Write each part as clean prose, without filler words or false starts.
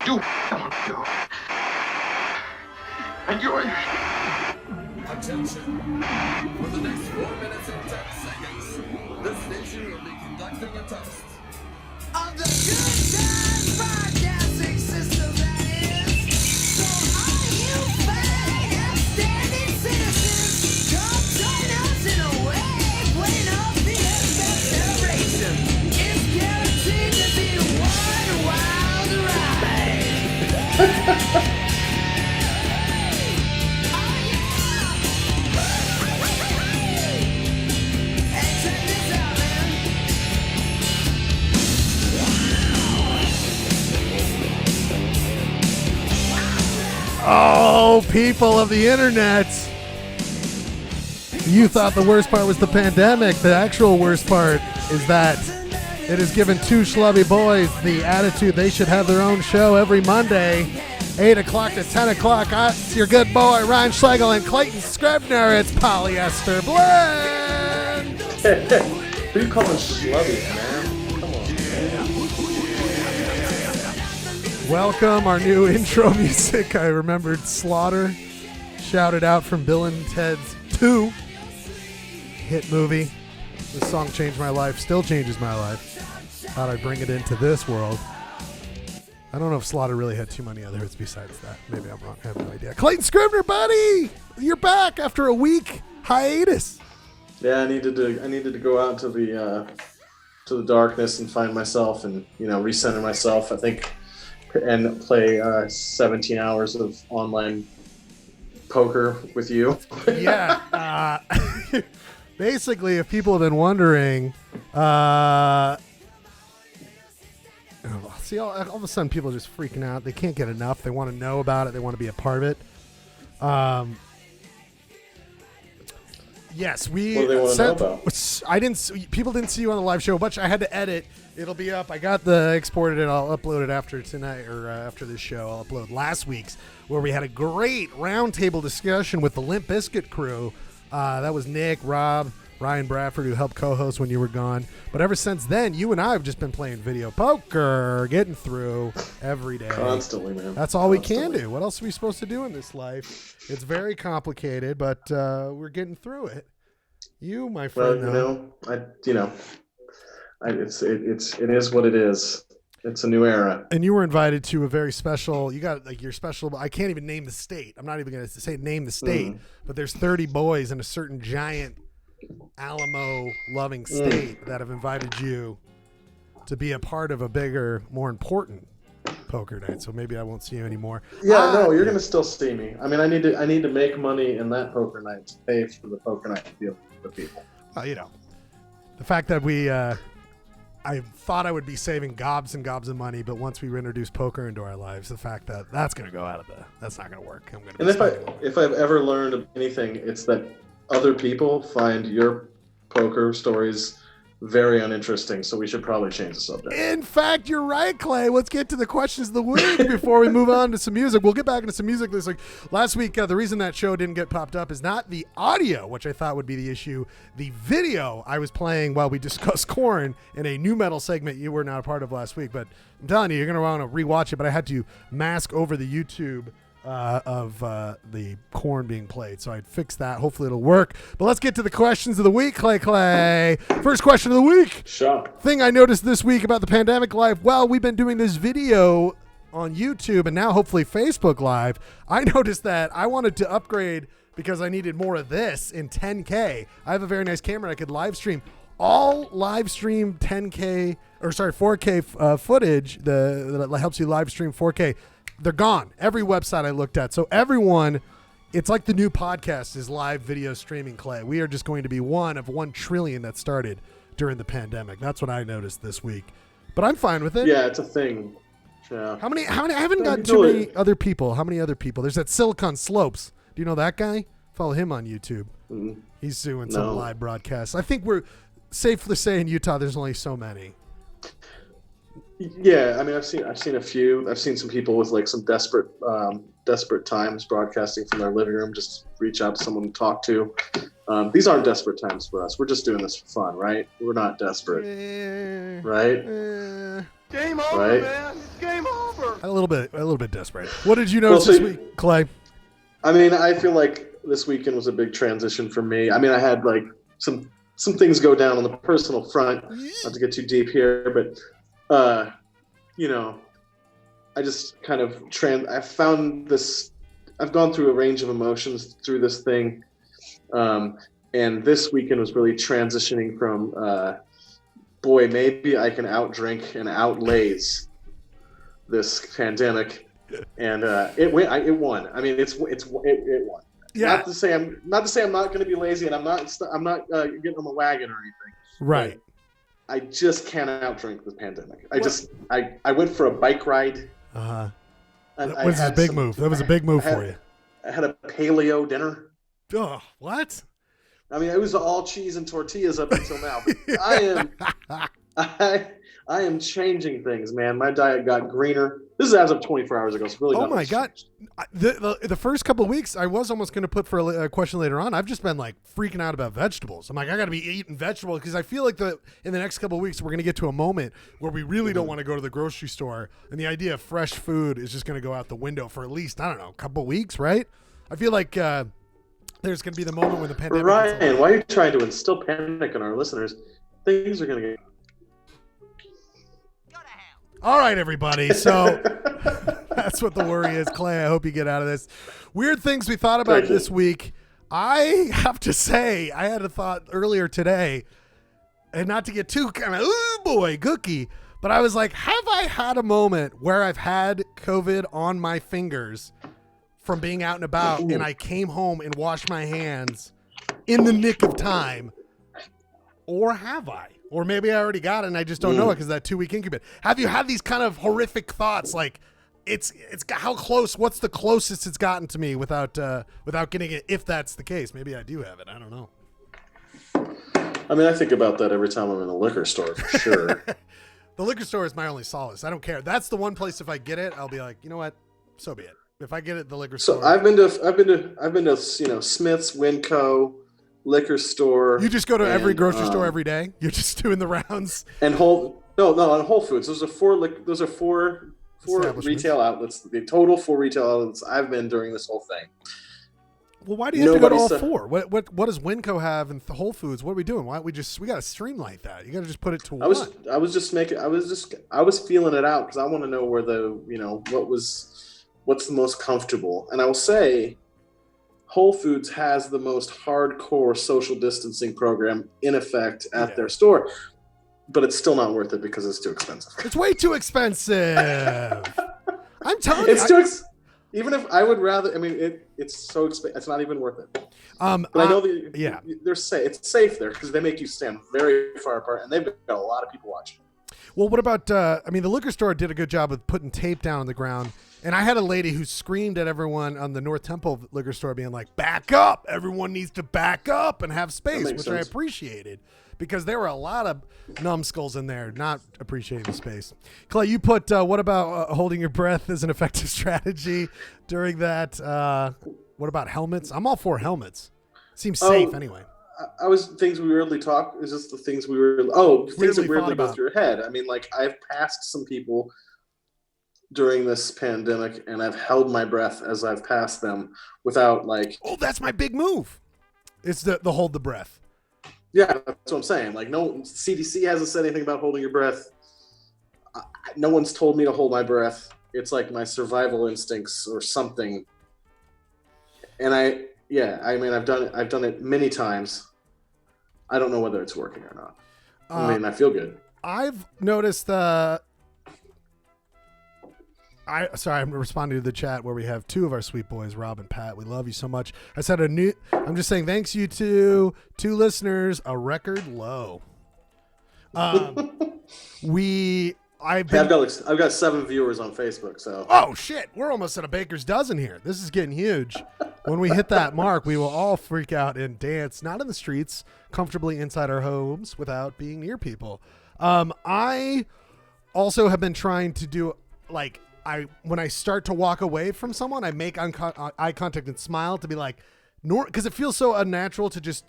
you don't do. And you're... Attention. For the next 4 minutes and 10 seconds, the station will be conducting a test of the good times broadcasting system that is. So all you fine, outstanding citizens, come join us in a wave when off the SF celebration. It's guaranteed to be one wild ride. Oh, people of the internet. You thought the worst part was the pandemic. The actual worst part is that it has given two schlubby boys the attitude they should have their own show every Monday, 8 o'clock to 10 o'clock. It's your good boy, Ryan Schlegel and Clayton Scribner. It's Polyester Blend. Who you calling schlubby, man? Come on, man. Welcome, our new intro music. I remembered Slaughter. Shouted out from Bill and Ted's 2 hit movie. This song changed my life, still changes my life. Thought I'd bring it into this world. I don't know if Slaughter really had too many other hits besides that. Maybe I'm wrong. I have no idea. Clayton Scribner, buddy! You're back after a week hiatus. Yeah, I needed to go out to the darkness and find myself and, recenter myself, I think, and play 17 hours of online poker with you. Yeah. Basically, if people have been wondering, see, all of a sudden people are just freaking out. They can't get enough. They want to know about it. They want to be a part of it. Yes, we what do they want to know about? People didn't see you on the live show. I had to edit. It'll be up. I got the exported it. I'll upload it after tonight or after this show. I'll upload last week's where we had a great roundtable discussion with the Limp Bizkit crew. That was Nick, Rob, Ryan Bradford, who helped co-host when you were gone. But ever since then, you and I have just been playing video poker, getting through every day. Constantly, man. That's all we can do. What else are we supposed to do in this life? It's very complicated, but we're getting through it. You, my friend, it is what it is. It's a new era. And you were invited to a very special. You got your special. I can't even name the state. I'm not even going to say name the state. But there's 30 boys in a certain giant Alamo-loving state that have invited you to be a part of a bigger, more important poker night. So maybe I won't see you anymore. Yeah, no, you're going to still see me. I mean, I need to make money in that poker night to pay for the poker night to deal with people. The fact that we. I thought I would be saving gobs and gobs of money, but once we introduce poker into our lives, the fact that that's going to go out of that's not going to work. I'm going to. And if I've ever learned anything, it's that other people find your poker stories very uninteresting, so we should probably change the subject. In fact, you're right, Clay. Let's get to the questions of the week before we move on to some music. We'll get back into some music this week. Last week, the reason that show didn't get popped up is not the audio, which I thought would be the issue. The video I was playing while we discussed Korn in a new metal segment you were not a part of last week. But I'm telling you, you're going to want to rewatch it. But I had to mask over the YouTube of the Korn being played. So I'd fix that. Hopefully it'll work. But let's get to the questions of the week, Clay. First question of the week. Sure. Thing I noticed this week about the pandemic life, well, we've been doing this video on YouTube and now hopefully Facebook Live. I noticed that I wanted to upgrade because I needed more of this in 10K. I have a very nice camera. I could live stream. All live stream 4K footage that helps you live stream 4K. They're gone. Every website I looked at. So everyone, it's like the new podcast is live video streaming, Clay. We are just going to be one of 1 trillion that started during the pandemic. That's what I noticed this week. But I'm fine with it. Yeah, it's a thing. Yeah. How many I haven't gotten too many other people. How many other people? There's that Silicon Slopes. Do you know that guy? Follow him on YouTube. Mm-hmm. He's doing some live broadcasts. I think we're safe to say in Utah there's only so many. Yeah, I mean, I've seen a few. I've seen some people with like some desperate times broadcasting from their living room, just reach out to someone to talk to. These aren't desperate times for us. We're just doing this for fun, right? We're not desperate, right? Game over, right? man. It's game over. A little bit desperate. What did you notice this week, Clay? I mean, I feel like this weekend was a big transition for me. I mean, I had like some things go down on the personal front. Not to get too deep here, but I just kind of I found this. I've gone through a range of emotions through this thing, and this weekend was really transitioning from, boy, maybe I can outdrink and outlaze this pandemic, and it won. I mean, it won. Yeah. Not to say I'm not going to be lazy, and I'm not getting on the wagon or anything. Right. I just can't outdrink the pandemic. I went for a bike ride. That was a big move. That was a big move for you. I had a paleo dinner. Oh, what? I mean, it was all cheese and tortillas up until now. But I am changing things, man. My diet got greener. This is as of 24 hours ago. So really, oh my God! The first couple of weeks, I was almost going to put for a question later on. I've just been like freaking out about vegetables. I'm like, I got to be eating vegetables because I feel like in the next couple of weeks we're going to get to a moment where we really don't want to go to the grocery store, and the idea of fresh food is just going to go out the window for at least, I don't know, a couple of weeks, right? I feel like there's going to be the moment when the pandemic. Ryan, why are you trying to instill panic in our listeners? Things are going to get. All right, everybody. So that's what the worry is, Clay. I hope you get out of this. Weird things we thought about this week. I have to say, I had a thought earlier today, and not to get too kind of, ooh boy, gooky, but I was like, have I had a moment where I've had COVID on my fingers from being out and about, and I came home and washed my hands in the nick of time, or have I? Or maybe I already got it and I just don't know it because that 2-week incubate. Have you had these kind of horrific thoughts? Like, it's how close? What's the closest it's gotten to me without getting it? If that's the case, maybe I do have it. I don't know. I mean, I think about that every time I'm in the liquor store for sure. The liquor store is my only solace. I don't care. That's the one place if I get it, I'll be like, you know what? So be it. If I get it at the liquor store. So I've been to Smith's, Winco, liquor store. You just go to every grocery store every day? You're just doing the rounds? And on Whole Foods. Those are four retail outlets. The total 4 retail outlets I've been during this whole thing. Well, why do you have to go to all four? What does Winco have and Whole Foods? What are we doing? Why don't we got to streamline that? You got to just put it to one. I was feeling it out because I want to know where what's the most comfortable. And I will say Whole Foods has the most hardcore social distancing program in effect at their store, but it's still not worth it because it's too expensive. It's way too expensive. I'm telling you. It's too even if I would rather, I mean, it's so expensive. It's not even worth it. But I know they're safe. It's safe there because they make you stand very far apart, and they've got a lot of people watching. Well, what about, the liquor store did a good job of putting tape down on the ground. And I had a lady who screamed at everyone on the North Temple liquor store being like, back up. Everyone needs to back up and have space, which I appreciated because there were a lot of numbskulls in there not appreciating the space. Clay, you put, what about holding your breath as an effective strategy during that? What about helmets? I'm all for helmets. Seems safe anyway. Things we weirdly talk is just the things things that weirdly go through your head. I mean, like I've passed some people during this pandemic and I've held my breath as I've passed them without like. Oh, that's my big move. It's the hold the breath. Yeah, that's what I'm saying. Like no CDC hasn't said anything about holding your breath. No one's told me to hold my breath. It's like my survival instincts or something. And I've done it many times. I don't know whether it's working or not. I feel good. I've noticed I'm responding to the chat where we have two of our sweet boys, Rob and Pat. We love you so much. I said I'm just saying thanks you to 2 listeners, a record low. I've got 7 viewers on Facebook, so. Oh shit, we're almost at a baker's dozen here. This is getting huge. When we hit that mark, we will all freak out and dance, not in the streets, comfortably inside our homes without being near people. I also have been trying to do when I start to walk away from someone, I make eye contact and smile to be like, because it feels so unnatural to just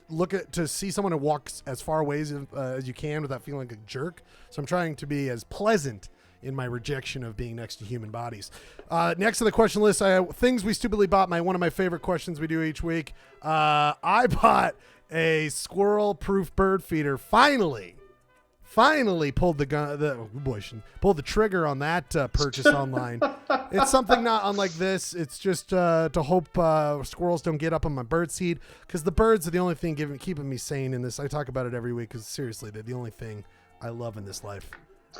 to see someone who walks as far away as you can without feeling like a jerk. So I'm trying to be as pleasant in my rejection of being next to human bodies. Next on the question list, I have things we stupidly bought. One of my favorite questions we do each week. I bought a squirrel-proof bird feeder. Finally pulled pulled the trigger on that purchase online. It's something not unlike this. It's just to hope squirrels don't get up on my bird seed, because the birds are the only thing keeping me sane in this. I talk about it every week because seriously, they're the only thing I love in this life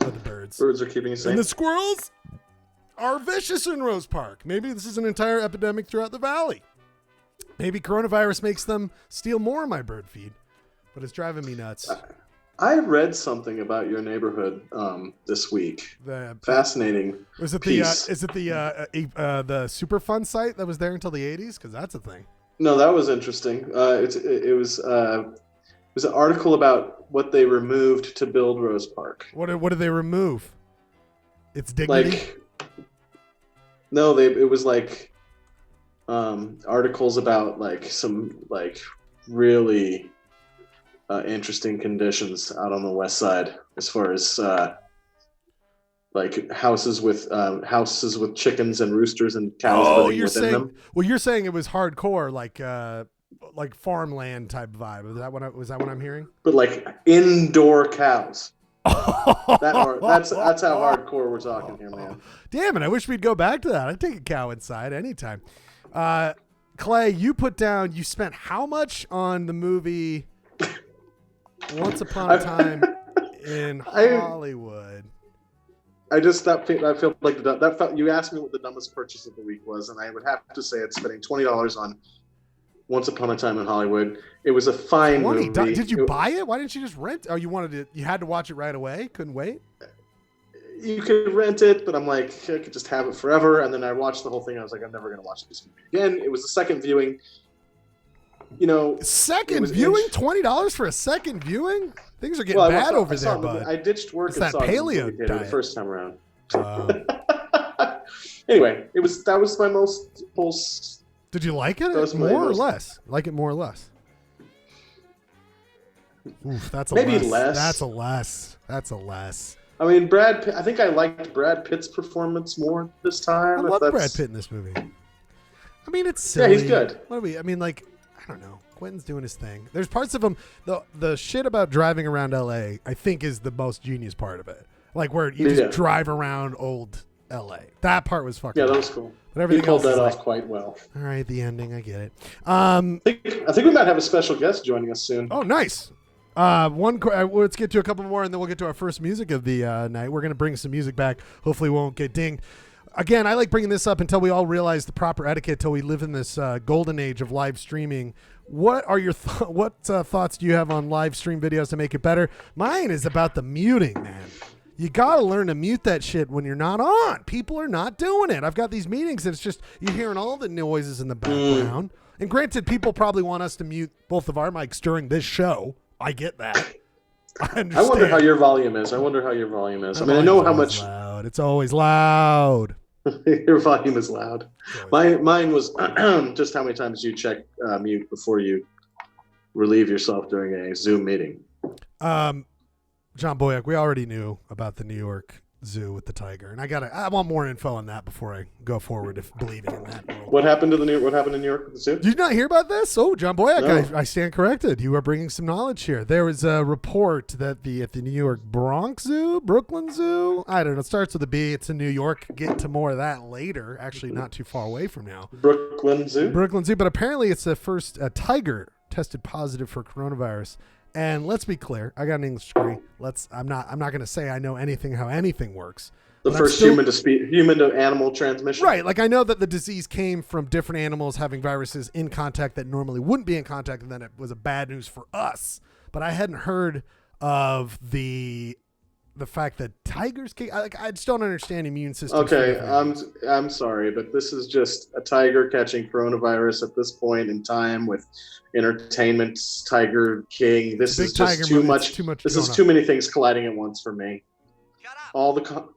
are the birds. Birds are keeping you sane. And the squirrels are vicious in Rose Park. Maybe this is an entire epidemic throughout the valley. Maybe coronavirus makes them steal more of my bird feed, but it's driving me nuts. I read something about your neighborhood this week. Fascinating. Was it piece. Is it the Superfund site that was there until the 80s? Because that's a thing. No, that was interesting. It was an article about what they removed to build Rose Park. What did they remove? Its dignity. It was like articles about like some like really interesting conditions out on the west side, as far as like houses with chickens and roosters and cows living within them. Well, you're saying it was hardcore, like farmland type vibe. Was that what I'm hearing? But like indoor cows. That's how hardcore we're talking here, man. Damn it! I wish we'd go back to that. I'd take a cow inside anytime. Clay, you spent how much on the movie Once Upon a Time in Hollywood? I feel like you asked me what the dumbest purchase of the week was, and I would have to say it's spending $20 on Once Upon a Time in Hollywood. It was a fine movie. Did you buy it? Why didn't you just rent? Oh, you had to watch it right away? Couldn't wait? You could rent it, but I'm like, I could just have it forever. And then I watched the whole thing. I was like, I'm never going to watch this movie again. It was the second viewing. Second viewing? $20 for a second viewing? Things are getting bad over there, bud. I ditched work and that saw paleo the diet. the first time around. Anyway, that was my most pulse. Did you like it more or less? Like it more or less? Oof, that's a maybe less. less. That's a less. I mean, Brad Pitt, I think I liked Brad Pitt's performance more this time. I love Brad Pitt in this movie. I mean, it's silly. Yeah, he's good. I don't know. Quentin's doing his thing. There's parts of him, the shit about driving around LA, I think is the most genius part of it. Like where you just drive around old LA. That part was fucking that was cool. But everything he pulled else that off quite well. All right, the ending, I get it. I think we might have a special guest joining us soon. Oh, nice. Let's get to a couple more, and then we'll get to our first music of the night. We're going to bring some music back. Hopefully we won't get dinged. Again, I like bringing this up until we all realize the proper etiquette, till we live in this golden age of live streaming. What are your thoughts do you have on live stream videos to make it better? Mine is about the muting, man. You got to learn to mute that shit when you're not on. People are not doing it. I've got these meetings and it's just you're hearing all the noises in the background. And granted, people probably want us to mute both of our mics during this show. I get that. I wonder how your volume is. I mean, I know how much. Loud. It's always loud. Your volume is loud. Mine was just how many times you check mute before you relieve yourself during a Zoom meeting. John Boyack, we already knew about the New York Zoo with the tiger, and I want more info on that before I go forward if believing in that world. What happened in New York with the zoo? Did you not hear about this? Oh, John Boyack, No. I stand corrected. You are bringing some knowledge here. There was a report that at the New York Bronx Zoo, Brooklyn Zoo, I don't know, it starts with a B. It's in New York. Get to more of that later. Actually, not too far away from now. Brooklyn Zoo, but apparently it's the first tiger tested positive for coronavirus. And let's be clear, I got an English degree. I'm not going to say I know anything how anything works. The first human to animal transmission. Right, like I know that the disease came from different animals having viruses in contact that normally wouldn't be in contact, and then it was a bad news for us. But I hadn't heard of the fact that tigers I just don't understand immune systems. Okay, I'm sorry, but this is just a tiger catching coronavirus at this point in time with entertainment Tiger King. This is just too much. Too much. This is too many things colliding at once for me. Shut up. All the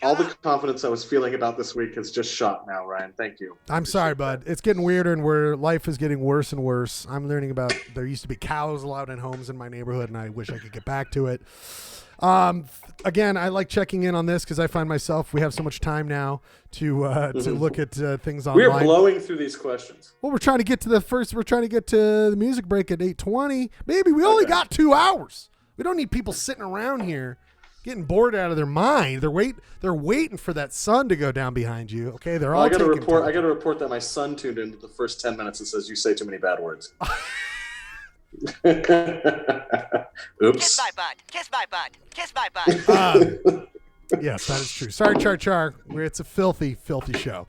All the confidence I was feeling about this week has just shot now, Ryan. Thank you. I'm sorry, bud. It's getting weirder, and where life is getting worse and worse. I'm learning about there used to be cows allowed in homes in my neighborhood, and I wish I could get back to it. Again, I like checking in on this because I find myself we have so much time now to look at things online. We're blowing through these questions. Well, we're trying to get to the music break at 8:20. Maybe we only got 2 hours. We don't need people sitting around here getting bored out of their mind. They're waiting for that sun to go down behind you. Okay, they're all. I got to report that my son tuned into the first 10 minutes and says you say too many bad words. Oops. Kiss my butt. Kiss my butt. Kiss my butt. Yes, that is true. Sorry, Char. It's a filthy, filthy show.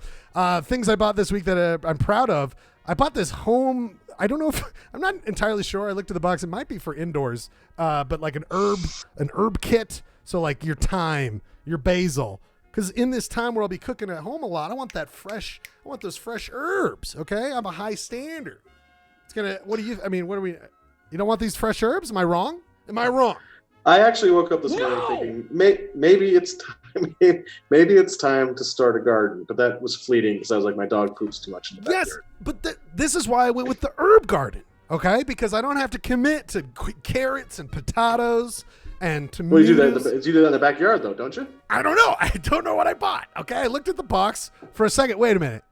Things I bought this week that I'm proud of. I bought this home. I don't know if I'm not entirely sure. I looked at the box. It might be for indoors, but like an herb kit. So like your thyme, your basil, because in this time where I'll be cooking at home a lot, I want those fresh herbs. Okay, I'm a high standard. It's gonna. What are we? You don't want these fresh herbs? Am I wrong? I actually woke up this morning thinking maybe it's time. Maybe it's time to start a garden, but that was fleeting because I was like, my dog poops too much in the backyard. Yes, but this is why I went with the herb garden. Okay, because I don't have to commit to carrots and potatoes and tomatoes. Well, you do that in the backyard, though, don't you? I don't know. I don't know what I bought. Okay, I looked at the box for a second. Wait a minute.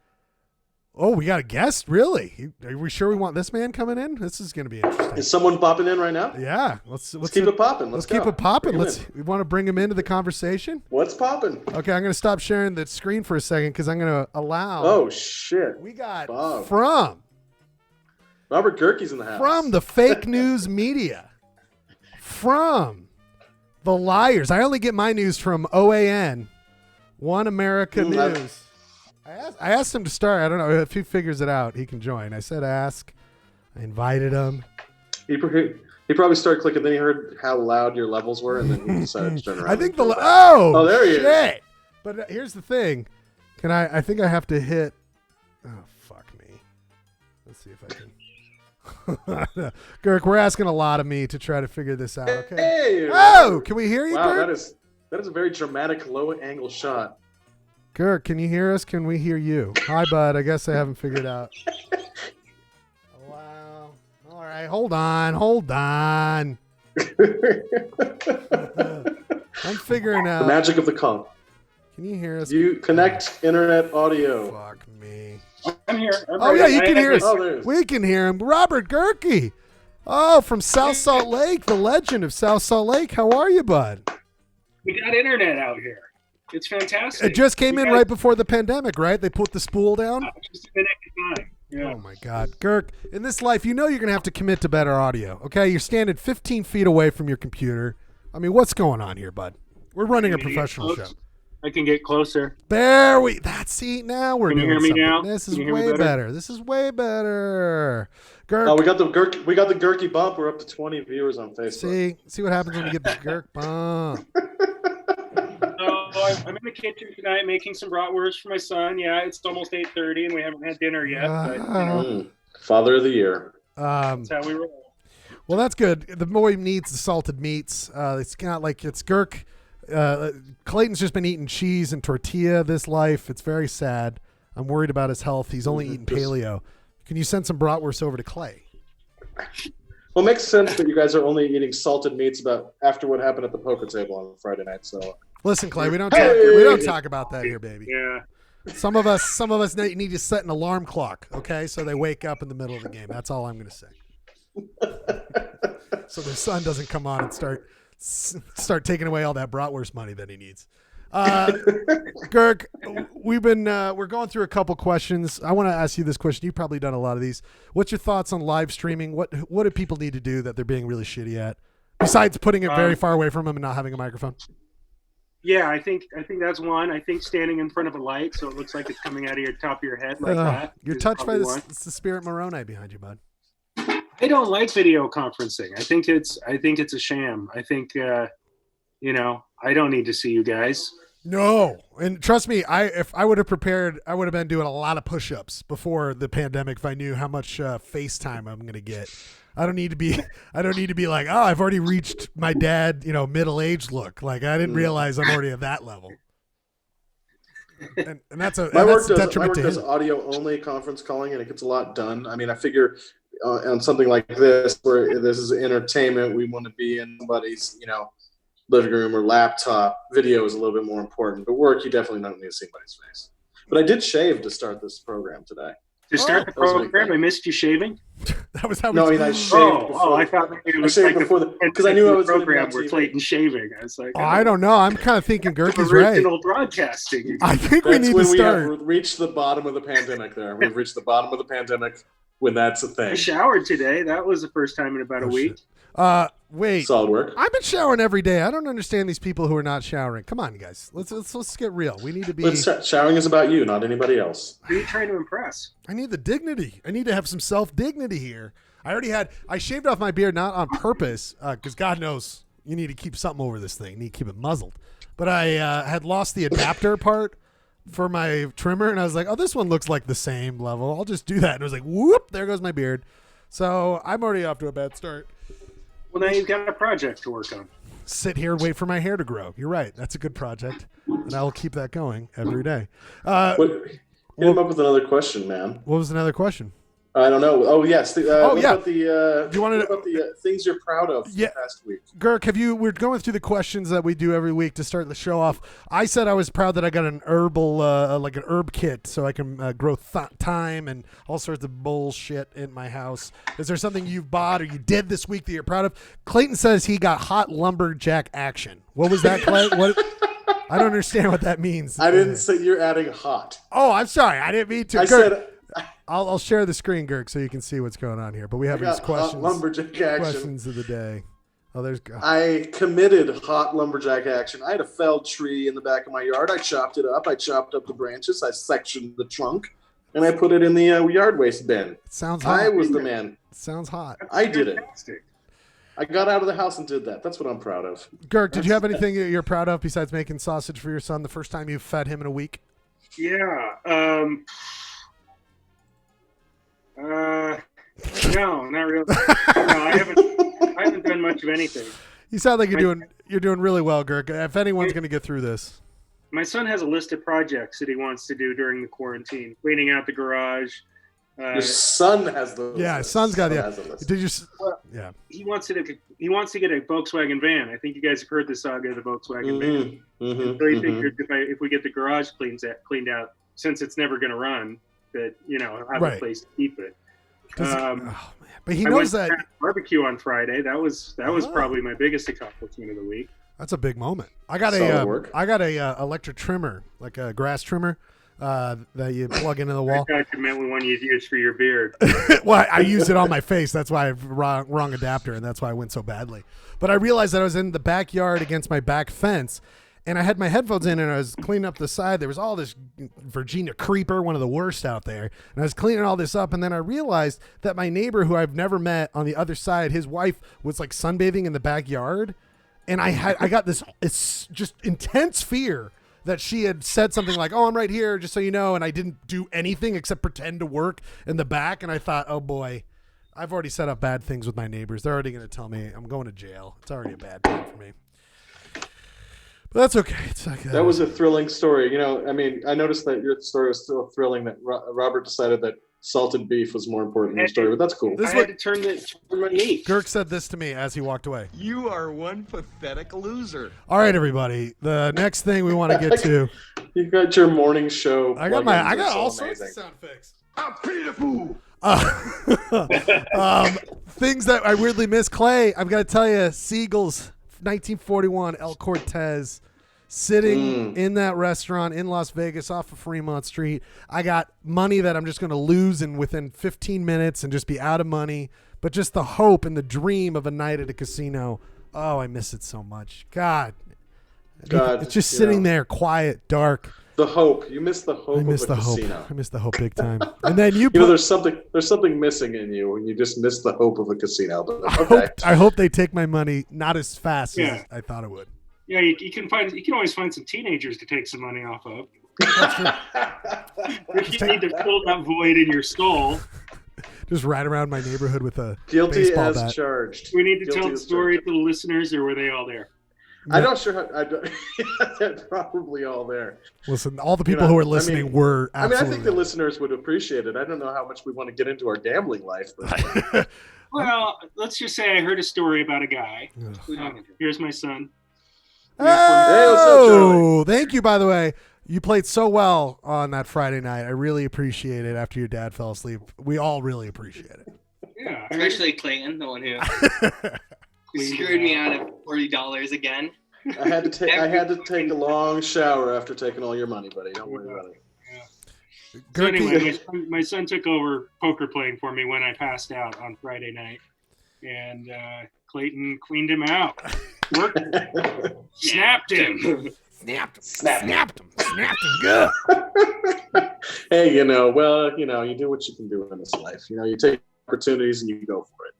Oh, we got a guest? Really? Are we sure we want this man coming in? This is going to be interesting. Is someone popping in right now? Yeah. Let's keep it popping. Let's keep it popping. We want to bring him into the conversation. What's popping? Okay, I'm going to stop sharing the screen for a second because I'm going to allow. Oh, shit. We got Bob. from Robert Gerke's in the house. From the fake news media. From the liars. I only get my news from OAN, One America News. I asked him to start. I don't know if he figures it out. He can join. I said ask. I invited him. He probably started clicking. Then he heard how loud your levels were, and then he decided to turn around. I think oh, there he is. But here's the thing. I think I have to hit. Oh, fuck me. Let's see if I can. Girk, we're asking a lot of me to try to figure this out. Okay. Hey, oh, can we hear you, wow, Girk? that is a very dramatic low angle shot. Girk, can you hear us? Can we hear you? Hi, bud. I guess I haven't figured out. Wow. All right. Hold on. I'm figuring out. The magic of the comp. Can you hear us? You connect internet audio. Fuck me. I'm here. Yeah, you can hear us. We can hear him. Robert Gerke. Oh, from South Salt Lake, the legend of South Salt Lake. How are you, bud? We got internet out here. It's fantastic. It just came in right before the pandemic, right? They put the spool down? Just the next time. Yeah. Oh, my God. Girk, in this life, you know you're going to have to commit to better audio, okay? You're standing 15 feet away from your computer. I mean, what's going on here, bud? We're running a professional show. I can get closer. Now we're can doing you hear me something. now? This is Can you hear way me better. This is way better. Girk. Oh, we got the Gerke bump. We're up to 20 viewers on Facebook. See what happens when you get the Gerk bump. I'm in the kitchen tonight making some bratwurst for my son. Yeah, it's almost 8:30 and we haven't had dinner yet. But, Father of the year. that's how we roll. Well, that's good. The boy needs the salted meats. It's not like it's Girk. Clayton's just been eating cheese and tortilla this life. It's very sad. I'm worried about his health. He's only eating paleo. Can you send some bratwurst over to Clay? Well, it makes sense that you guys are only eating salted meats after what happened at the poker table on Friday night. So listen, Clay, we don't talk about that here, baby. Yeah. Some of us need to set an alarm clock, okay, so they wake up in the middle of the game. That's all I'm going to say. So their son doesn't come on and start taking away all that bratwurst money that he needs. Girk, we're going through a couple questions. I want to ask you this question. You've probably done a lot of these. What's your thoughts on live streaming? What do people need to do that they're being really shitty at, besides putting it very far away from them and not having a microphone? Yeah, I think that's one. I think standing in front of a light so it looks like it's coming out of your top of your head like that. You're touched by this. It's the Spirit Moroni behind you, bud. I don't like video conferencing. I think it's a sham. I think I don't need to see you guys. No, and trust me, if I would have prepared, I would have been doing a lot of push-ups before the pandemic if I knew how much FaceTime I'm going to get. I don't need to be like, oh, I've already reached my dad, middle-aged look. Like I didn't realize I'm already at that level. and that's a My and work that's a does detriment to him. audio only conference calling, and it gets a lot done. I mean, I figure on something like this, where this is entertainment, we want to be in somebody's living room or laptop. Video is a little bit more important, but work, you definitely don't need to see anybody's face. But I did shave to start this program today. To start the that was a big program, thing. I missed you shaving. That was how No, I we. mean I shaved. I thought maybe it was shaved like before because I knew I was going to be program on where TV. Clayton shaving. I was like, Oh, I don't know. I'm kind of thinking Gerkie's right. original broadcasting. I think we That's need to when we start. have reached the bottom of the pandemic. We've reached the bottom of the pandemic when that's a I thing. showered today. That was the first time in about a week. Shit. Wait. Solid work. I've been showering every day. I don't understand these people who are not showering. Come on, guys. Let's get real. We need to be. Showering is about you, not anybody else. Who are you trying to impress? I need the dignity. I need to have some self-dignity here. I shaved off my beard not on purpose because God knows you need to keep something over this thing. You need to keep it muzzled. But I had lost the adapter part for my trimmer, and I was like, oh, this one looks like the same level. I'll just do that. And it was like, whoop, there goes my beard. So I'm already off to a bad start. Well, now you've got a project to work on. Sit here and wait for my hair to grow. You're right. That's a good project. And I will keep that going every day. Hit him up with another question, man. What was another question? I don't know. Oh yes. What yeah. about the? You wanted what about the things you're proud of Yeah. the past week? Gerk, we're going through the questions that we do every week to start the show off. I said I was proud that I got an herbal, like an herb kit so I can grow thyme and all sorts of bullshit in my house. Is there something you've bought or you did this week that you're proud of? Clayton says he got hot lumberjack action. What was that, Clay? What? I don't understand what that means. I didn't say you're adding hot. Oh, I'm sorry. I didn't mean to. I Gerk, said I'll share the screen, Gerk, so you can see what's going on here. But we have I these got questions. hot lumberjack action. Questions of the day. Oh, there's. I committed hot lumberjack action. I had a felled tree in the back of my yard. I chopped it up. I chopped up the branches. I sectioned the trunk, and I put it in the yard waste bin. It sounds hot. I was the man. It sounds hot. I did it. Fantastic. I got out of the house and did that. That's what I'm proud of. Gerk, did you have anything that you're proud of besides making sausage for your son the first time you fed him in a week? Yeah. No, not really. No, I haven't done much of anything. You sound like you're doing really well, Gerk. If anyone's going to get through this. My son has a list of projects that he wants to do during the quarantine. Cleaning out the garage. Your son has the Yeah, list. son's got Son yeah. has a list. Did you? Yeah. He wants to get a Volkswagen van. I think you guys have heard the saga of the Volkswagen van. Mm-hmm, So he figured if we get the garage cleaned out, since it's never going to run, that I'll have a place to keep it. Oh, man. But he I knows went that to barbecue on Friday. That was probably my biggest accomplishment of the week. that's a big moment. I got Solid work. a electric trimmer, like a grass trimmer, that you plug into the wall. I thought you meant the one you'd use for your beard. Well, I used it on my face. That's why I have wrong adapter, and that's why I went so badly. But I realized that I was in the backyard against my back fence, and I had my headphones in, and I was cleaning up the side. There was all this Virginia creeper, one of the worst out there, and I was cleaning all this up, and then I realized that my neighbor, who I've never met, on the other side, his wife was like sunbathing in the backyard, and I got this it's just intense fear that she had said something like, "Oh, I'm right here, just so you know," and I didn't do anything except pretend to work in the back, and I thought, "Oh boy, I've already set up bad things with my neighbors. They're already going to tell me I'm going to jail. It's already a bad time for me." But that's okay. It's like, That was a thrilling story. I mean, I noticed that your story was still thrilling. That Robert decided that salted beef was more important than your story, but that's cool. This I is had what to turn my knee. Gerk said this to me as he walked away. You are one pathetic loser. All right, everybody. The next thing we want to get to. You've got your morning show. I got plugins. It's so all sorts of amazing. sound effects. I'm pitiful. Things that I weirdly miss. Clay, I've got to tell you, Siegel's 1941 El Cortez, sitting in that restaurant in Las Vegas off of Fremont Street. I got money that I'm just going to lose within 15 minutes and just be out of money. But just the hope and the dream of a night at a casino. Oh, I miss it so much. God, it's just sitting there, quiet, dark. The hope. You miss the hope I miss of a the hope. casino. I miss the hope big time. And then there's something missing in you when you just miss the hope of a casino. But okay. I hope they take my money not as fast Yeah. as I thought it would. Yeah, you can always find some teenagers to take some money off of. If you need to fill that void in your soul. Just ride around my neighborhood with a Guilty baseball as bat. charged. We need to Guilty tell the as story charged. to the listeners, or were they all there? I'm not sure how. They're probably all there. Listen, all the people who are listening were absolutely. I mean, I think the listeners would appreciate it. I don't know how much we want to get into our gambling life. But Well, let's just say I heard a story about a guy. Here's my son. what's up, Charlie? Thank you, by the way. You played so well on that Friday night. I really appreciate it after your dad fell asleep. We all really appreciate it. Yeah, Especially Clayton, the one who screwed me out of $40 again. I had to take a long shower after taking all your money, buddy. Don't worry about it. So anyway, my son took over poker playing for me when I passed out on Friday night, and Clayton cleaned him out. Snapped him. Snapped him good. Hey, you do what you can do in this life. You take opportunities and you go for it.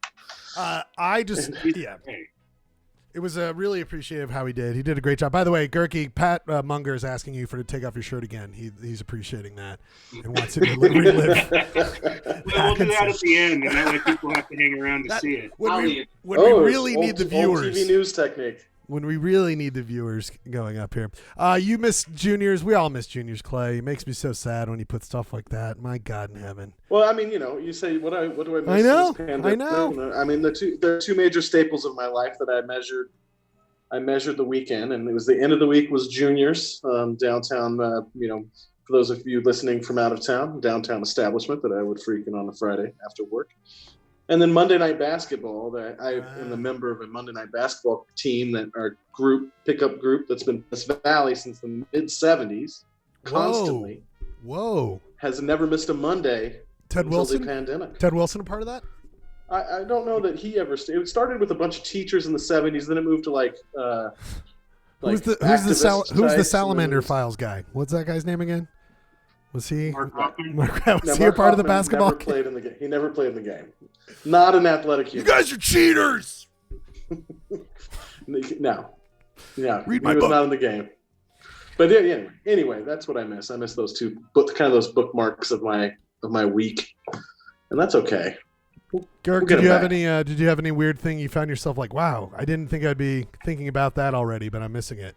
It was really appreciative how he did. He did a great job. By the way, Gurky, Pat Munger is asking you to take off your shirt again. He's appreciating that and wants to relive. We'll do that at the end, and that way people have to hang around to see it. When we really need the viewers. Old TV news technique. When we really need the viewers going up here. You miss juniors. We all miss juniors, Clay. It makes me so sad when you put stuff like that. My God in heaven. Well, I mean, you say, what do I miss? I know. This pandemic? I know. I mean, there are two major staples of my life that I measured. I measured the weekend, and it was the end of the week was juniors downtown. For those of you listening from out of town, downtown establishment that I would frequent on a Friday after work. And then Monday night basketball. That I am a member of a Monday night basketball team that our pickup group that's been in this valley since the mid '70s, constantly. Whoa! Has never missed a Monday. Ted Wilson. The pandemic. Ted Wilson a part of that? I don't know that he ever. It started with a bunch of teachers in the '70s. Then it moved to who's the Salamander Files guy? What's that guy's name again? Was he? Mark Hoffman. Was he a part of the basketball? He never played in the game. Not an athletic human. You guys are cheaters. No. Yeah. Read my he was book. not in the game. But anyway, that's what I miss. I miss those two, those bookmarks of my week, and that's okay. Gurk, did you have any weird thing you found yourself like, wow, I didn't think I'd be thinking about that already, but I'm missing it?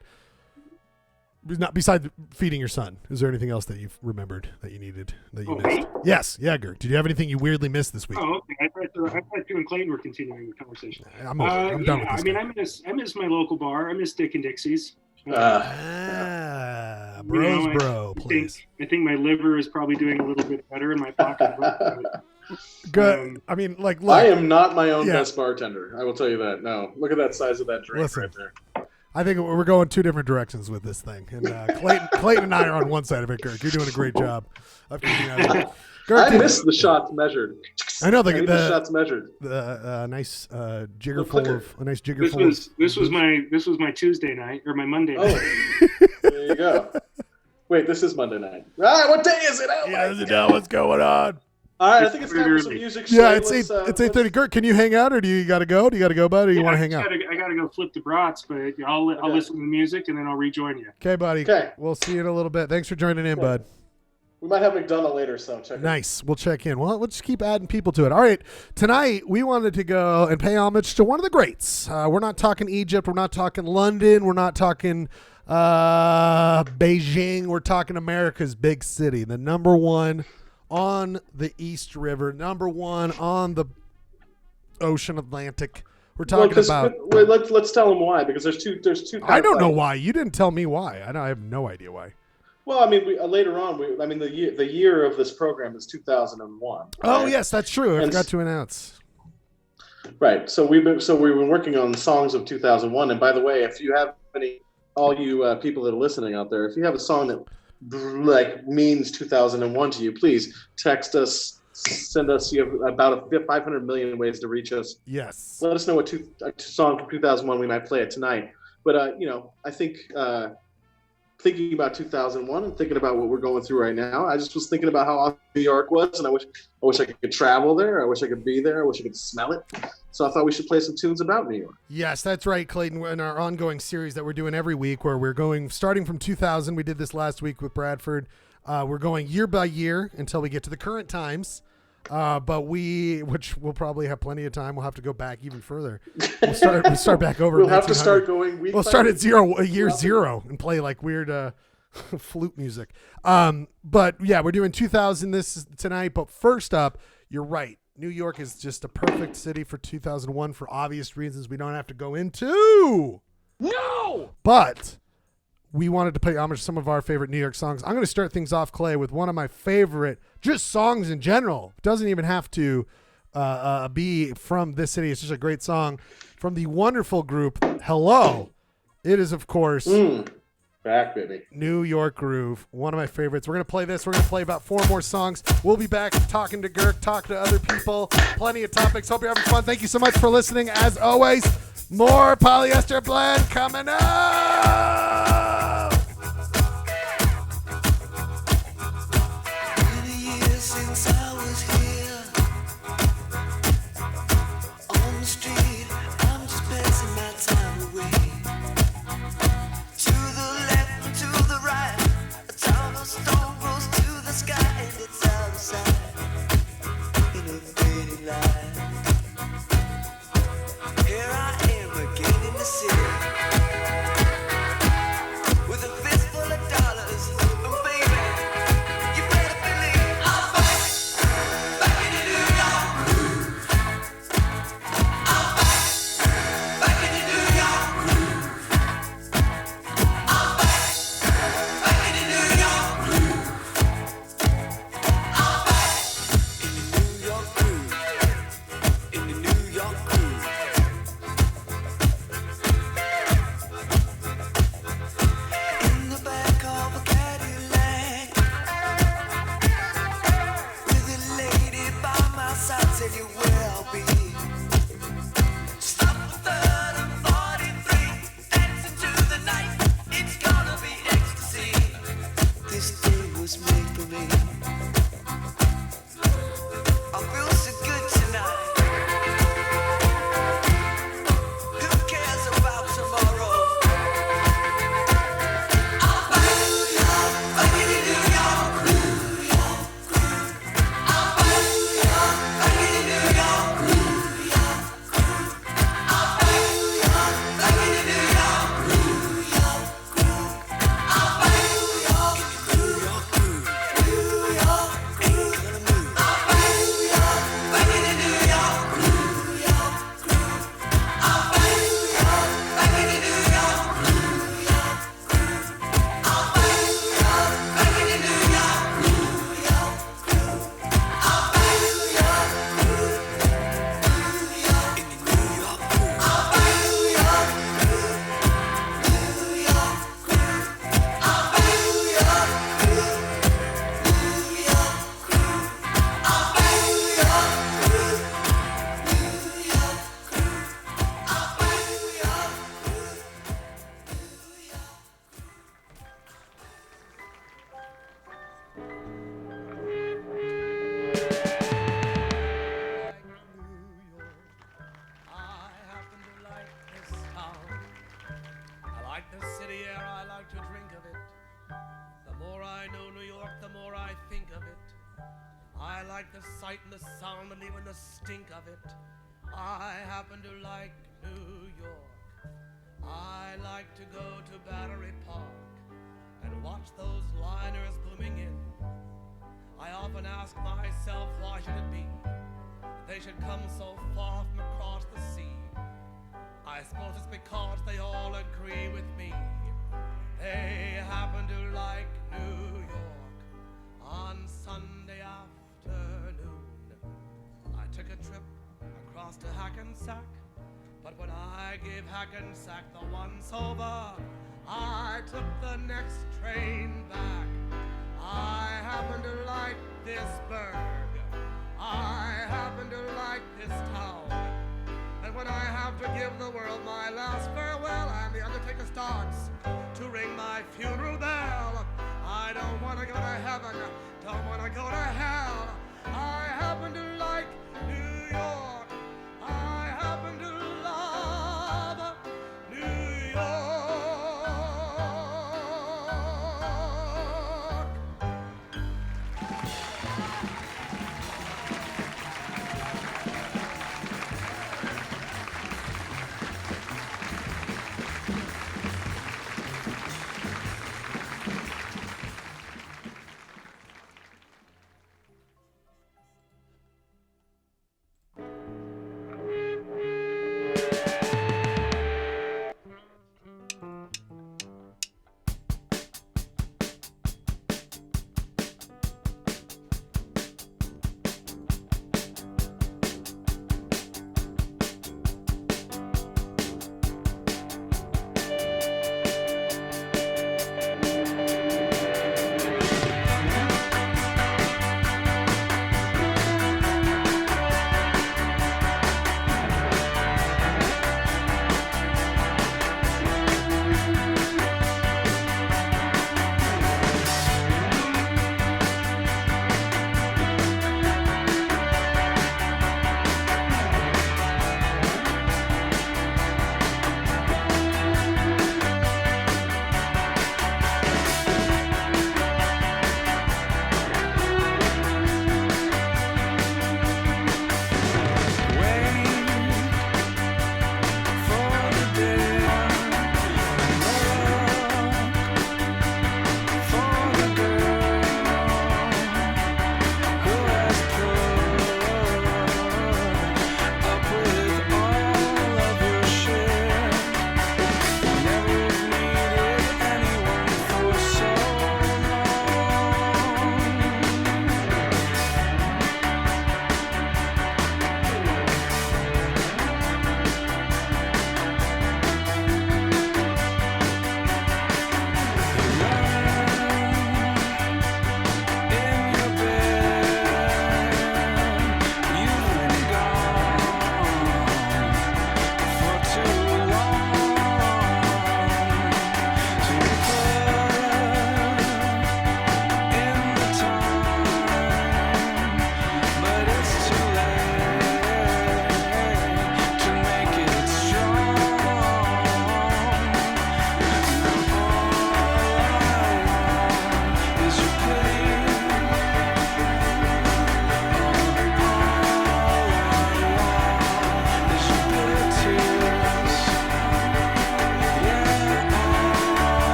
Not besides feeding your son. Is there anything else that you've remembered that you needed that you missed? Yes, yeah, Gurk. Did you have anything you weirdly missed this week? Oh, okay. I thought you and Clayton were continuing the conversation. I'm done with this. I mean, I miss my local bar. I miss Dick and Dixie's. Bro, please. I think my liver is probably doing a little bit better in my pocket. Good. I mean, look. I am not my own best bartender. I will tell you that. No, look at that size of that drink right there. I think we're going two different directions with this thing. And Clayton and I are on one side of it, Kirk. You're doing a great job of keeping that. I missed the shots measured. I know the shots measured. The nice jigger This was my Tuesday night or my Monday night. There you go. Wait, this is Monday night. All right, what day is it? He doesn't know what's going on. All right, I think it's time for some music. Yeah, it's 8:30. Gert, can you hang out, or do you got to go? Do you got to go, bud, or you want to hang out? I got to go flip the brats, but I'll listen to the music and then I'll rejoin you. Okay, buddy. Okay. We'll see you in a little bit. Thanks for joining in, bud. We might have McDonough later, so check. Nice. We'll check in. Well, we'll just keep adding people to it. All right. Tonight, we wanted to go and pay homage to one of the greats. We're not talking Egypt. We're not talking London. We're not talking Beijing. We're talking America's big city, the number one on the East River, number one on the Ocean Atlantic. We're talking about. Wait, let's tell them why, because there's two. I don't know why. You didn't tell me why. I have no idea why. Well, I mean, later on, the year of this program is 2001. Oh, right? Yes, that's true. I forgot to announce. Right. So we've been working on songs of 2001. And by the way, if you have all you people that are listening out there, if you have a song that means 2001 to you, please text us, send us. You have about 500 million ways to reach us. Yes. Let us know what song from 2001 we might play it tonight. But I think. Thinking about 2001 and thinking about what we're going through right now, I just was thinking about how awesome New York was, and I wish I could travel there. I wish I could be there. I wish I could smell it. So I thought we should play some tunes about New York. Yes, that's right, Clayton. In our ongoing series that we're doing every week, where we're going starting from 2000, we did this last week with Bradford. We're going year by year until we get to the current times. But which we'll probably have plenty of time. We'll have to go back even further. We'll start back over. We'll have to 1900. start going. We'll start at year zero, and play like weird flute music. But yeah, we're doing 2000 tonight. But first up, you're right. New York is just a perfect city for 2001 for obvious reasons we don't have to go into. No! But we wanted to pay homage to some of our favorite New York songs. I'm going to start things off, Clay, with one of my favorite just songs in general. It doesn't even have to be from this city. It's just a great song from the wonderful group Hello. It is, of course... Back, baby. New York Groove, one of my favorites. We're going to play this. We're going to play about 4 more songs. We'll be back talking to Girk, talk to other people. Plenty of topics. Hope you're having fun. Thank you so much for listening. As always, more Polyester Blend coming up. Been a year since I was here. On the street, I'm just passing my time away. To the left and to the right, a town of stone rose to the sky, and it's outside in a fading light. Here I am again in the city, with a fistful of dollars, and baby, you better believe I'm back, back in the New York groove. I'm back, back in the New York groove. I'm back, back in the New York groove. I'm back in the New York groove, in the New York groove. In the back of a Cadillac, with a lady by my side, said you will be. Stop with 3rd and 43, dancing to the night. It's gonna be ecstasy. This day was made for me. I feel so good tonight. Who cares about tomorrow? I'm back, back in the New York groove. I'm back, back in the New York groove. I'm back, back in the New York groove. I'm back in the New York groove. New York ain't gonna move. I'm back in the New York groove. I'm back, back in the New York groove. I'm back, back in the New York groove. I'm back, in the New York groove. I'm back, New York groove. New York groove. I'm back, New York groove. New York groove. I'm back, New York groove. New York groove. I'm back, New York groove. I happen to like this town. I like the city air, I like to drink of it. The more I know New York, the more I think of it. I like the sight and the sound and even the stink of it. I happen to like New York. I like to go to Battery Park and watch those liners booming in. I often ask myself, why should it be they should come so far from across the sea? I suppose it's because they all agree with me. They happen to like New York. On Sunday afternoon, I took a trip across to Hackensack, but when I gave Hackensack the once over, I took the next train back. I happen to like this burg. I happen to like this town. And when I have to give the world my last farewell and the undertaker starts to ring my funeral bell, I don't want to go to heaven, don't want to go to hell. I happen to like New York. I happen to love New York.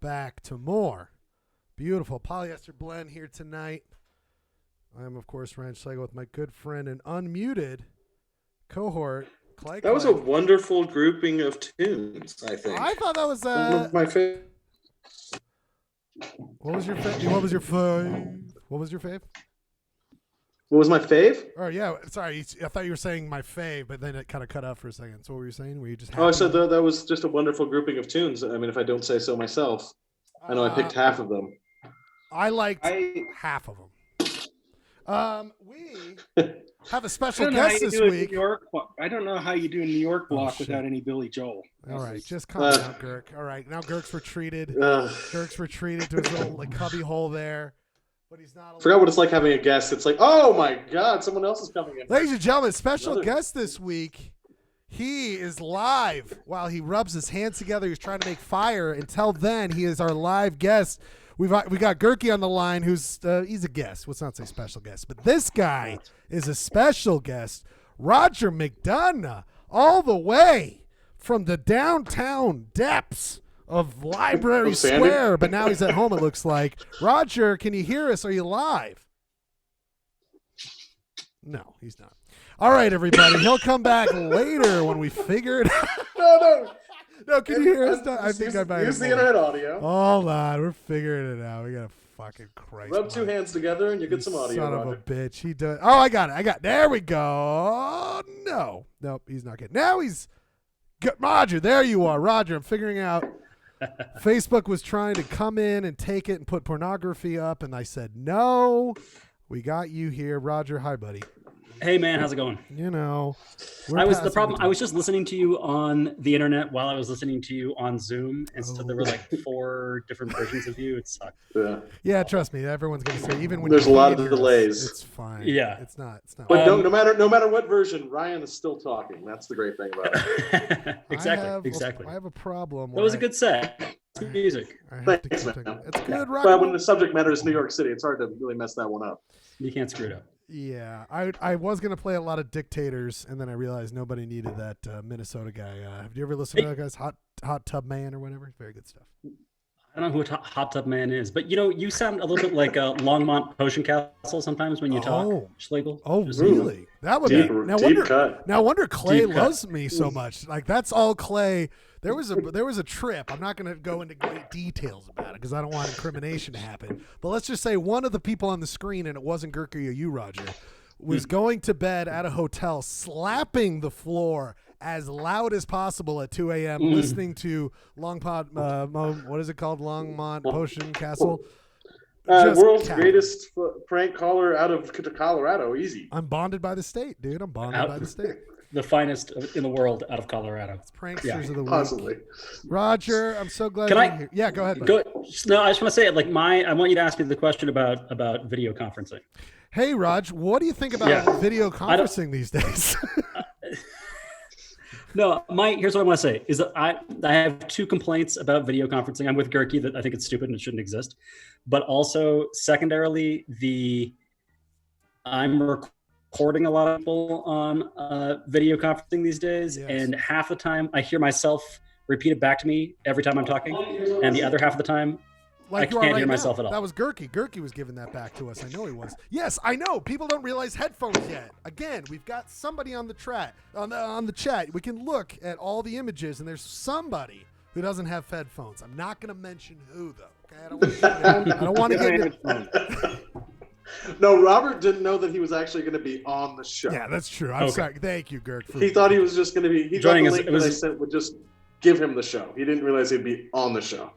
back to more beautiful polyester blend here tonight. I am, of course, Ryan Schlegel with my good friend and unmuted cohort, Clay. That was a wonderful grouping of tunes, I think. I thought that was my favorite. What was your fave? What was your fave? What was your fave? What was my fave? Oh yeah, sorry. I thought you were saying my fave, but then it kind of cut out for a second. So what were you saying? Were you just? Oh, I said that was just a wonderful grouping of tunes. I mean, if I don't say so myself, I know I picked half of them. I liked half of them. We have a special guest this week. I don't know how you do a New York block without any Billy Joel. All right, just calm down, Girk. All right, now Girk's retreated. Girk's retreated to his little cubby hole there. But he's not. Forgot what it's like having a guest. It's like, oh my God, someone else is coming in. Ladies and gentlemen, special guest this week. He is live while he rubs his hands together. He's trying to make fire. Until then, he is our live guest. We got Gurky on the line, who's he's a guest. Let's not say special guest, but this guy is a special guest. Roger McDonough, all the way from the downtown depths of Library Square, but now he's at home, it looks like. Roger, can you hear us? Are you live? No, he's not. All right, everybody. He'll come back later when we figure it out. No, can you hear us? I think I might use the internet audio. Hold on. We're figuring it out. We got a fucking Christ. Rub two hands together and you get some audio. Son of a bitch. He does. Oh, I got it. There we go. No. Nope, he's not getting. Now he's. Roger, there you are. Roger, I'm figuring out. Facebook was trying to come in and take it and put pornography up, and I said, no, we got you here. Roger, hi, buddy. Hey, man, how's it going? You know, I was just listening to you on the internet while I was listening to you on Zoom, and so there were like 4 different versions of you. It sucked. Yeah, trust me. Everyone's gonna say even when there's a lot of delays. It's fine. Yeah, it's not. But no matter what version, Ryan is still talking. That's the great thing about it. Exactly. I have a problem. That was a good set. Good music. Thanks, man. It's good. But when the subject matter is New York City, it's hard to really mess that one up. You can't screw it up. Yeah, I was gonna play a lot of Dictators, and then I realized nobody needed that Minnesota guy. Have you ever listened to that guy's Hot Tub Man or whatever? Very good stuff. I don't know who Hot Tub Man is, but you sound a little bit like a Longmont Potion Castle sometimes when you talk, Schlegel. Oh, really? That would be no wonder Clay loves me so much. Like that's all Clay. There was a trip. I'm not going to go into great details about it because I don't want incrimination to happen. But let's just say one of the people on the screen, and it wasn't Gurky or you, Roger, was going to bed at a hotel, slapping the floor as loud as possible at 2 a.m., listening to what is it called? Longmont Potion Castle. World's greatest prank caller out of Colorado. Easy. I'm bonded by the state, dude. I'm bonded by the state. The finest in the world out of Colorado. It's pranksters of the week. Possibly. Roger, I'm so glad you're here. Yeah, go ahead. No, I just want to say it. I want you to ask me the question about video conferencing. Hey, Raj, what do you think about video conferencing these days? No, here's what I want to say is that I have 2 complaints about video conferencing. I'm with Gurky that I think it's stupid and it shouldn't exist. But also, secondarily, I'm recording a lot of people on video conferencing these days, and half the time I hear myself repeat it back to me every time I'm talking, and the other half of the time I can't hear myself at all. That was Gurky. Gurky was giving that back to us. I know he was. Yes, I know. People don't realize headphones yet. Again, we've got somebody on the chat. We can look at all the images, and there's somebody who doesn't have headphones. I'm not going to mention who, though. Okay, I don't want to get into No, Robert didn't know that he was actually going to be on the show. Yeah, that's true. I'm sorry. Thank you, Gurk. He thought he was just going to be. He thought the link that I sent would just give him the show. He didn't realize he'd be on the show.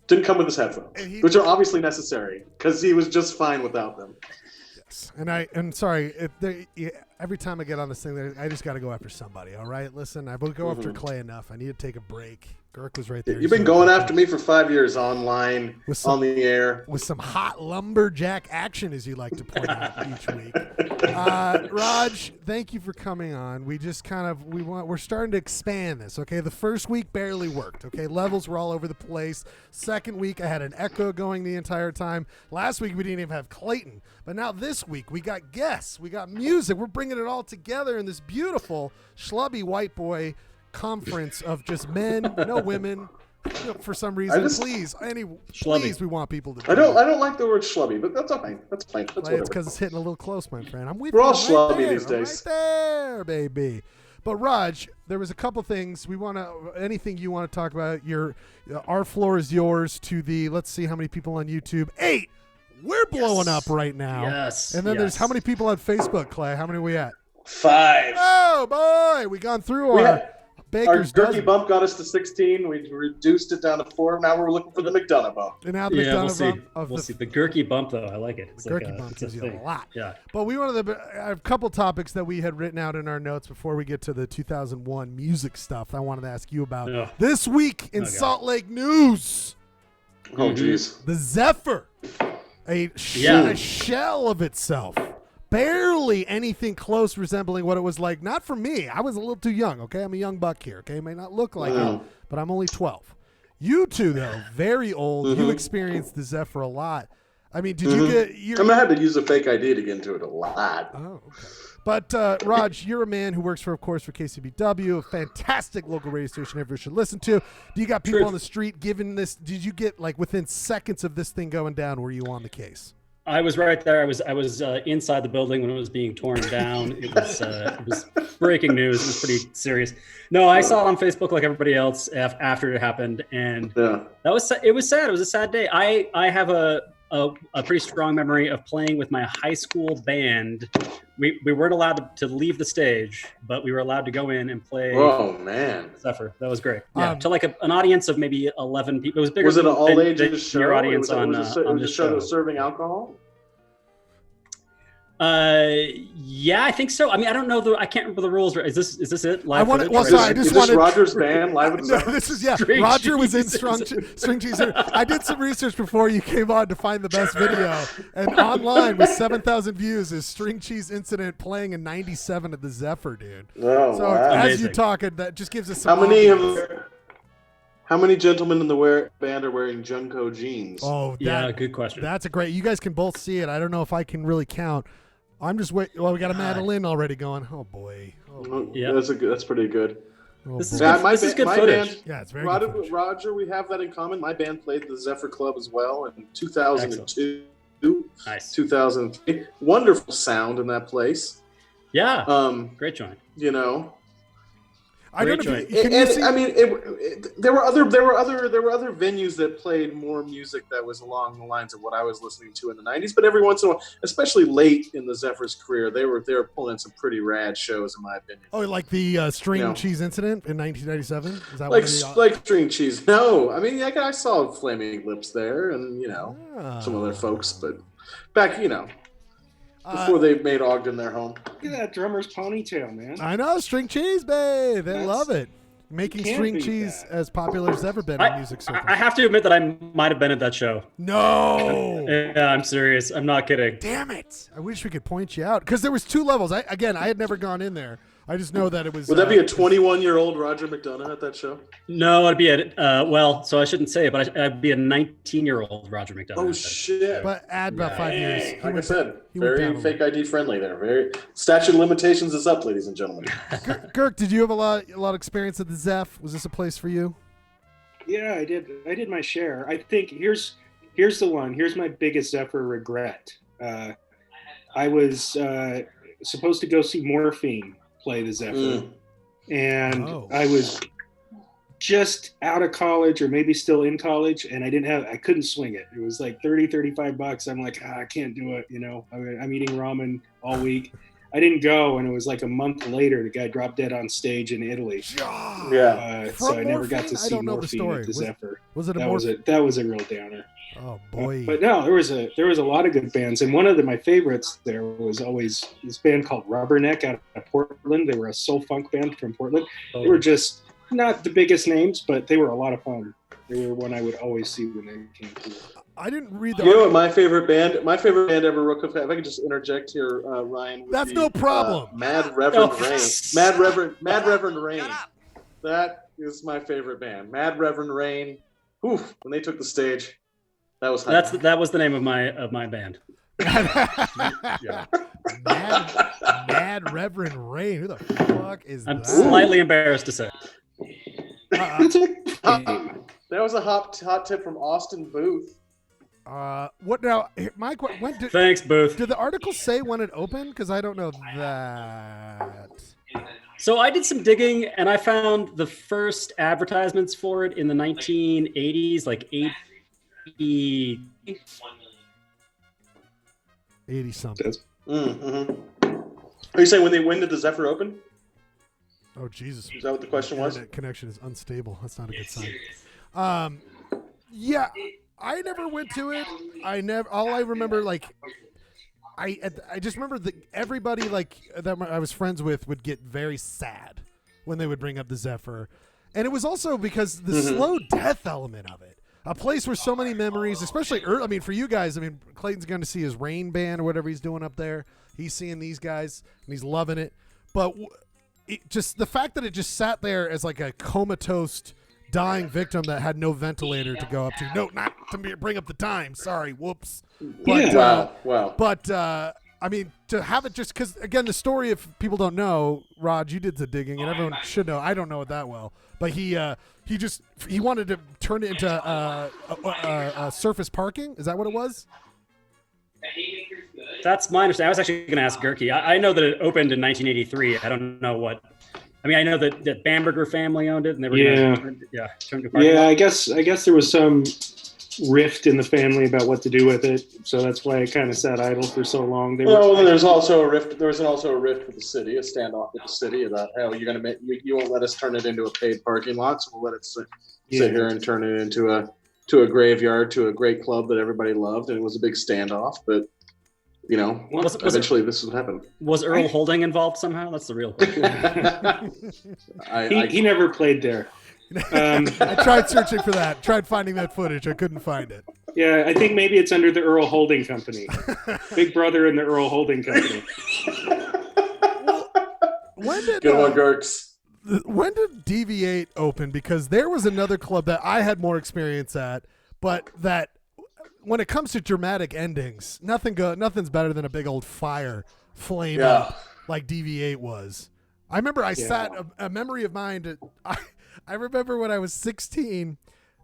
Didn't come with his headphones, which are obviously necessary because he was just fine without them. Yes, and sorry, every time I get on this thing, I just got to go after somebody. All right, listen, I will go after Clay enough. I need to take a break. Gurk was right there. You've been going after me for 5 years online, on the air. With some hot lumberjack action, as you like to point out each week. Raj, thank you for coming on. We just we're starting to expand this, okay? The first week barely worked, okay? Levels were all over the place. Second week, I had an echo going the entire time. Last week, we didn't even have Clayton. But now this week, we got guests. We got music. We're bringing it all together in this beautiful, schlubby white boy conference of just men, no women, For some reason, please, we want people to. I don't like the word schlubby, but that's fine. That's fine. That's whatever. It's because it's hitting a little close, my friend. I'm with We're you. all Right schlubby there, these days. Right there, baby. But Raj, there was a couple things we want to. Anything you want to talk about? Our floor is yours. To the let's see how many people on YouTube. 8. We're blowing up right now. Yes. And then there's how many people on Facebook, Clay? How many are we at? 5. Oh boy, we gone through our Baker's Gurky dozen. bump got us to 16. We reduced it down to 4. Now we're looking for the McDonough bump. And now the McDonough bump We'll see. The Gurky bump, though, I like it. It's Gurky like bump it's a gives you thing. a lot. Yeah. But we wanted to have a couple topics that we had written out in our notes before we get to the 2001 music stuff. I wanted to ask you about this week in Salt Lake news. Oh, jeez. The Zephyr, a shell of itself. Barely anything close resembling what it was like. Not for me. I was a little too young, okay? I'm a young buck here, okay? It may not look like it, but I'm only 12. You two, though, very old. You experienced the Zephyr a lot. I mean, did you get... I'm going to have to use a fake ID to get into it a lot. Oh, okay. But, Raj, you're a man who works, for KCBW, a fantastic local radio station everyone should listen to. Do you got people on the street giving this... Did you get, like, within seconds of this thing going down, were you on the case? I was right there. I was inside the building when it was being torn down. It was breaking news. It was pretty serious. No, I saw it on Facebook like everybody else after it happened, and it was sad. It was a sad day. I have a pretty strong memory of playing with my high school band. We weren't allowed to leave the stage, but we were allowed to go in and play. Oh man, Zephyr. That was great. Yeah, to like an audience of maybe 11 people. It was bigger. Was it an all than ages show? Your audience was on a show that was serving alcohol? Yeah, I think so. I mean, I don't know I can't remember the rules. Is this it? Live footage? I just wanted Roger's band live at No, this is Roger was in String Cheese. I did some research before you came on to find the best video, and online with 7,000 views is String Cheese Incident playing in '97 at the Zephyr, dude. Oh, so wow. as Amazing. you talk, that just gives us some. How many gentlemen in the band are wearing Junko jeans? Oh, good question. That's a great. You guys can both see it. I don't know if I can really count. I'm just waiting. Well, we got a Madeline already going. Oh boy. Yeah, that's pretty good. This is good footage. Band, yeah, it's very Roger, good footage. Roger, we have that in common. My band played the Zephyr Club as well in 2002, nice. 2003. Wonderful sound in that place. Yeah. Great joint. You know. I don't know. I mean, there were other venues that played more music that was along the lines of what I was listening to in the '90s. But every once in a while, especially late in the Zephyr's career, they were pulling some pretty rad shows, in my opinion. Oh, like the String Cheese Incident in 1997? Is that like String Cheese? No, I mean, I saw Flaming Lips there, and some other folks, but back before they made Ogden their home. Look at that drummer's ponytail, man. I know, String Cheese, babe. They love it. Making String Cheese as popular as ever been in music circles. I have to admit that I might have been at that show. No. Yeah, I'm serious. I'm not kidding. Damn it. I wish we could point you out. Because there was 2 levels. I had never gone in there. I just know that it was... Would that be a 21-year-old Roger McDonough at that show? No, I'd be so I shouldn't say it, but I'd be a 19-year-old Roger McDonough. Oh, shit. But add about 5 years. Like I said, very fake ID friendly there. Very statute of limitations is up, ladies and gentlemen. Kirk, did you have a lot of experience at the Zeph? Was this a place for you? Yeah, I did. I did my share. I think here's the one. Here's my biggest Zephyr regret. I was supposed to go see Morphine play the Zephyr, and I was just out of college or maybe still in college, and I couldn't swing it. It was like $35. I'm like, I can't do it. I'm eating ramen all week. I didn't go, and it was like a month later, the guy dropped dead on stage in Italy. Yeah. So I never got to see Morphine at the Zephyr. That was a real downer. Oh boy! But no, there was a lot of good bands, and one of my favorites there was always this band called Rubberneck out of Portland. They were a soul funk band from Portland. They were just not the biggest names, but they were a lot of fun. They were one I would always see when they came through. I didn't read the. You know what my favorite band ever wrote? If I could just interject here, Ryan. That's no problem. Mad Reverend Rain. Mad Reverend Rain. That is my favorite band. Mad Reverend Rain. Oof! When they took the stage. That was the name of my band. Mad Reverend Rain. Who the fuck is that? I'm slightly embarrassed to say. That was a hot tip from Austin Booth. What now? Mike, when did, Thanks, Booth. did the article say when it opened? Because I don't know that. So I did some digging, and I found the first advertisements for it in the 1980s, like 80 something. Mm-hmm. Are you saying when did the Zephyr open? Oh Jesus! Is that what the question was? Internet connection is unstable. That's not a good sign. Yeah, I never went to it. All I remember, like, I just remember that everybody like that I was friends with would get very sad when they would bring up the Zephyr, and it was also because the slow death element of it. A place where so many memories, especially early, I mean, for you guys, I mean, Clayton's going to see his Rain Band or whatever he's doing up there. He's seeing these guys and he's loving it, but just the fact that it just sat there as like a comatose dying victim that had no ventilator to go up to. No, not to bring up the time. Sorry, whoops. But, wow. But I mean, to have it just because, again, the story, if people don't know, Rod, you did the digging, and everyone should know. I don't know it that well, but he wanted to turn it into surface parking. Is that what it was? That's my understanding. I was actually going to ask Gerke. I know that it opened in 1983. I don't know what. I mean, I know that Bamberger family owned it, and they were going to turn to parking. Yeah, I guess there was some rift in the family about what to do with it, so that's why it kind of sat idle for so long. There's also a rift. There was also a rift with the city, a standoff with the city about how you're going to you won't let us turn it into a paid parking lot, so we'll let it sit here and turn it into a graveyard, to a great club that everybody loved, and it was a big standoff. But you know, eventually this would happen. Was Earl Holding involved somehow? That's the real question. He never played there. I tried searching for that. Tried finding that footage. I couldn't find it. Yeah, I think maybe it's under the Earl Holding Company. Big Brother and the Earl Holding Company. When did Good one, Gerks. When did Deviate open? Because there was another club that I had more experience at, but that when it comes to dramatic endings, nothing's better than a big old fire flame up like Deviate was. I remember I sat a memory of mine. I remember when I was 16,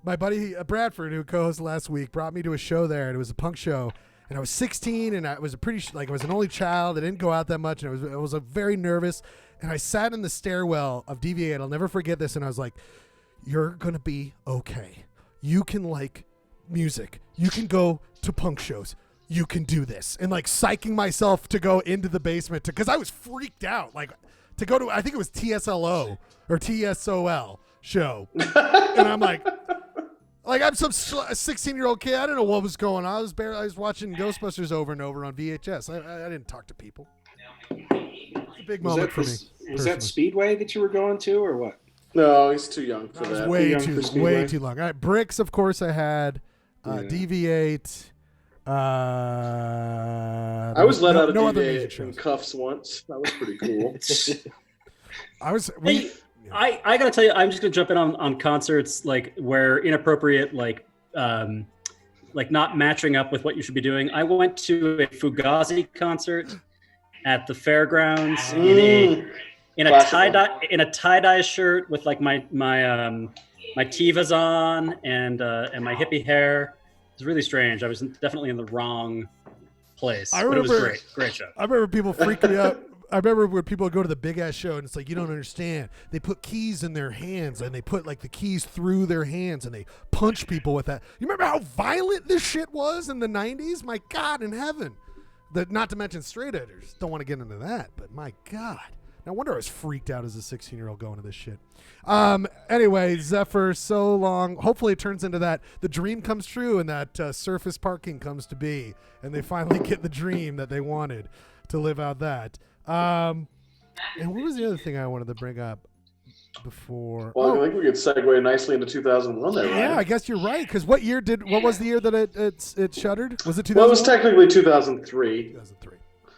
my buddy Bradford, who co-hosted last week, brought me to a show there, and it was a punk show. And I was 16, and I was I was an only child. I didn't go out that much, and I was very nervous. And I sat in the stairwell of Deviate. I'll never forget this. And I was like, "You're gonna be okay. You can like music. You can go to punk shows. You can do this." And like psyching myself to go into the basement because I was freaked out. Like to go to, I think it was TSLO or TSOL show, and I'm like I'm some 16-year-old kid. I don't know what was going on. I was watching Ghostbusters over and over on VHS. I didn't talk to people. It's a big moment for me. Was that Speedway that you were going to, or what? No, he's too young for that. Way too long. All right, Bricks, of course, I had. Deviate. I was let out of Deviate in cuffs once. That was pretty cool. I gotta tell you, I'm just gonna jump in on concerts like where inappropriate, like not matching up with what you should be doing. I went to a Fugazi concert at the fairgrounds in a tie-dye shirt with like my Tivas on and my hippie hair. It was really strange. I was definitely in the wrong place. But it was great show. I remember people freaking me out. I remember when people would go to the big ass show and it's like, you don't understand. They put keys in their hands and they put like the keys through their hands and they punch people with that. You remember how violent this shit was in the 90s? My God in heaven. Not to mention straight editors. Don't want to get into that, but my God. No wonder I was freaked out as a 16-year-old going to this shit. Anyway, Zephyr, so long. Hopefully it turns into that. The dream comes true and that surface parking comes to be. And they finally get the dream that they wanted to live out that. And what was the other thing I wanted to bring up before? Well, I think we could segue nicely into 2001 there, right? Yeah, I guess you're right. Because what was the year that it shuttered? Was it 2001? Well, it was technically 2003. 2003.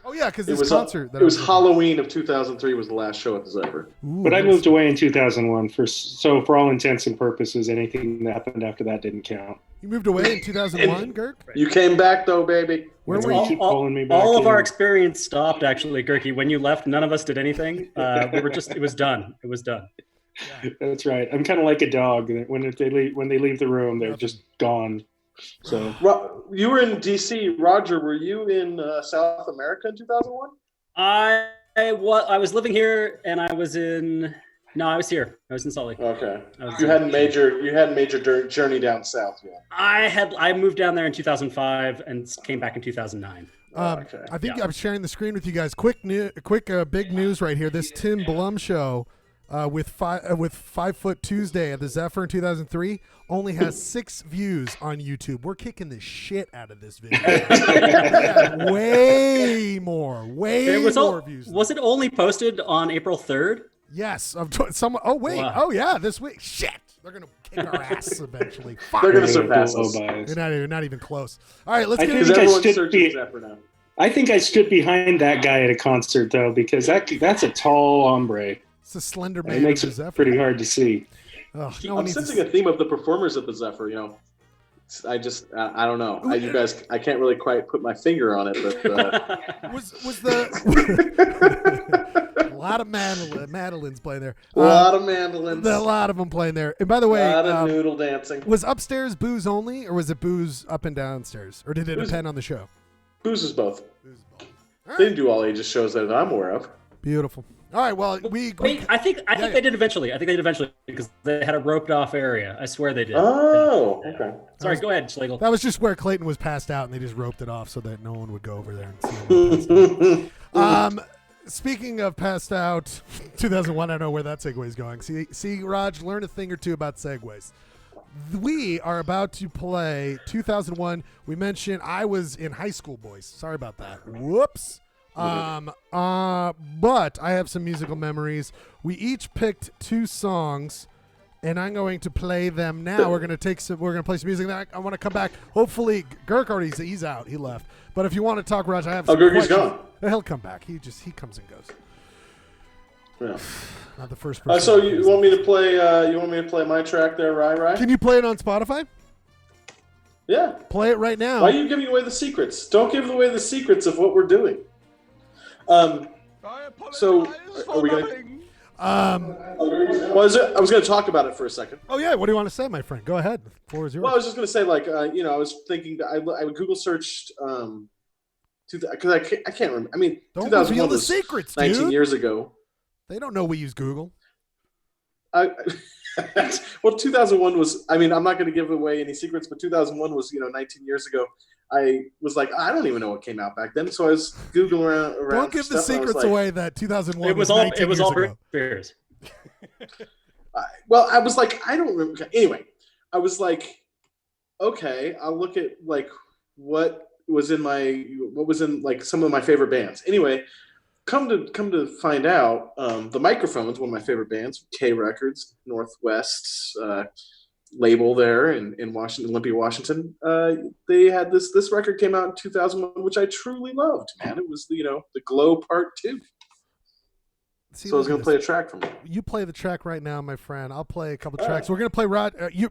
Oh, yeah, because this concert. It was Halloween of 2003 was the last show at the Zephyr. But I moved away in 2001. So for all intents and purposes, anything that happened after that didn't count. You moved away in 2001, Gerk? You came back, though, baby. Where were you? All of our experience stopped, actually, Gerke. When you left, none of us did anything. It was done. It was done. That's right. I'm kind of like a dog. When they leave the room, they're just gone. So you were in DC. Roger, were you in South America in 2001? I was living here, and I was in. No, I was here. I was in Salt Lake. Okay. You hadn't major journey down south yet. I moved down there in 2005 and came back in 2009. Okay. I think I'm sharing the screen with you guys. Quick big news right here. This Tim Blum show with 5 Foot Tuesday at the Zephyr in 2003 only has 6 views on YouTube. We're kicking the shit out of this video. way more views. Was it only posted on April 3rd? Yes. Oh yeah, this week. Shit. They're gonna kick our ass eventually. Fuck. They're gonna surpass us. They're not even close. All right, let's get into it. I think I stood behind that guy at a concert though, because that's a tall hombre. It's a slender man. It makes it pretty hard to see. Oh, I'm sensing a theme of the performers at the Zephyr. I don't know. You guys, I can't really quite put my finger on it, but was the a lot of mandolins playing there. A lot of mandolins. A lot of them playing there. And by the way, a lot of noodle dancing. Was upstairs booze only, or was it booze up and downstairs, or did it depend on the show? Booze is both. They didn't do all ages shows that I'm aware of. Beautiful. All right, well, I think they did eventually. I think they did eventually because they had a roped off area. I swear they did. Oh, okay. Sorry, go ahead, Schlegel. That was just where Clayton was passed out, and they just roped it off so that no one would go over there and see him. Speaking of passed out, 2001. I don't know where that segue is going. See, Raj, learn a thing or two about segues. We are about to play 2001. We mentioned I was in high school, boys. Sorry about that. Whoops. But I have some musical memories. We each picked 2 songs, and I'm going to play them now. We're gonna play some music. I want to come back. Hopefully, Girk already he's out. He left. But if you want to talk, Raj, I have some questions. Gone. He'll come back. He comes and goes. Yeah. Not the first person. So you want me to play? You want me to play my track there, Rai? Can you play it on Spotify? Yeah. Play it right now. Why are you giving away the secrets? Don't give away the secrets of what we're doing. So are we gonna? I was going to talk about it for a second. Oh yeah, what do you want to say, my friend? Go ahead. Floor is yours. Well, I was just going to say, I was thinking I Google searched because I can't remember. I mean, don't 2001 reveal the was secrets, 19 dude. years ago. They don't know we use Google. Well, 2001 was. I mean, I'm not going to give away any secrets, but 2001 was 19 years ago. I was like, I don't even know what came out back then, so I was Googling around. Don't give the secrets away. That 2001. It was all Bears. Well, I was like, I don't remember. Anyway, I was like, okay, I'll look at what was in some of my favorite bands. Anyway, come to find out, the Microphones, one of my favorite bands, K Records, Northwest's label there in Washington, Olympia, Washington. They had this record came out in 2001, which I truly loved. Man, it was the Glow Part 2. So I was going to play a track from it. You play the track right now, my friend. I'll play a couple tracks. We're going to play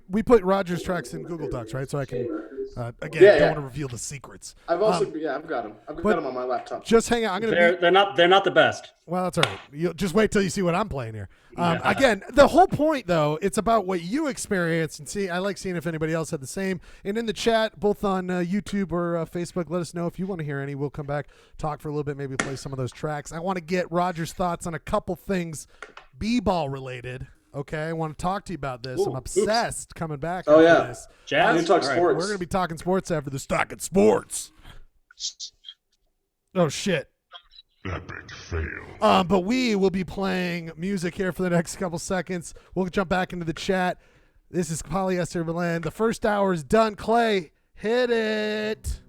we put Roger's tracks in Google Docs, right? So I can don't want to reveal the secrets. I've also I've got them. I've got them on my laptop. Just hang on. They're not the best. Well, that's all right. You'll just wait till you see what I'm playing here. Again, the whole point though, it's about what you experience and see. I like seeing if anybody else had the same. And in the chat, both on YouTube or Facebook, let us know if you want to hear any. We'll come back, talk for a little bit, maybe play some of those tracks. I want to get Roger's thoughts on a couple things, b-ball related. Okay, I want to talk to you about this. I'm obsessed coming back. Oh yeah, this. Jazz. Talk sports. We're going to be talking sports after the Talking Sports. Oh shit. Epic fail. But we will be playing music here for the next couple seconds. We'll jump back into the chat. This is Polyester Blend. The first hour is done. Clay, hit it.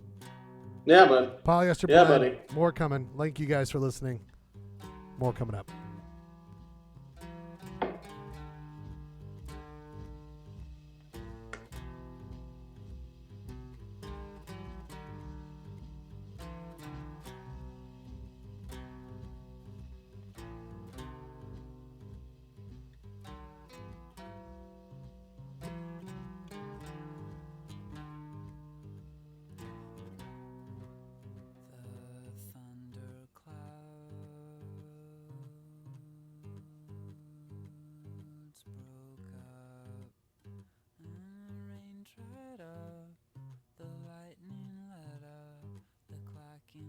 Yeah, bud. Polyester Blend. Yeah, buddy. More coming. Thank you guys for listening. More coming up.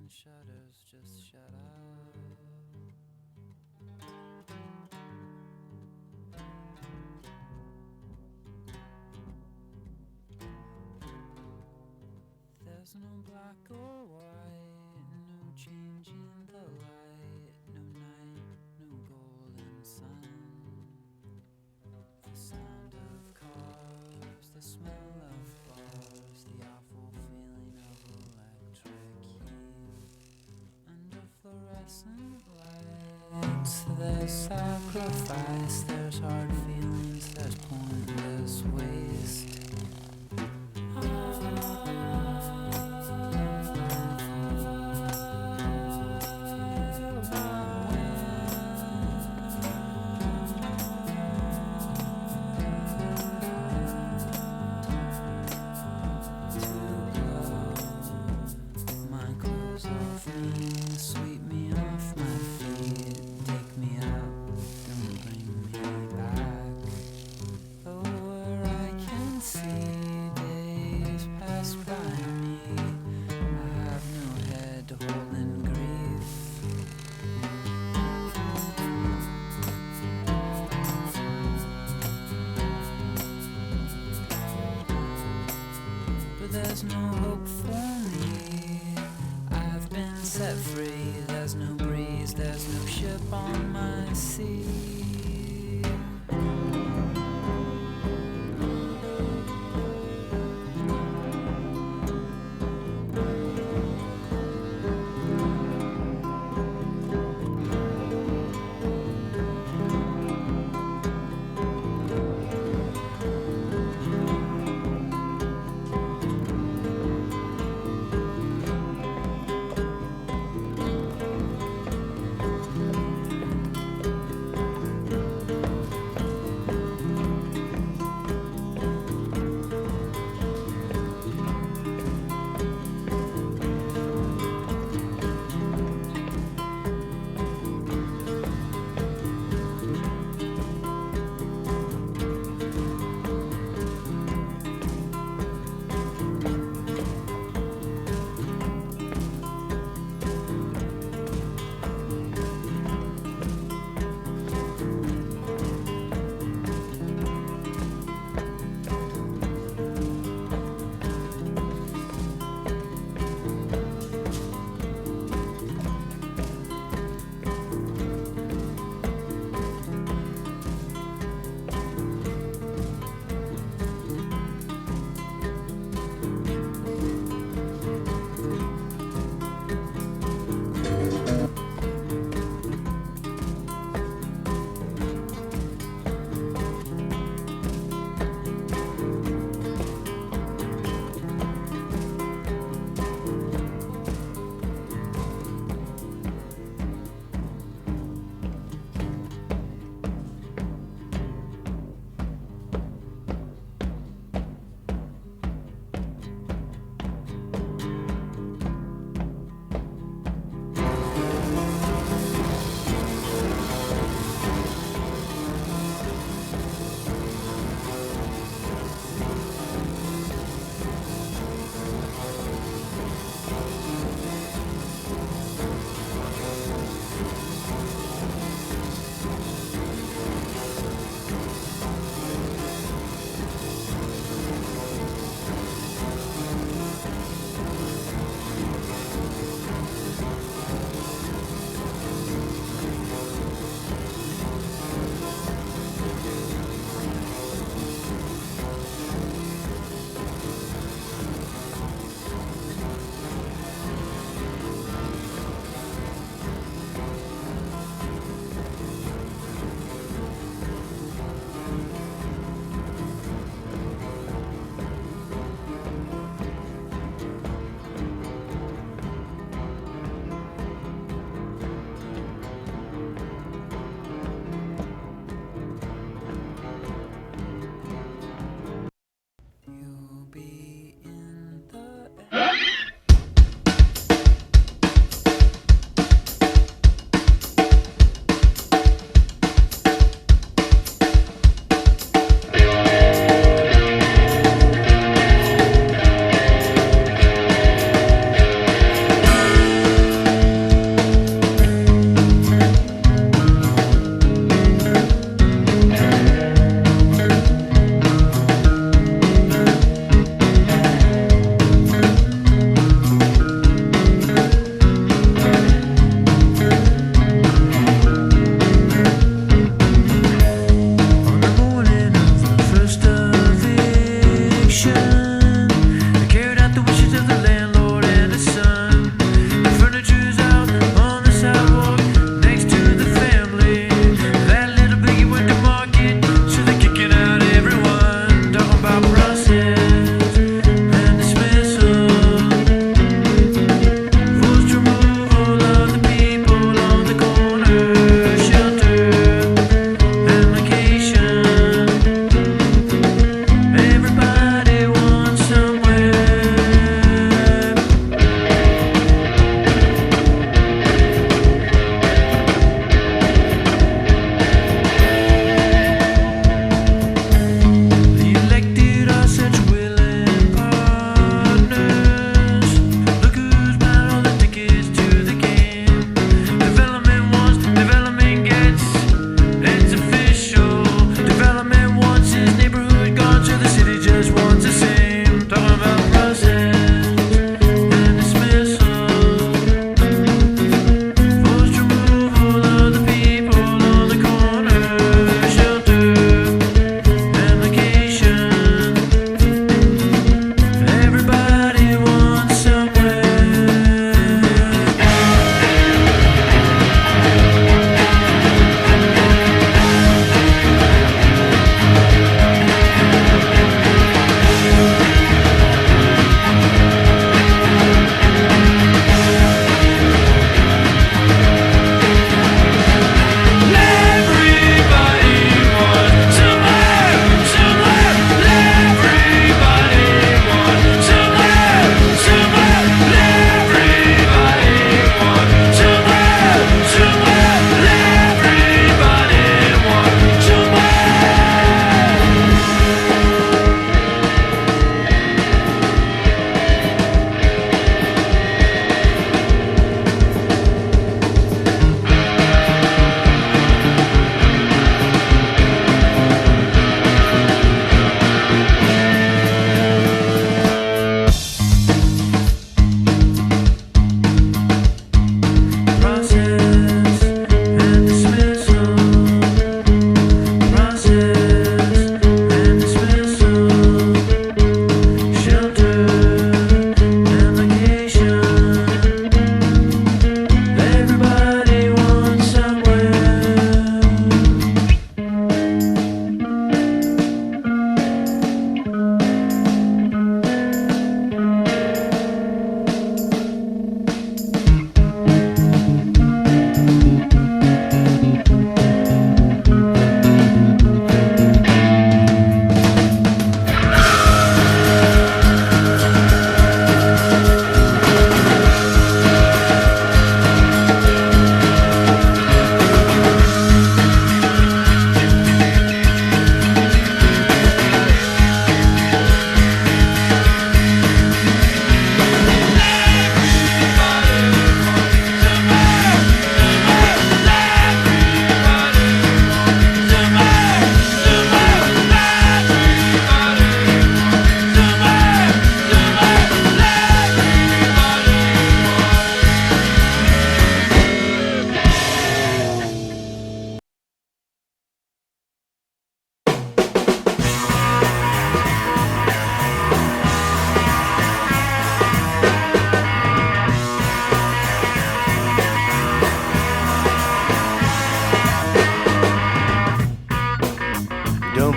the shutters just shut up. There's no black or white, no change in the light, no night, no golden sun. The sound of cars, the smell of bars, the awful feeling of electric heat. Under fluorescent lights, there's sacrifice, there's hard feelings, there's pointless waste. Sweep me off my feet, take me up, don't bring me back. Oh, where I can see days pass by me, I have no head to hold in grief. But there's no hope for me, I've been set free, there's no breeze, there's no ship on my sea.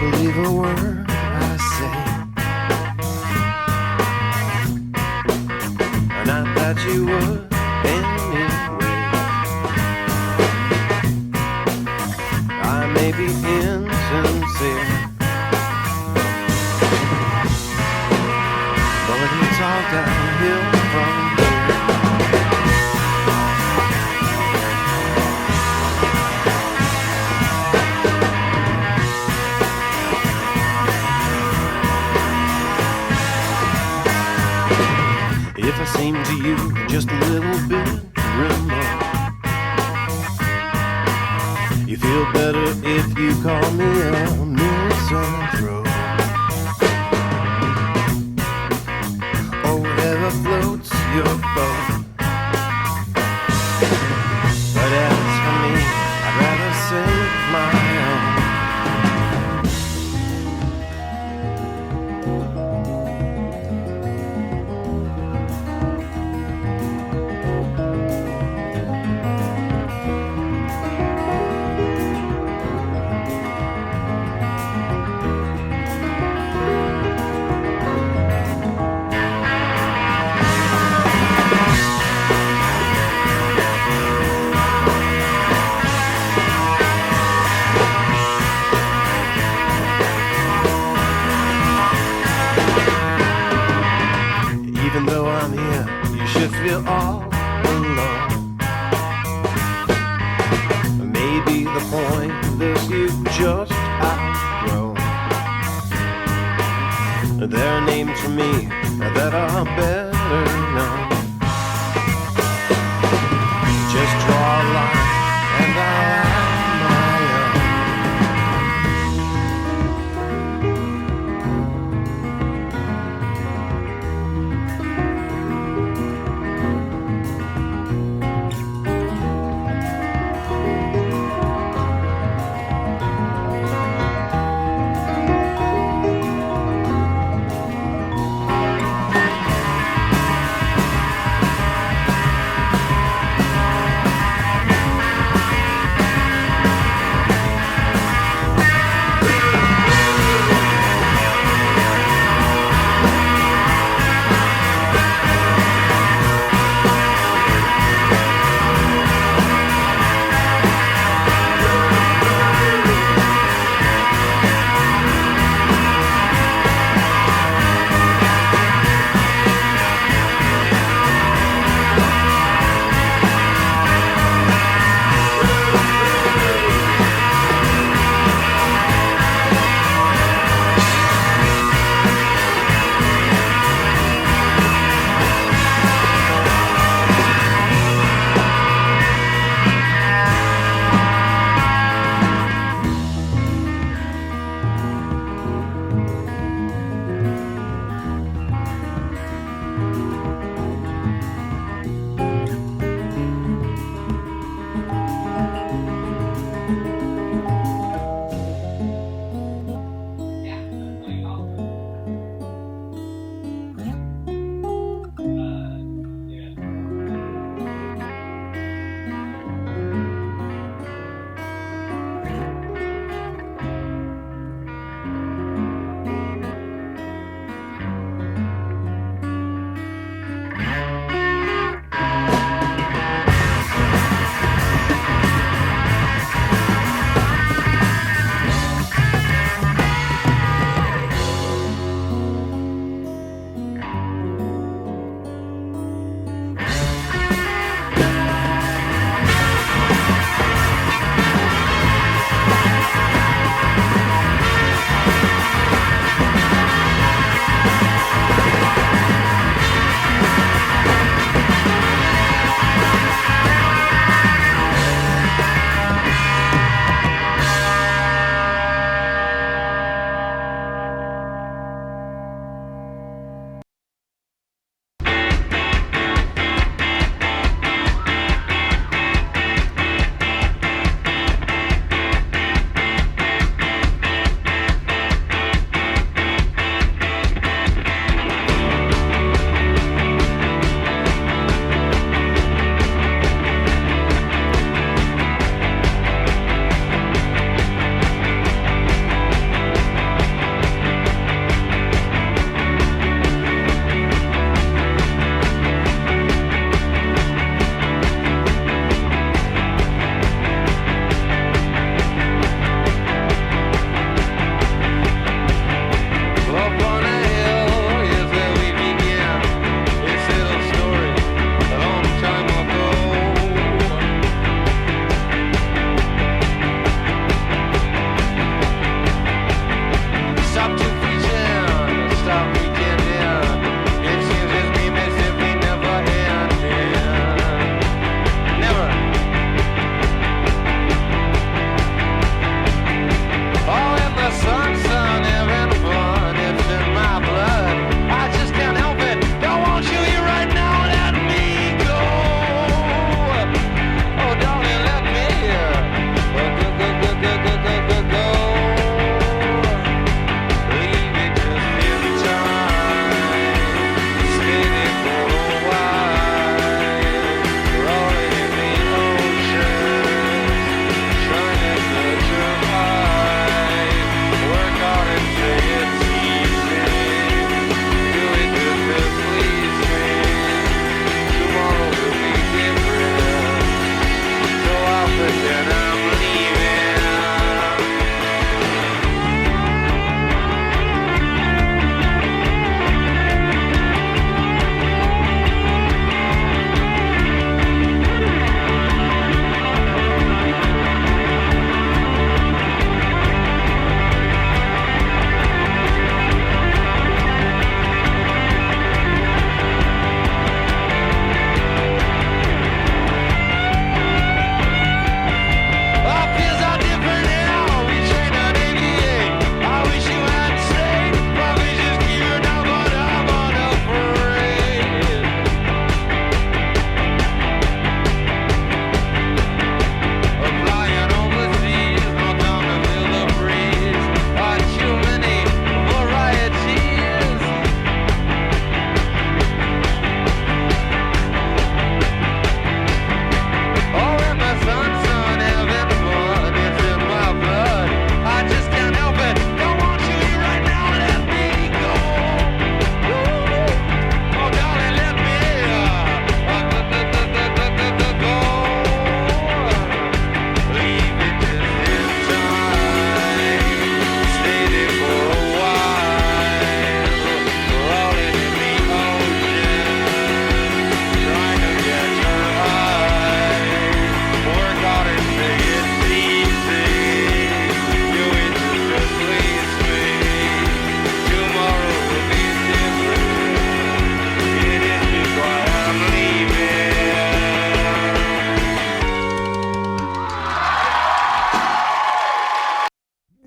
believe a word I say. Not that you would anyway. I may be insincere, but it's all downhill from here. If I seem to you just a little bit remote, you feel better if you call me a misanthrope, or whatever floats your boat. But as for me, I'd rather save my own. Even though I'm here, you should feel all alone. Maybe the point is you've just outgrown. There are names for me that are better known. Just draw a line and I'll have my own.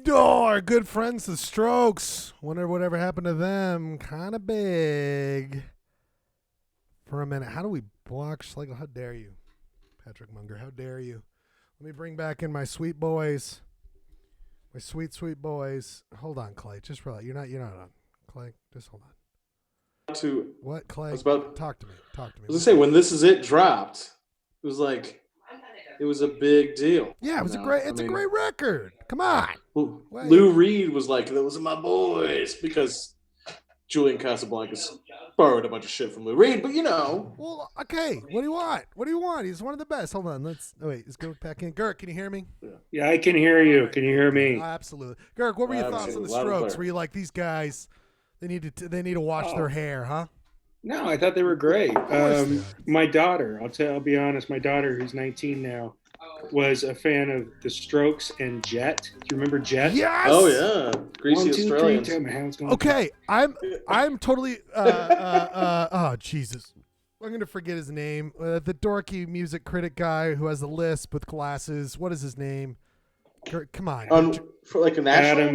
Oh, our good friends, the Strokes. Wonder whatever happened to them. Kind of big. For a minute. How do we block Schlegel? How dare you, Patrick Munger? How dare you? Let me bring back in my sweet boys. My sweet, sweet boys. Hold on, Clay. Just relax. You're not on. Clay, just hold on. What, Clay? Talk to me. I was going to say, when This Is It dropped, it was like, it was a big deal. Yeah, it was a great record. Come on. Lou Reed was like, those are my boys, because Julian Casablancas borrowed a bunch of shit from Lou Reed, but you know. Well, okay. What do you want? What do you want? He's one of the best. Hold on. Let's go back in. Gurk, can you hear me? Yeah, I can hear you. Can you hear me? Absolutely. Gurk, what were your thoughts on the Strokes? Were you like, these guys, they need to wash their hair, huh? No, I thought they were great. My daughter, I'll be honest, my daughter, who's 19 now, was a fan of the Strokes and Jet. Do you remember Jet? Yes. Oh yeah, greasy 1, 2, 3, Australians. tell me how it's going. Okay, I'm totally oh Jesus, I'm gonna forget his name. The dorky music critic guy who has a lisp with glasses. What is his name? Come on. For like a national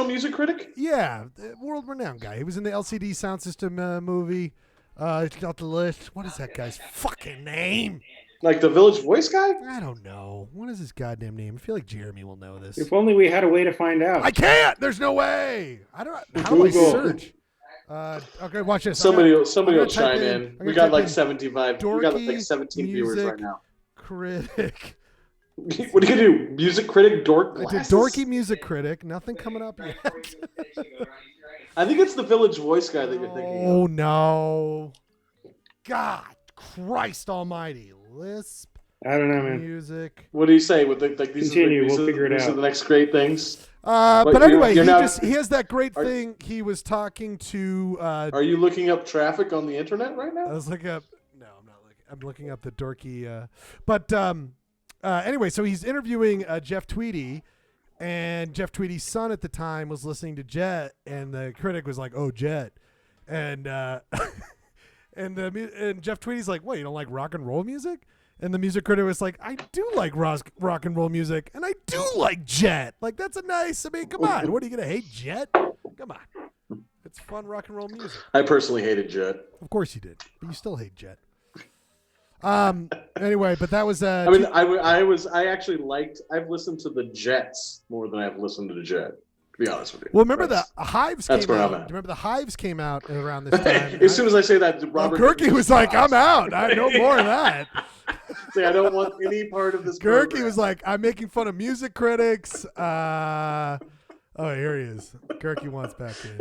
music critic? Yeah, world-renowned guy. He was in the LCD Sound System movie. He's got the list. What is that guy's fucking name? Like the Village Voice guy? I don't know. What is his goddamn name? I feel like Jeremy will know this. If only we had a way to find out. I can't. There's no way. How do I search? Okay, watch this. Somebody will chime in. We got like 75. We got like 17 viewers right now. Critic. What are you gonna do? Music critic, dork glasses? I did dorky music critic. Nothing coming up yet. I think it's the Village Voice guy that you're thinking of. Oh no! God, Christ Almighty! Lisp. I don't know, man. Music. What do you say? With like these? Continue. We'll figure it out. These are the next great things. But anyway, he has that great thing. He was talking to. Are you looking up traffic on the internet right now? I was looking up. No, I'm not looking. I'm looking up the dorky. Anyway, so he's interviewing Jeff Tweedy, and Jeff Tweedy's son at the time was listening to Jet, and the critic was like, "Oh, Jet," and and Jeff Tweedy's like, "What? You don't like rock and roll music?" And the music critic was like, "I do like rock and roll music, and I do like Jet. Like that's a nice. I mean, come on, what are you gonna hate Jet? Come on, it's fun rock and roll music." I personally hated Jet. Of course you did, but you still hate Jet. Anyway, but that was I actually liked. I've listened to the Jets more than I've listened to the Jet. To be honest with you. Well, remember the Hives came out. That's where I'm at. Do you remember the Hives came out around this time? As soon as I say that, Robert Gurky was like, "I'm out. I know more of that." Say, I don't want any part of this. Gurky was like, "I'm making fun of music critics." Oh, here he is. Gurky wants back in.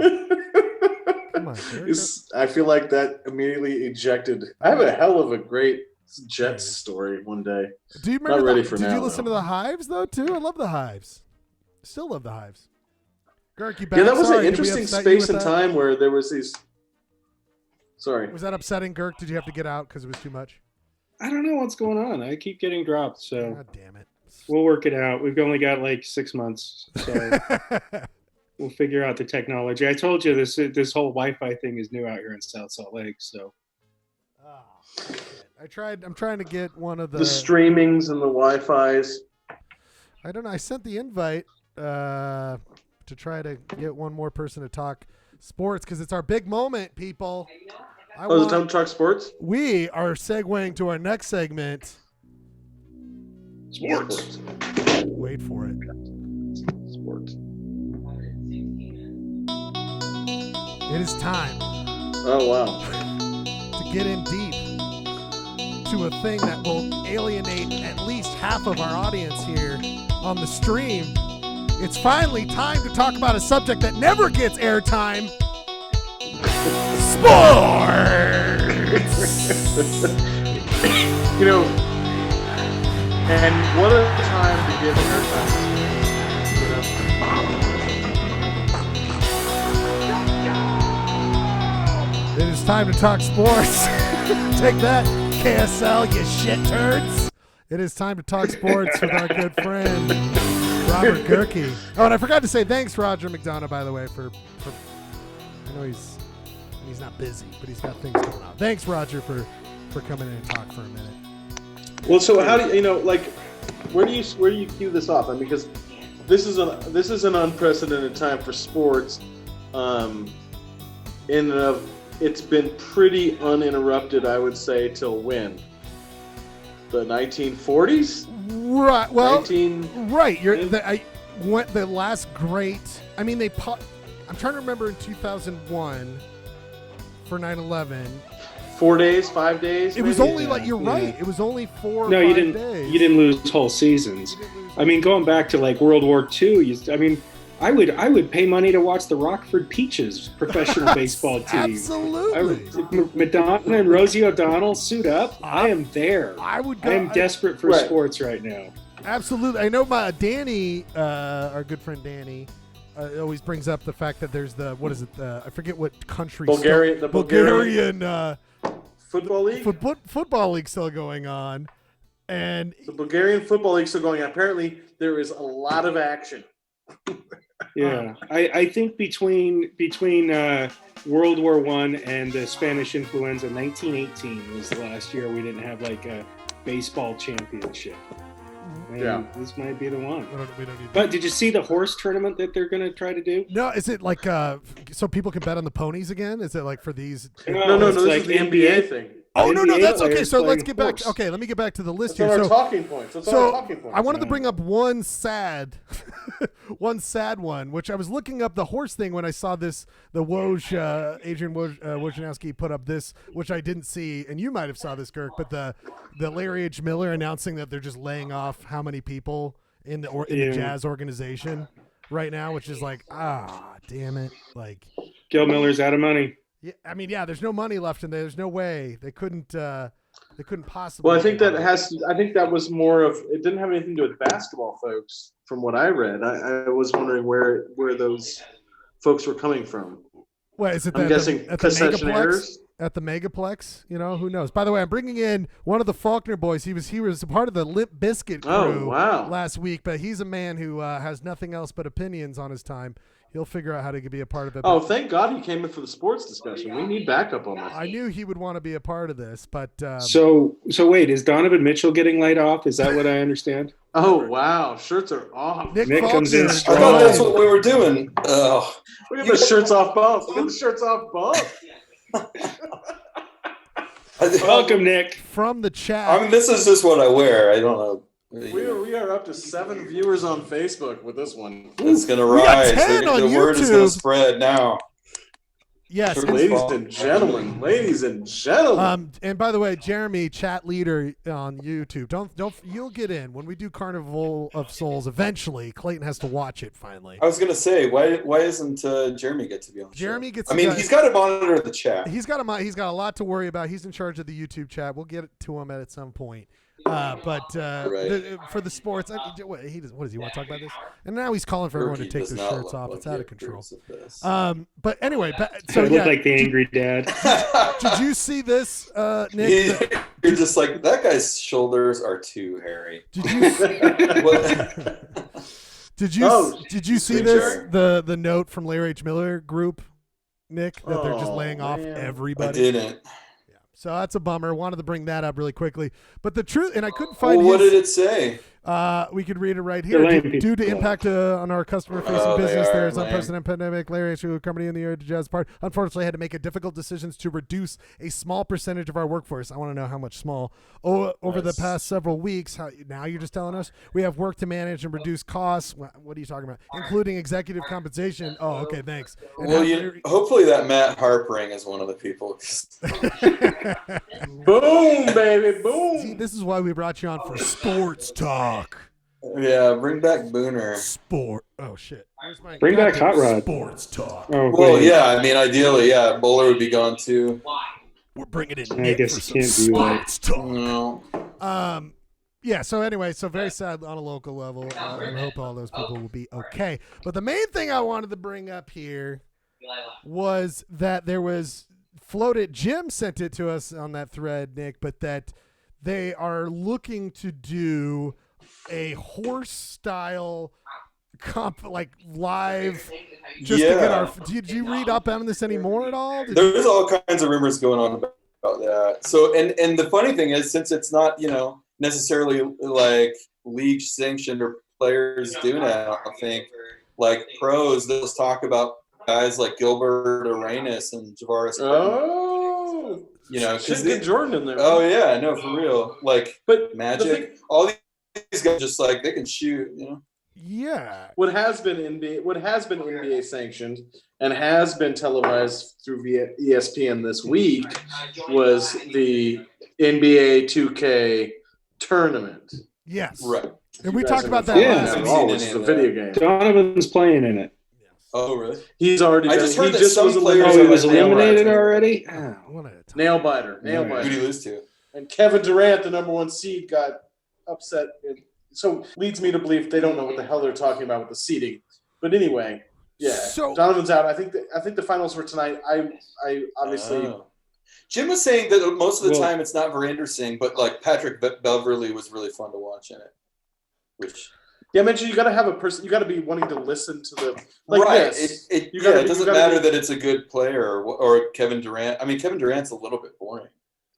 Come on, Gurky. I feel like that immediately ejected. I have a hell of a great Jets story one day. Do you remember? Not ready for did now, you listen though. to the Hives though too? I love the Hives. Still love the Hives. Gurky, Yeah, that was an interesting space and time where there was these. Sorry. Was that upsetting, Gurk? Did you have to get out because it was too much? I don't know what's going on. I keep getting dropped, so. God damn it. We'll work it out. We've only got like 6 months, so we'll figure out the technology. I told you this whole Wi-Fi thing is new out here in South Salt Lake, so. I'm trying to get one of the streamings and the Wi-Fis. I don't know. I sent the invite to try to get one more person to talk sports because it's our big moment, people. Is it time to talk sports? We are segueing to our next segment. Sports. Wait for it. Sports. It is time. Oh, wow. To get in deep to a thing that will alienate at least half of our audience here on the stream. It's finally time to talk about a subject that never gets airtime. Sports! You know, and what a time to give airtime. It is time to talk sports. Take that, KSL, you shit turds. It is time to talk sports with our good friend, Robert Gurky. Oh, and I forgot to say thanks, Roger McDonough, by the way, for I know he's not busy, but he's got things going on. Thanks, Roger, for coming in and talk for a minute. Well, so how do you like where do you cue this off? I mean, because this is an unprecedented time for sports. It's been pretty uninterrupted, I would say, till when? The 1940s? Right. Well, right. The last great. I mean, I'm trying to remember in 2001 for 9/11. 4 days, 5 days. It was only you're right. It was only 4 or 5 days. You didn't lose whole seasons. I mean, going back to like World War II. I would pay money to watch the Rockford Peaches professional baseball team. Absolutely. Madonna and Rosie O'Donnell suit up. I am there. I would go. I am desperate for sports right now. Absolutely. I know my Danny, our good friend Danny, always brings up the fact that there's I forget what country. Bulgarian football league. Football league still going on, and the Bulgarian football league still going on. Apparently, there is a lot of action. Yeah, I think between World War I and the Spanish influenza, 1918 was the last year we didn't have like a baseball championship. And this might be the one. We don't need but did you see the horse tournament that they're going to try to do? No, is it like so people can bet on the ponies again? Is it like for these? No, this like is the NBA thing. Oh, no, that's okay. So let's get horse. back. Okay, let me get back to the list That's here. our talking points. I wanted to bring up one sad one, which I was looking up the horse thing when I saw this. The Woj, Adrian Wojnarowski put up this, which I didn't see, and you might have saw this, Kirk. But the Larry H. Miller announcing that they're just laying off how many people in the Jazz organization right now, which is like, damn it, like Gil Miller's out of money. Yeah, I mean, there's no money left in there. There's no way they couldn't possibly. Well, I think that was more of it. Didn't have anything to do with basketball folks, from what I read. I was wondering where those folks were coming from. Well, is it I'm guessing at the concessionaires? At the Megaplex, who knows? By the way, I'm bringing in one of the Faulkner boys. He was a part of the Limp Bizkit crew last week, but he's a man who has nothing else but opinions on his time. He'll figure out how to be a part of it. Oh, thank God he came in for the sports discussion. We need backup on this. I knew he would want to be a part of this, but so wait, is Donovan Mitchell getting laid off? Is that what I understand? Oh wow, shirts are off. Nick comes in strong. I thought that's what we were doing. Look at the shirts off both. Look at the shirts off both. Welcome, Nick. From the chat. I mean, this is just what I wear. I don't know. We are up to 7 viewers on Facebook with this one. It's going to rise. The word is going to spread now. Yes, ladies and gentlemen. And by the way, Jeremy, chat leader on YouTube. Don't you'll get in when we do Carnival of Souls. Eventually, Clayton has to watch it. Finally, I was going to say, why isn't Jeremy get to be on the Jeremy show? gets. I mean, he's got to monitor the chat. He's got a lot to worry about. He's in charge of the YouTube chat. We'll get to him at some point. For the sports, what does he want to talk about this? And now he's calling for everyone to take their shirts off. It's out of control. But anyway, so I look like the angry dad. Did you see this, Nick? You're just like, that guy's shoulders are too hairy. Did you see this? The note from Larry H. Miller Group, Nick, that they're just laying off everybody. I didn't. So that's a bummer. Wanted to bring that up really quickly. But the truth, and I couldn't find what did it say? We could read it right here. Due to impact on our customer-facing business, there is unprecedented pandemic. Larry H. Company in the area to Jazz part, unfortunately, had to make a difficult decisions to reduce a small percentage of our workforce. I want to know how much small. Over the past several weeks, now you're just telling us we have work to manage and reduce costs. What are you talking about? Including executive compensation. Oh, okay, thanks. And hopefully that Matt Harpering is one of the people. Boom, baby, boom. See, this is why we brought you on for sports talk. Yeah, bring back Booner. Oh shit. Bring back Hot Rod. Sports talk. Oh, well, yeah. I mean, ideally, yeah. Bowler would be gone too. We're bringing in. I guess you can't do sports talk. No. Yeah. So anyway, very sad on a local level. I hope all those people will be okay. But the main thing I wanted to bring up here was that there was floated. Jim sent it to us on that thread, Nick, but that they are looking to do a horse style like live just to get our. Did you read up on this anymore at all? There's all kinds of rumors going on about that. So and the funny thing is, since it's not necessarily like league sanctioned or players do now. I think like pros, they'll just talk about guys like Gilbert Arenas and Javaris. Oh, you know, should get Jordan in there. Oh yeah, no, for real. Like, but Magic, all these guys just like they can shoot. You know. Yeah. What has been NBA sanctioned and has been televised through ESPN this week was the NBA 2K tournament. Yes. Right. And we talked about that last week. Oh, it's a video game. Donovan's playing in it. Oh, really? He's already. I just heard that just some was players he was eliminated already. Nail biter. Who did he lose to? And Kevin Durant, the number 1 seed, got upset. So leads me to believe they don't know what the hell they're talking about with the seeding. But anyway, yeah. So Donovan's out. I think the finals were tonight. I obviously. Jim was saying that most of the time it's not Virander Singh, but like Patrick Beverley was really fun to watch in it. Which. Yeah, I mentioned you got to have a person. You got to be wanting to listen to the right. This. It doesn't matter that it's a good player or Kevin Durant. I mean, Kevin Durant's a little bit boring.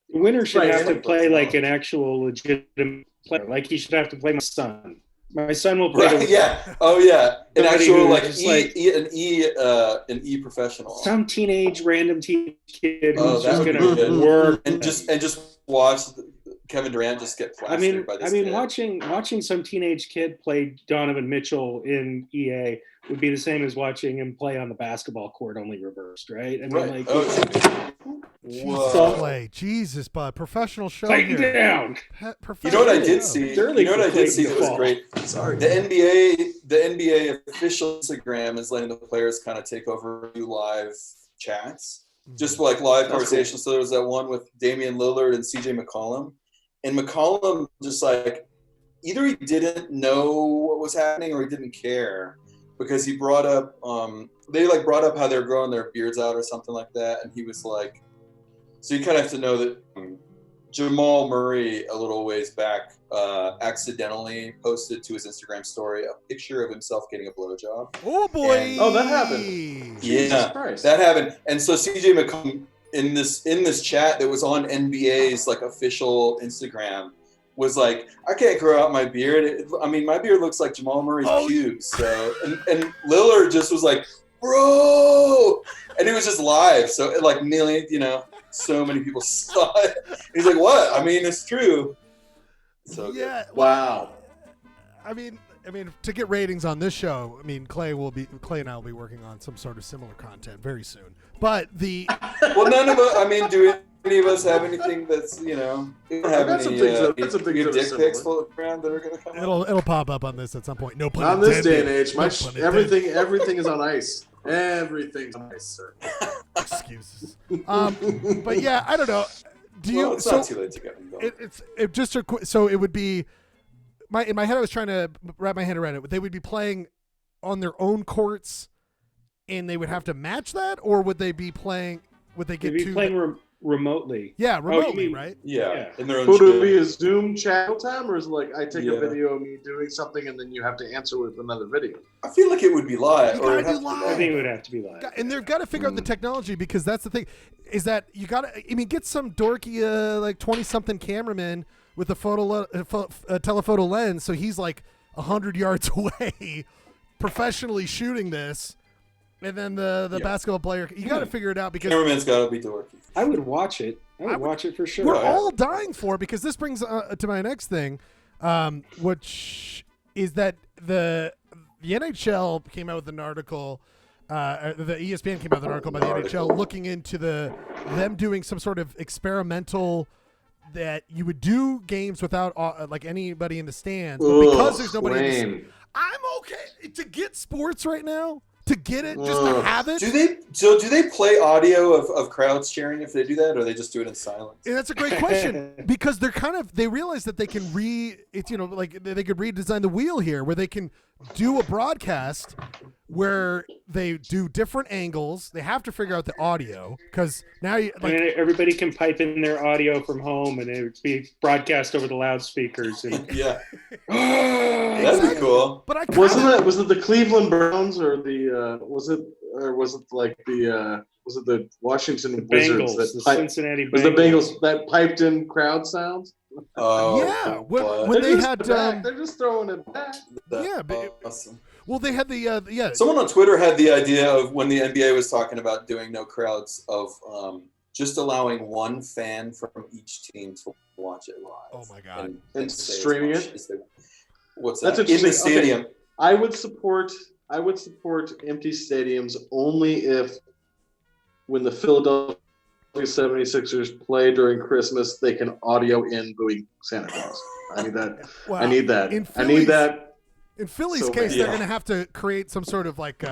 The winner should have to play like an actual legitimate player. Like he should have to play my son. My son will play. Yeah. Oh yeah. An actual like an E professional. Some random teenage kid that who's just would going be to good. work and just watch Kevin Durant just get plastered by this kid. watching some teenage kid play Donovan Mitchell in EA would be the same as watching him play on the basketball court, only reversed, right? I mean, Jesus, bud. Professional show. Tighten down. You know what I did see? That was great. Sorry. The NBA official Instagram is letting the players kind of take over new live chats. Just like live conversations. Cool. So there was that one with Damian Lillard and CJ McCollum. And McCollum just like either he didn't know what was happening or he didn't care because he brought up they like brought up how they're growing their beards out or something like that. And he was like, so you kind of have to know that Jamal Murray a little ways back accidentally posted to his Instagram story a picture of himself getting a blowjob. Oh boy! That happened. Yeah, that happened. And so CJ McCollum in this chat that was on NBA's like official Instagram was like, I can't grow out my beard. My beard looks like Jamal Murray's pubes. So and Lillard just was like, bro, and it was just live. So like millions, so many people saw it. He's like, what? I mean, it's true. So yeah. Good. Wow. I mean, to get ratings on this show, Clay and I will be working on some sort of similar content very soon. But none of us. Do any of us have anything that's we don't have any dick pics floating around that are going to come? It'll pop up on this at some point. No pun on intended. this day and age, everything is on ice. Everything's on ice, sir. Excuses. But yeah, I don't know. It's not too late to get them going. So it would be in my head. I was trying to wrap my head around it. They would be playing on their own courts, and they would have to match that, or would they be playing? Would they get playing remotely? Yeah, remotely, right? Yeah, in their own. Would it be a Zoom chat time, or is it like I take a video of me doing something, and then you have to answer with another video? I feel like it would be live. You gotta do live. I think it would have to be live. And they've got to figure out the technology because that's the thing, is that you got to. Get some dorky 20-something cameraman with a telephoto lens, so he's like 100 yards away, professionally shooting this. And then the basketball player, you got to figure it out because cameraman's got to be dorky. I would watch it. I would watch it for sure. We're all dying for it because this brings to my next thing, which is that the NHL came out with an article. The ESPN came out with an article by the NHL looking into them doing some sort of experimental that you would do games without anybody in the stands, but because there's nobody in the stands, I'm okay to get sports right now. To get it, just to have it. Do they play audio of crowds cheering if they do that, or they just do it in silence? And that's a great question because they realize that they can they could redesign the wheel here, where they can do a broadcast where they do different angles. They have to figure out the audio because now everybody can pipe in their audio from home and it would be broadcast over the loudspeakers. And yeah, that'd be cool. But was it the Cleveland Browns or was it the Washington Wizards Bengals, the Cincinnati Bengals. Was the Bengals that piped in crowd sounds? Oh, Yeah, what? when they just had back. They're just throwing it back. yeah, but Awesome. well, they had the yeah. Someone on Twitter had the idea of when the NBA was talking about doing no crowds of just allowing one fan from each team to watch it live. Oh my god! And streaming it. What's that? That's In the stadium. Okay. I would support empty stadiums only if when the Philadelphia 76ers play during Christmas, they can audio in booing Santa Claus. I need that. Well, I need that. I need that. In Philly's So case, bad. they're going to have to create some sort of like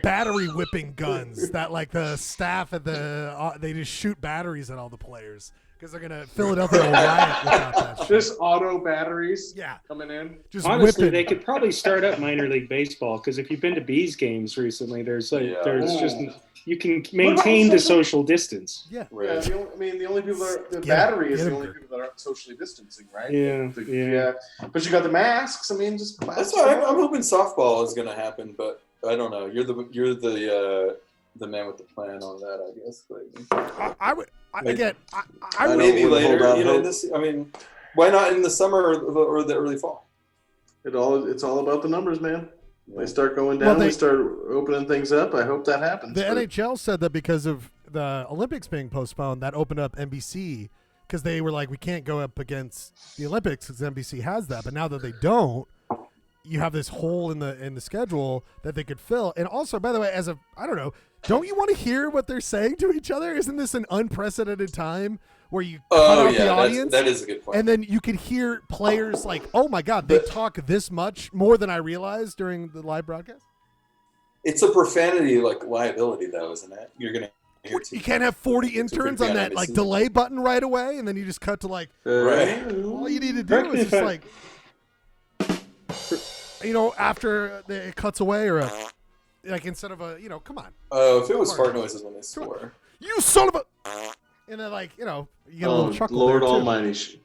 battery whipping guns that like the staff at the they just shoot batteries at all the players because they're going to Philadelphia will riot without that shit. Just auto batteries Yeah. coming in. Just Honestly, whipping. they could probably start up minor league baseball because if you've been to Bees games recently, there's just you can maintain the social distance. Yeah. Yeah, the only people that are the battery is the only people that aren't socially distancing, right? Yeah. But you got the masks. I mean, just That's why I'm hoping softball is going to happen, but I don't know. You're the man with the plan on that, I guess. I would maybe later. hope. I mean, why not in the summer or the early fall? It's all about the numbers, man. They start going down. Well, they start opening things up. I hope that happens. The NHL said that because of the Olympics being postponed, that opened up NBC because they were like, we can't go up against the Olympics because NBC has that. But now that they don't, you have this hole in the schedule that they could fill. And also, by the way, I don't know, don't you want to hear what they're saying to each other? Isn't this an unprecedented time where you cut out the audience? That is a good point. And then you could hear players like, oh my God, they talk this much more than I realized during the live broadcast? It's a profanity liability, though, isn't it? You're gonna. You can't have 40 interns on that delay button right away, and then you just cut to right. All you need to do is just after it cuts away or instead of come on. Oh, if it was fart noises when they swore. You son of a. And then you get a little chuckle. Lord there, too. Almighty.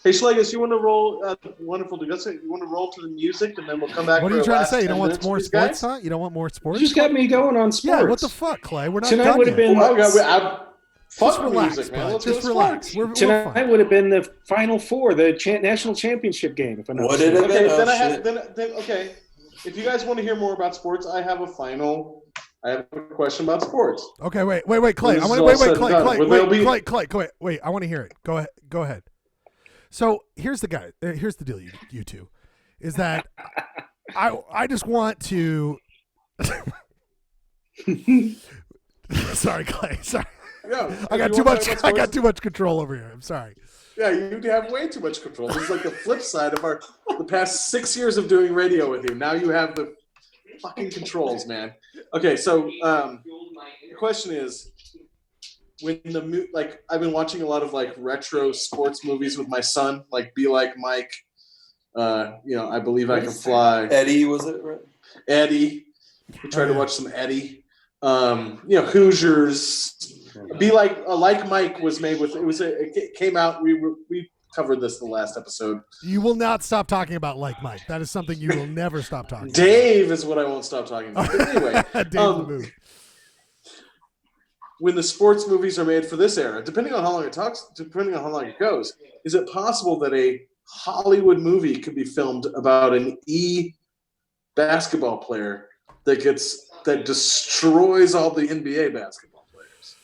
Hey, Schlegus, you want to roll? Wonderful. You want to roll to the music, and then we'll come back. What are you trying to say? You don't want more minutes, sports talk? You don't want more sports? You just got me going on sports. Yeah. What the fuck, Clay? We're not Tonight done would have yet. been. Just relax, music, man. bud. Let's Just go relax. sports. We're Tonight fine. would have been the Final Four, the national championship game. If I'm not What did it mistaken. Okay, been? then okay. If you guys want to hear more about sports, I have a question about sports. Okay, wait, Clay. I want to Clay. I want to hear it. Go ahead. So here's the deal, you two, is that I just want to. Sorry, Clay. Sorry. Yeah, I got too much control over here. I'm sorry. Yeah, you have way too much control. This is like the flip side of the past 6 years of doing radio with you. Now you have the fucking controls, man. Okay, so the question is, when I've been watching a lot of retro sports movies with my son, like Be Like Mike, I Believe I Can Fly. Eddie, was it right? Eddie. We tried to watch some Eddie. Hoosiers. Be Like Mike was made with it came out. We covered this the last episode. You will not stop talking about Like Mike. That is something you will never stop talking about. Dave is what I won't stop talking about. But anyway, when the sports movies are made for this era, depending on how long it goes, is it possible that a Hollywood movie could be filmed about an basketball player that destroys all the NBA basketball players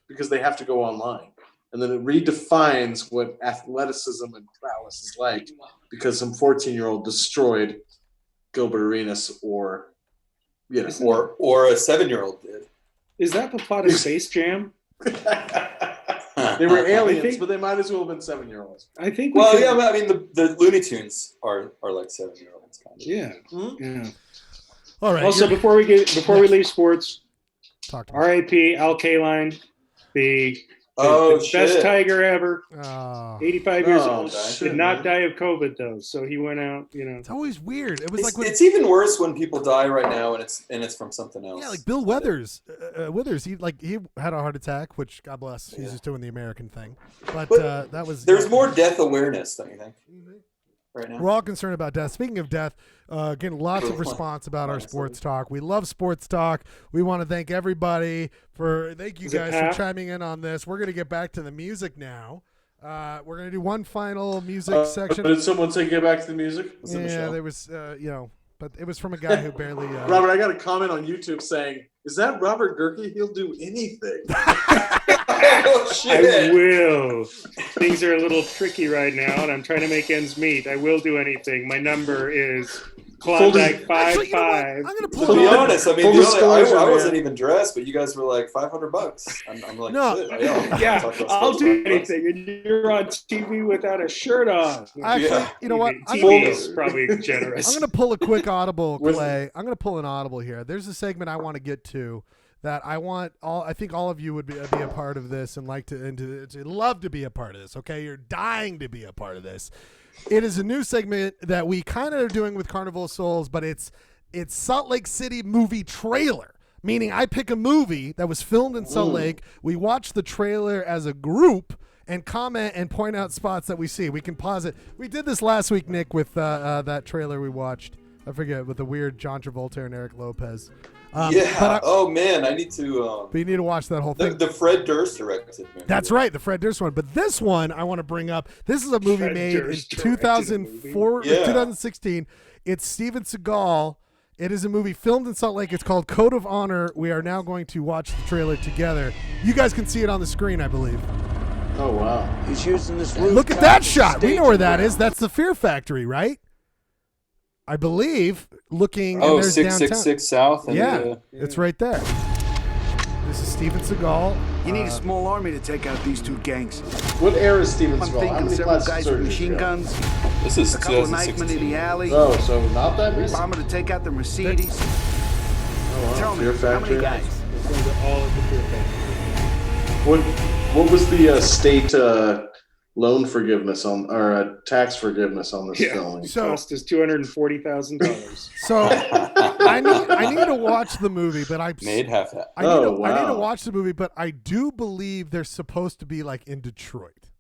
because they have to go online? And then it redefines what athleticism and prowess is like because some 14-year-old destroyed Gilbert Arenas or a 7-year-old did. Is that the plot of Space Jam? They were aliens, but they might as well have been 7-year-olds. I think. I mean, the Looney Tunes are like 7-year-olds. Kind of. Yeah. Mm-hmm. Yeah. All right. Also, before we leave sports, R.I.P. Al Kaline, the best Tiger ever. 85 years old. Did not die of COVID though, so he went out. It's always weird. It was it's even worse when people die right now, and it's from something else. Yeah, like Bill Withers. He had a heart attack, which God bless, he's just doing the American thing. But that was. There's more death awareness, don't you think? Right now. We're all concerned about death. Speaking of death, getting lots of response about our sports talk. We love sports talk. We want to thank everybody thank you guys for chiming in on this. We're going to get back to the music now. We're gonna do one final music section. Did someone say get back to the music? Was it Yeah, Michelle? there was, but it was from a guy who barely. Robert, I got a comment on YouTube saying, "Is that Robert Gerke? He'll do anything." Oh, shit. I will. Things are a little tricky right now, and I'm trying to make ends meet. I will do anything. My number is Klondike 55. I'm gonna pull To be honest, I mean, I wasn't man. even dressed, but you guys were like $500. I'm like, No. shit. Yeah, Yeah, I'll do anything, and you're on TV without a shirt on. Actually, you know what? TV is probably generous. I'm gonna pull a quick audible, Clay. I'm gonna pull an audible here. There's a segment I want to get to that I think all of you would be a part of this and like to love to be a part of this. Okay, you're dying to be a part of this. It is a new segment that we kind of are doing with Carnival of Souls, but it's Salt Lake City movie trailer. Meaning, I pick a movie that was filmed in Salt Lake. We watch the trailer as a group and comment and point out spots that we see. We can pause it. We did this last week, Nick, with that trailer we watched. I forget, with the weird John Travolta and Eric Lopez. Oh man, I need to. But you need to watch that whole thing. The Fred Durst directed movie. That's right, the Fred Durst one. But this one I want to bring up. This is a movie Fred made Durst in 2004, Yeah. 2016. It's Steven Seagal. It is a movie filmed in Salt Lake. It's called Code of Honor. We are now going to watch the trailer together. You guys can see it on the screen, I believe. Oh wow! He's using this. Look at that shot. We know where that is. That's the Fear Factory, right? I believe. Looking. Oh, and there's 666 South. And yeah, it's right there. This is Steven Seagal. You need a small army to take out these two gangs. What era is Steven I'm Seagal? How thinking many several plastic guys with surgeries machine you got? guns, This is a couple of knife-men in the alley, Oh, so not that recent. bomber to take out the Mercedes. Oh, wow. Tell me, Fear how many Factory. guys? All of the Fear Factory. What was the state loan forgiveness on or tax forgiveness on this film? So Cost us $240,000. So I need to watch the movie, but I made half that. I need to watch the movie, but I do believe they're supposed to be like in Detroit.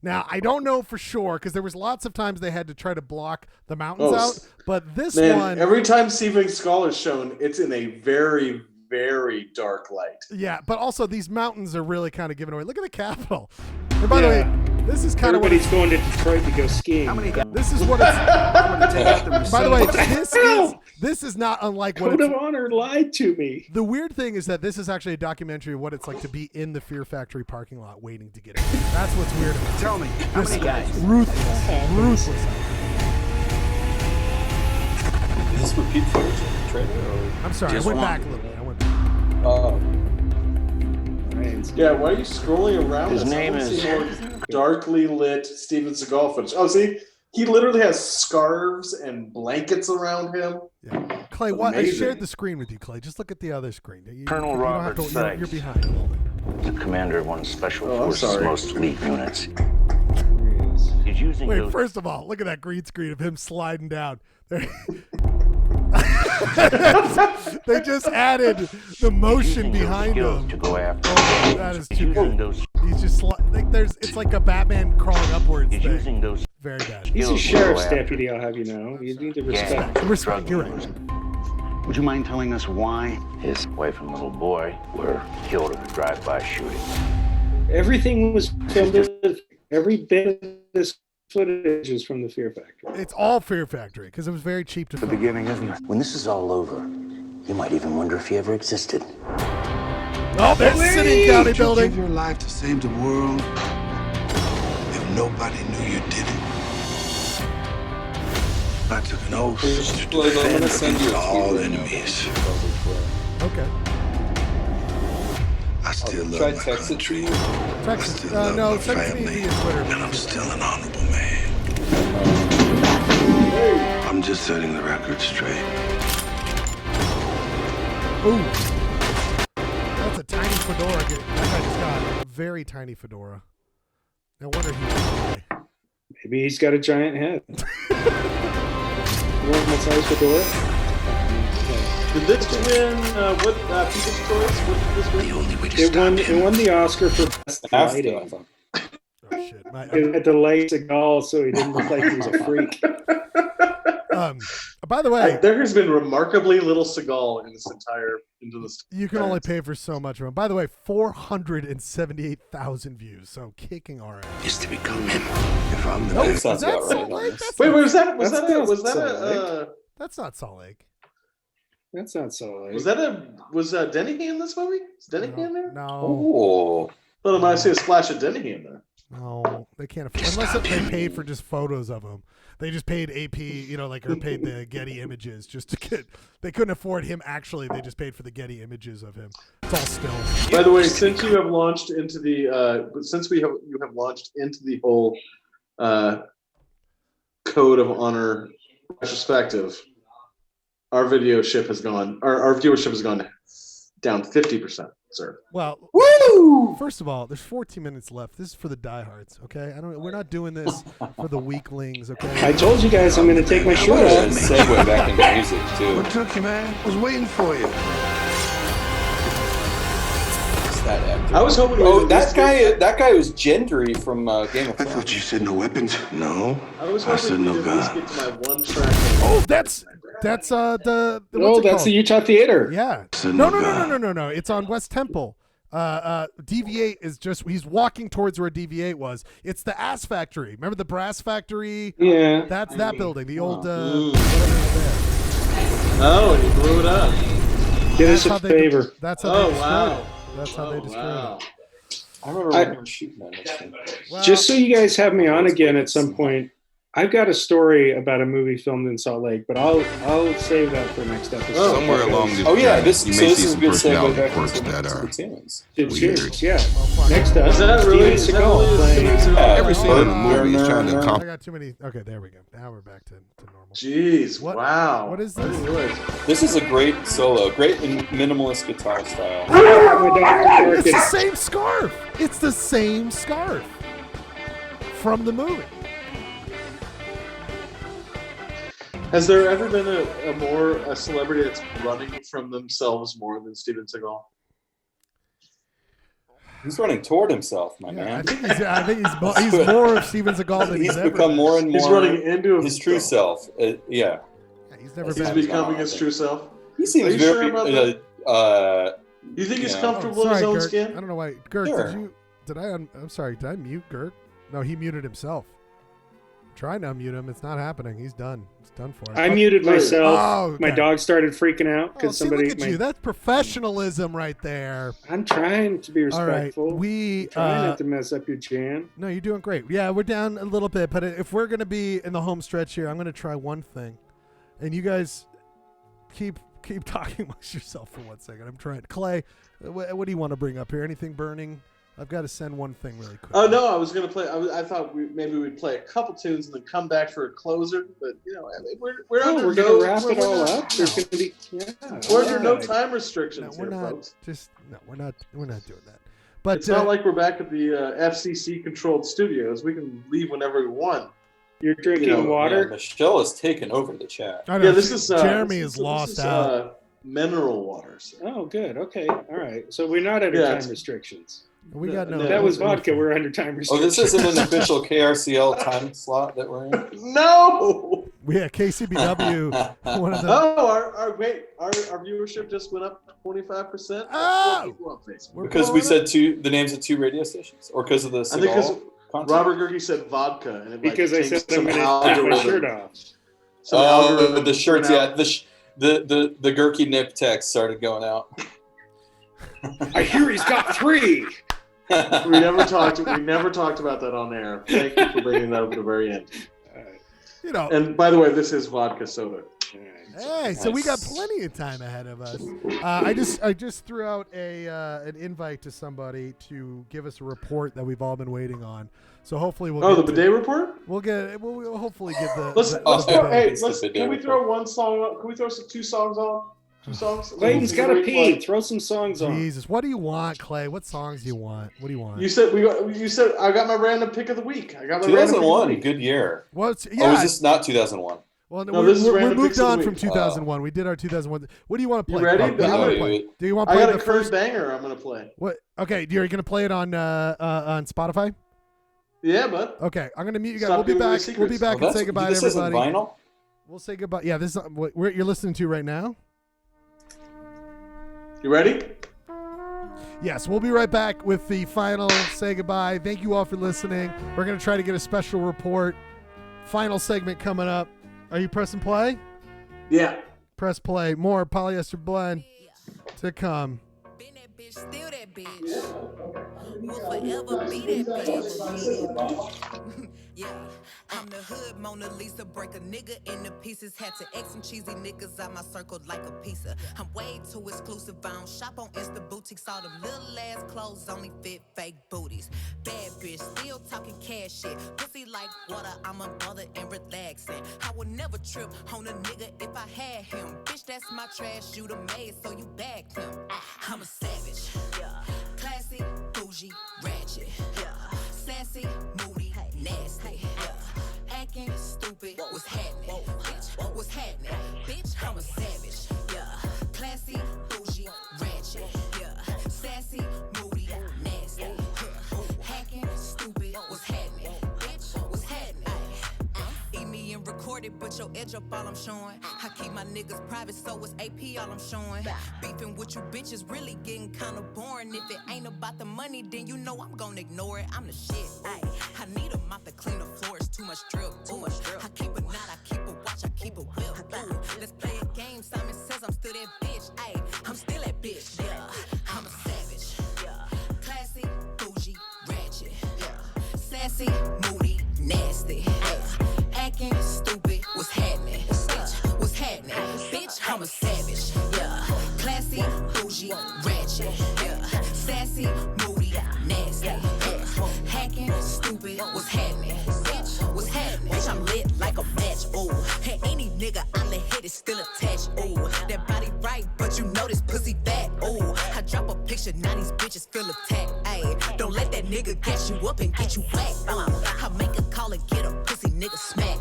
Now I don't know for sure because there was lots of times they had to try to block the mountains out, but this one every time Steven Seagal is shown, it's in a very, very dark light. Yeah, but also these mountains are really kind of given away. Look at the Capitol. And by the way, this is kind of what everybody's going to Detroit to go skiing. How many guys? this is what it's. I'm gonna take out the Mercedes. By the way, this is not unlike what Code it's, of Honor lied to me. the weird thing is that this is actually a documentary of what it's like to be in the Fear Factory parking lot waiting to get in. That's what's weird about it. Tell me, how many guys? Ruthless. Is this repeat footage of the trailer? Or? I'm sorry, Just I went one. back a little bit. I went back. Oh. Yeah, why are you scrolling around? His this? I name wanna is- see more darkly lit Steven Seagal footage. Oh, see, he literally has scarves and blankets around him. Yeah. Clay, what? I Amazing. shared the screen with you, Clay. Just look at the other screen. Colonel you don't have Robert to- you're Sykes. behind a little bit. The commander of one of Special Oh, I'm Forces' sorry. most elite units. He's using Wait, those. first of all, look at that green screen of him sliding down. They just added the motion using those behind skills him. to go after. Oh, that is He's too using good. those. He's just it's like a Batman crawling upwards He's thing. using those. Very bad. He's a skills to sheriff's go after. deputy, I'll have you know. You need to Yeah. respect. Respect, you're right. Would you mind telling us why his wife and little boy were killed in a drive-by shooting? Everything was filmed. Every bit of this footage is from the Fear Factory. It's all Fear Factory because it was very cheap to The film. beginning, isn't it? When this is all over, you might even wonder if he ever existed. Oh, there's the City and County Would you give building. your life to save the world if nobody knew you did it? I took an oath to I'm gonna defend send you against a all tweet. enemies. Okay. I still Try love my text it to country. you. I Text, still love no, my text me family. via Twitter. And I'm still an honorable man. I'm just setting the record straight. Ooh. That's a tiny fedora. That guy just got a very tiny fedora. No wonder he was away. Maybe he's got a giant head. You want my size fedora? Did this win? What People's Choice? What did this win? The only way to It stop won. him It won the Oscar for best After, lighting. I thought. Oh shit! It had to light Seagal so he didn't look like he was a freak. By the way, there has been remarkably little Seagal in this entire You can only pay for so much of him. By the way, 478,000 views. So kicking our ass. Is to become him. If I'm the Nope. best. Is that Salt Lake? Wait, was that That's not Salt Lake. That's not Salt Lake. Was Dennehy in this movie? Is Dennehy in there? No. Oh. Thought I might see a splash of Dennehy in there. No, they can't afford unless they paid for just photos of him. They just paid AP, or paid the Getty images just to get. They couldn't afford him actually. They just paid for the Getty images of him. It's all still. By the way, since you have launched into the, you have launched into the whole code of honor retrospective, our viewership has gone down 50%, sir. Well, first of all, there's 14 minutes left. This is for the diehards, okay? We're not doing this for the weaklings, okay? I told you guys I'm going to take my shirt off. Segue back into music too. What took you, man? I was waiting for you. That actor. I was hoping. That guy was Gendry from Game of Thrones. I thought you said no weapons. No. I said no gun. Get to my one track. Oh, that's the. No, that's the Utah Theater. Yeah. Said No. It's on West Temple. DV8 is he's walking towards where DV8 was. It's the Ass Factory. Remember the Brass Factory? Yeah. That's that building. The old. Oh, he blew it up. Get us a favor. That's how they destroyed it. That's how they destroyed it. I remember shooting that next time. Just so you guys have me on again at some point, I've got a story about a movie filmed in Salt Lake, but I'll save that for next episode. Somewhere along this this is a good segue back quirks into that are Cheers, yeah. Next up, Is that really Steven Seagal playing. every scene in the movie is trying to I accomplish. got too many. Okay, there we go. Now we're back to normal. Jeez, wow. What is this? This is a great solo, great minimalist guitar style. It's the same scarf. It's the same scarf from the movie. Has there ever been a celebrity that's running from themselves more than Steven Seagal? He's running toward himself, my man. I think he's more of Steven Seagal than he's ever become been. more and more. He's running into his true self. Yeah. He's never He's becoming his true self. He seems Are you very. sure about that? You think he's know. comfortable in Sorry, his own Gert. skin? I don't know why. Gert, Sure. I'm sorry. Did I mute Gert? No, he muted himself. Trying to unmute him. It's not happening. He's done. It's done for him. I muted myself. Oh, okay. My dog started freaking out because See, somebody. look at you. That's professionalism right there. I'm trying to be All right. respectful. We trying not to mess up your jam. No, you're doing great. Yeah, we're down a little bit, but if we're gonna be in the home stretch here, I'm gonna try one thing, and you guys keep talking amongst yourself for 1 second. I'm trying. Clay, what do you want to bring up here? Anything burning? I've got to send one thing really quick. Oh no, I was gonna play. I thought maybe we'd play a couple tunes and then come back for a closer. But we're under we're no, gonna wrap it all not, up. There's gonna be we're under no time restrictions we're here, not. folks. We're not doing that. But it's not like we're back at the FCC controlled studios. We can leave whenever we want. You're drinking water. Yeah, Michelle has taken over the chat. I know, Yeah, this is Jeremy is lost out. Mineral waters. Oh, good. Okay. All right. So we're not under time restrictions. We got no. That was vodka. We're under time Oh, restrictions. this isn't an official KRCL time slot that we're in? No! Yeah, KCBW. One of the. Oh, our viewership just went up 25%. Oh! Because we said the names of two radio stations? Or because of the I think because content? Robert Gerke said vodka. And it because I said I'm going to take my shirt off. Oh, the shirts, yeah. The Gerke nip text started going out. I hear he's got 3. We never talked about that on air. Thank you for bringing that up at the very end. And by the way, this is vodka soda. Hey, so we got plenty of time ahead of us. I just threw out an invite to somebody to give us a report that we've all been waiting on. So hopefully we'll. Oh, the bidet report. We'll hopefully get the. Can we throw one song on? Can we throw 2 songs on? 2 songs. Clayton's got to pee. Throw some songs on. Jesus, what do you want, Clay? What songs do you want? What do you want? You said I got my random pick of the week. I got my 2001, good year. What's Oh, is this not 2001? Well, no, this is we random moved picks of the on week. from 2001. We did our 2001. What do you want to play? You ready? What do you want to play? Do you want to I play got the a current first banger I'm going to play. What? Okay, you're going to play it on Spotify? Yeah, bud. Okay, I'm going to mute you guys. Stop We'll be giving away back. We'll be secrets. back and say goodbye to This isn't everybody. vinyl? We'll say goodbye. Yeah, this is what you're listening to right now. You ready? Yes, we'll be right back with the final say goodbye. Thank you all for listening. We're going to try to get a special report. Final segment coming up. Are you pressing play? Yeah. Press play. More Polyester Blend to come. Still that bitch. Will forever be that bitch. Yeah, I'm the hood Mona Lisa. Break a nigga into pieces. Had to X some cheesy niggas out my circle like a pizza. I'm way too exclusive. I don't shop on Insta boutiques. All them little ass clothes only fit fake booties. Bad bitch, still talking cash shit. Pussy like water, I'm a mother and relaxing. I would never trip on a nigga if I had him. Bitch, that's my trash. You the maid, so you bagged him. I'm a savage. Yeah. Classy, bougie, ratchet. Yeah. Sassy, moody, nasty. Yeah. Acting stupid. What's happening? Bitch, what's happening? Bitch, I'm a savage. Yeah. Classy, bougie, ratchet. Yeah. Sassy, moody, nasty. Yeah. Hacking, stupid. What's happening? Bitch, what's happening? Eat me and record it, but your edge up all I'm showing. I keep my niggas private, so it's AP all I'm showing. Beefing with you bitches really getting kinda boring. If it ain't about the money, then you know I'm gonna ignore it. I'm the shit. Ay, I need a mop to clean the floors. Too much drip. Too much drip. I keep a knot, I keep a watch, I keep a whip. Ooh, let's play a game. Simon says I'm still that bitch. Ay, I'm still that bitch. Yeah, I'm a savage. Yeah, classy, bougie, ratchet. Yeah, sassy, moody, nasty. Yeah, acting stupid. What's happening? Bitch, what's happening? Bitch, I'm a savage. Yeah, classy, bougie, ratchet. Yeah, sassy, moody, nasty. Yeah, hacking, stupid. What's happening? Bitch, what's happening? Bitch, I'm lit like a match. Ooh, and any nigga I let hit is still attached. Ooh, that body right, but you know this pussy fat. Ooh, I drop a picture, now these bitches feel attacked. Ayy, don't let that nigga gas you up and get you whacked. I make a call and get a pussy nigga smack.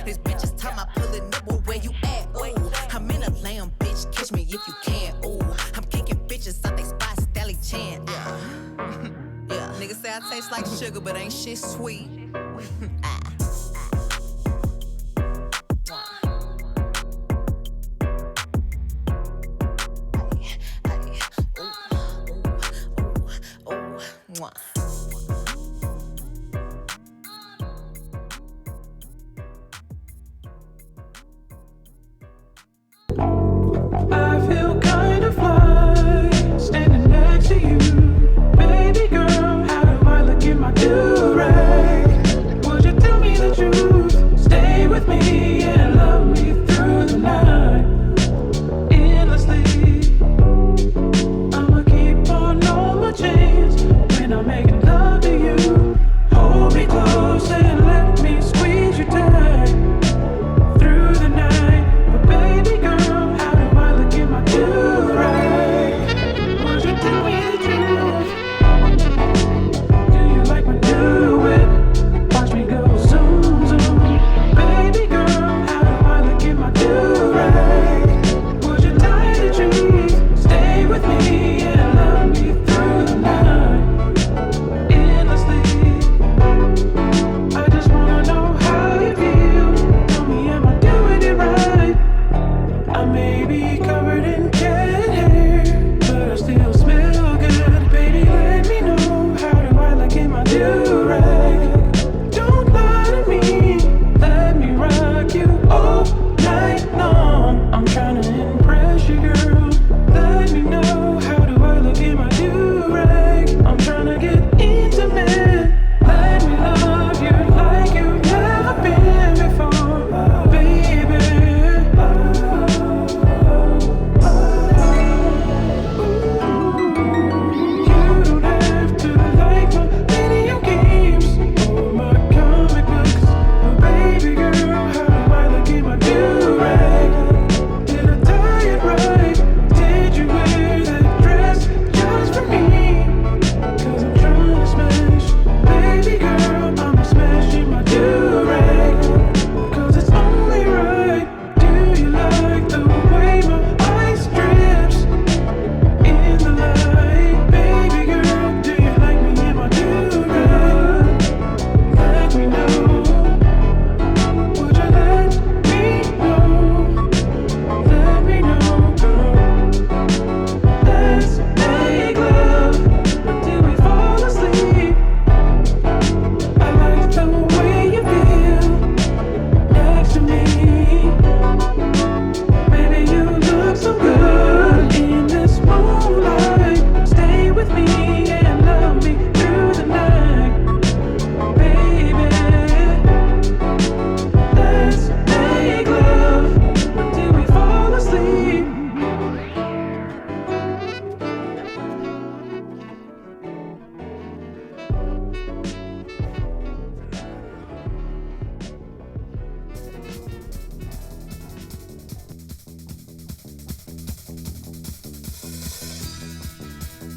This bitch is time I pullin' up, well, where you at? Ooh, I'm in a lamb, bitch, catch me if you can. Ooh, I'm kicking bitches out they spot, Stally Chan. Yeah, niggas say I taste like sugar, but ain't shit sweet. I feel kind of fly, standing next to you. Baby girl, how do I look in my do-rag?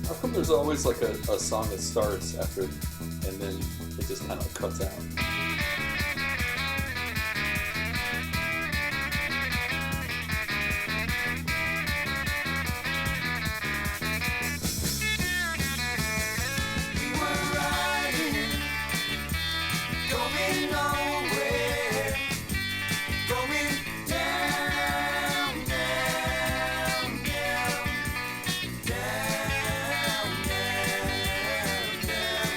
How come there's always like a song that starts after, and then it just kind of cuts out? We were riding, going nowhere, going down, down, down, down, down, down.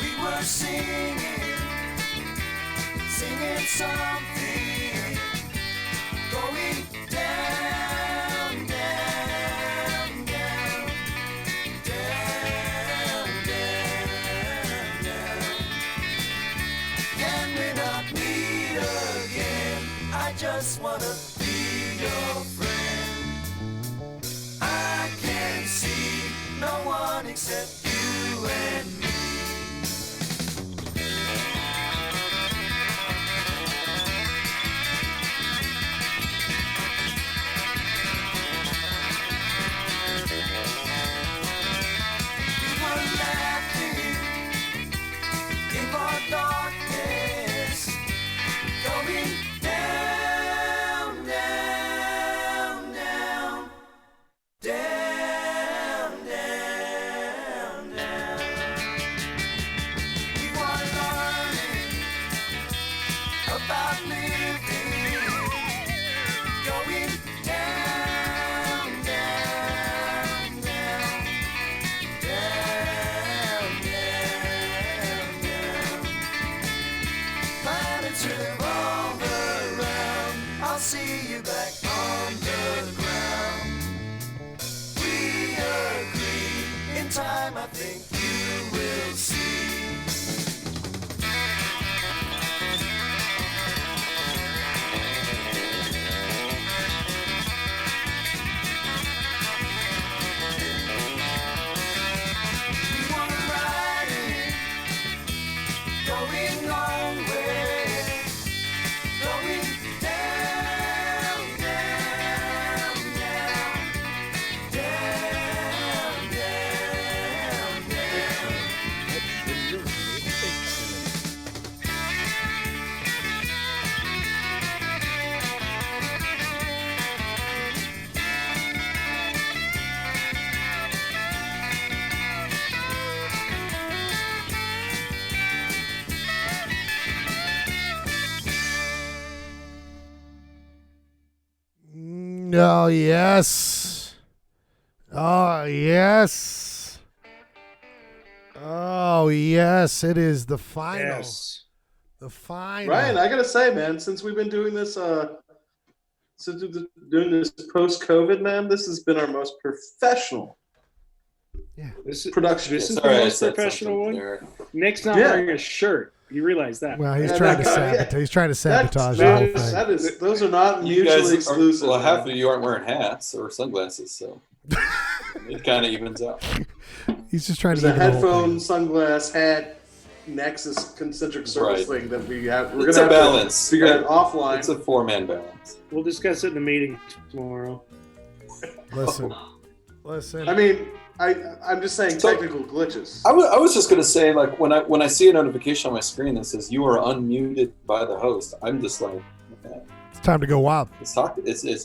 We were singing, singing something, going down, down, down, down, down, down. Can we not meet again? I just wanna be your friend. I can see no one except you and me. We were laughing in our darkness, going down, down, down, down, down, down. We were learning about living, going down, down, down, down, down, down. Planets revolve around. I'll see you back on the ground. We agree. In time, I think you will see. We were riding, going nowhere, going down, down, down, down, down, down. Oh, yes. Oh, yes. Oh, yes. It is the final. Yes. The final. Ryan, I gotta say, man, since we've been doing this, post-COVID, man, this has been our most professional This is production. This is Sorry, the I most said professional something one. there. Nick's not Yeah. wearing a shirt. You realize that? Well, he's Yeah, trying to that- sabotage. He's trying to sabotage the that whole is- thing. that is- those are not You mutually guys exclusive. well, half man. of you aren't wearing hats or sunglasses, so it kind of evens out. He's just trying There's to a even the whole headphone, sunglass, hat, nexus, concentric circles Right. thing that we have. We're It's gonna a have balance. to figure out offline. It's a 4-man balance. We'll discuss it in the meeting tomorrow. thing. Listen. I mean, I'm just saying So- technical glitches. I was just gonna say, like, when I see a notification on my screen that says you are unmuted by the host, I'm just like, okay, It's time to go wild. it's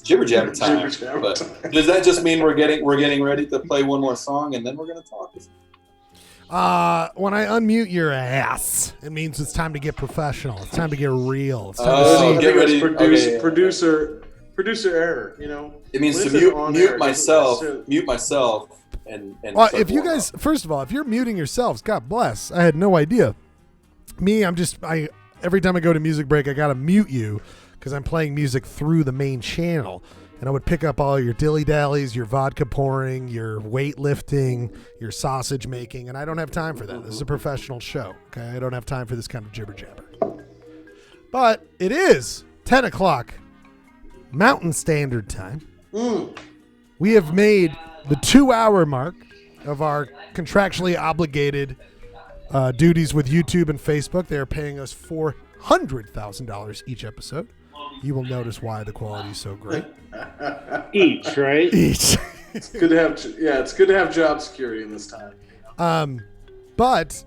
jibber jabber time. Jibber-jabber But time. does that just mean we're getting ready to play one more song and then we're gonna talk? When I unmute your ass, it means it's time to get professional. It's time to get real. It's time Oh, to I see. get think it's ready. Okay. producer error. You know, It means When to it says on air, mute myself, and Well, start if you warm guys, first of all, if you're muting yourselves, God bless. I had no idea. Me, every time I go to music break, I gotta mute you because I'm playing music through the main channel, and I would pick up all your dilly dallies, your vodka pouring, your weightlifting, your sausage making, and I don't have time for that. This is a professional show. Okay, I don't have time for this kind of jibber jabber. But it is 10 o'clock Mountain Standard Time. We have made the 2-hour mark of our contractually obligated duties with YouTube and Facebook. They are paying us $400,000 each episode. You will notice why the quality is so great. Each, right? Each. It's good to have job security in this time. But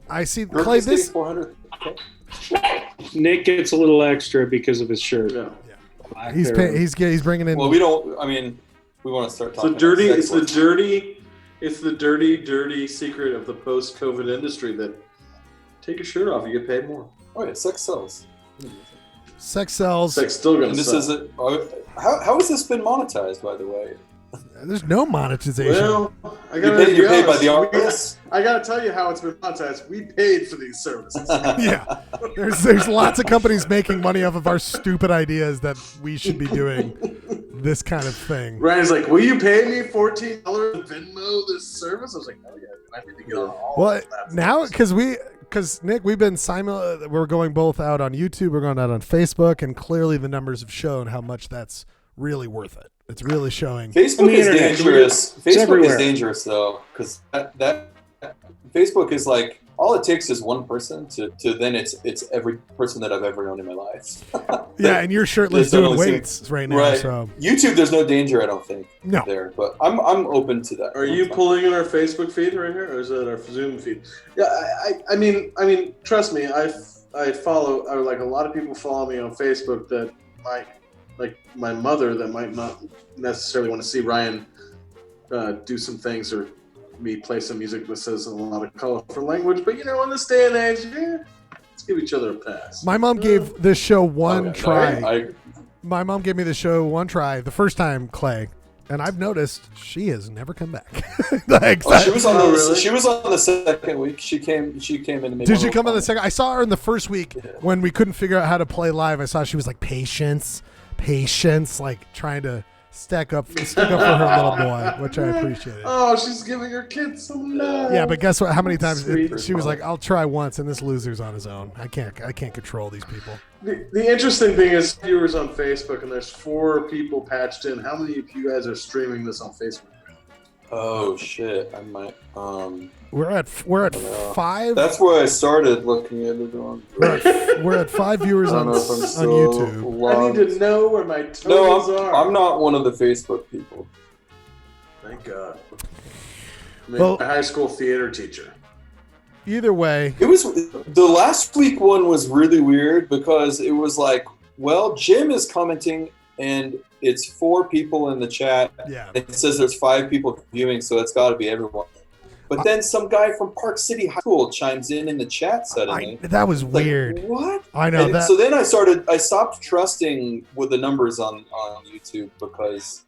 I see Clay. This 400. Nick gets a little extra because of his shirt. Yeah. he's bringing in. Well, we don't. I mean, we want to start talking. It's the dirty secret of the post-COVID industry that take your shirt off, you get paid more. Oh yeah, sex sells. Sex sells. Sex still gonna And this sell. is it. How has this been monetized, by the way? There's no monetization. Well, you're paid by the artist. I gotta tell you how it's been monetized. We paid for these services. Yeah, there's lots of companies making money off of our stupid ideas that we should be doing this kind of thing. Ryan's like, "Will you pay me $14 to Venmo this service?" I was like, "Oh yeah, I need to get on all." Well, of that now because Nick, we've been we're going both out on YouTube, we're going out on Facebook, and clearly the numbers have shown how much that's really worth it. It's really showing. Facebook is dangerous. Facebook is dangerous though, because that Facebook is like all it takes is one person to then it's every person that I've ever known in my life. Yeah, and you're shirtless doing weights right now. Right. So YouTube, there's no danger, I don't think. No. There, but I'm open to that. Are you pulling in our Facebook feed right here, or is it our Zoom feed? Yeah, I mean, trust me, I follow, or like a lot of people follow me on Facebook that might, like my mother, that might not necessarily want to see Ryan do some things or me play some music that says a lot of colorful language. But in this day and age, let's give each other a pass. my mom gave this show one try. I My mom gave me the show one try the first time, Clay, and I've noticed she has never come back. she was on the second week. She came in. Did she come on the second? I saw her in the first week when we couldn't figure out how to play live. I saw she was like patience, like trying to stick up for her little boy, which I appreciated. Oh, she's giving her kids some love. Yeah, but guess what? How many times Sweet. she was like, "I'll try once," and this loser's on his own. I can't control these people. The interesting thing is viewers on Facebook, and there's 4 people patched in. How many of you guys are streaming this on Facebook? Oh shit! I might. We're at 5. That's where I started looking at it on. We're at 5 viewers on YouTube. I need to know where my totals are. I'm not one of the Facebook people. Thank God. Well, a high school theater teacher. Either way, it was the last week one was really weird because it was like, well, Jim is commenting and it's 4 people in the chat. Yeah. It says there's 5 people viewing, so it's got to be everyone. But then some guy from Park City High School chimes in the chat suddenly. That was weird. Like, what? I know and that. So then I stopped trusting with the numbers on YouTube because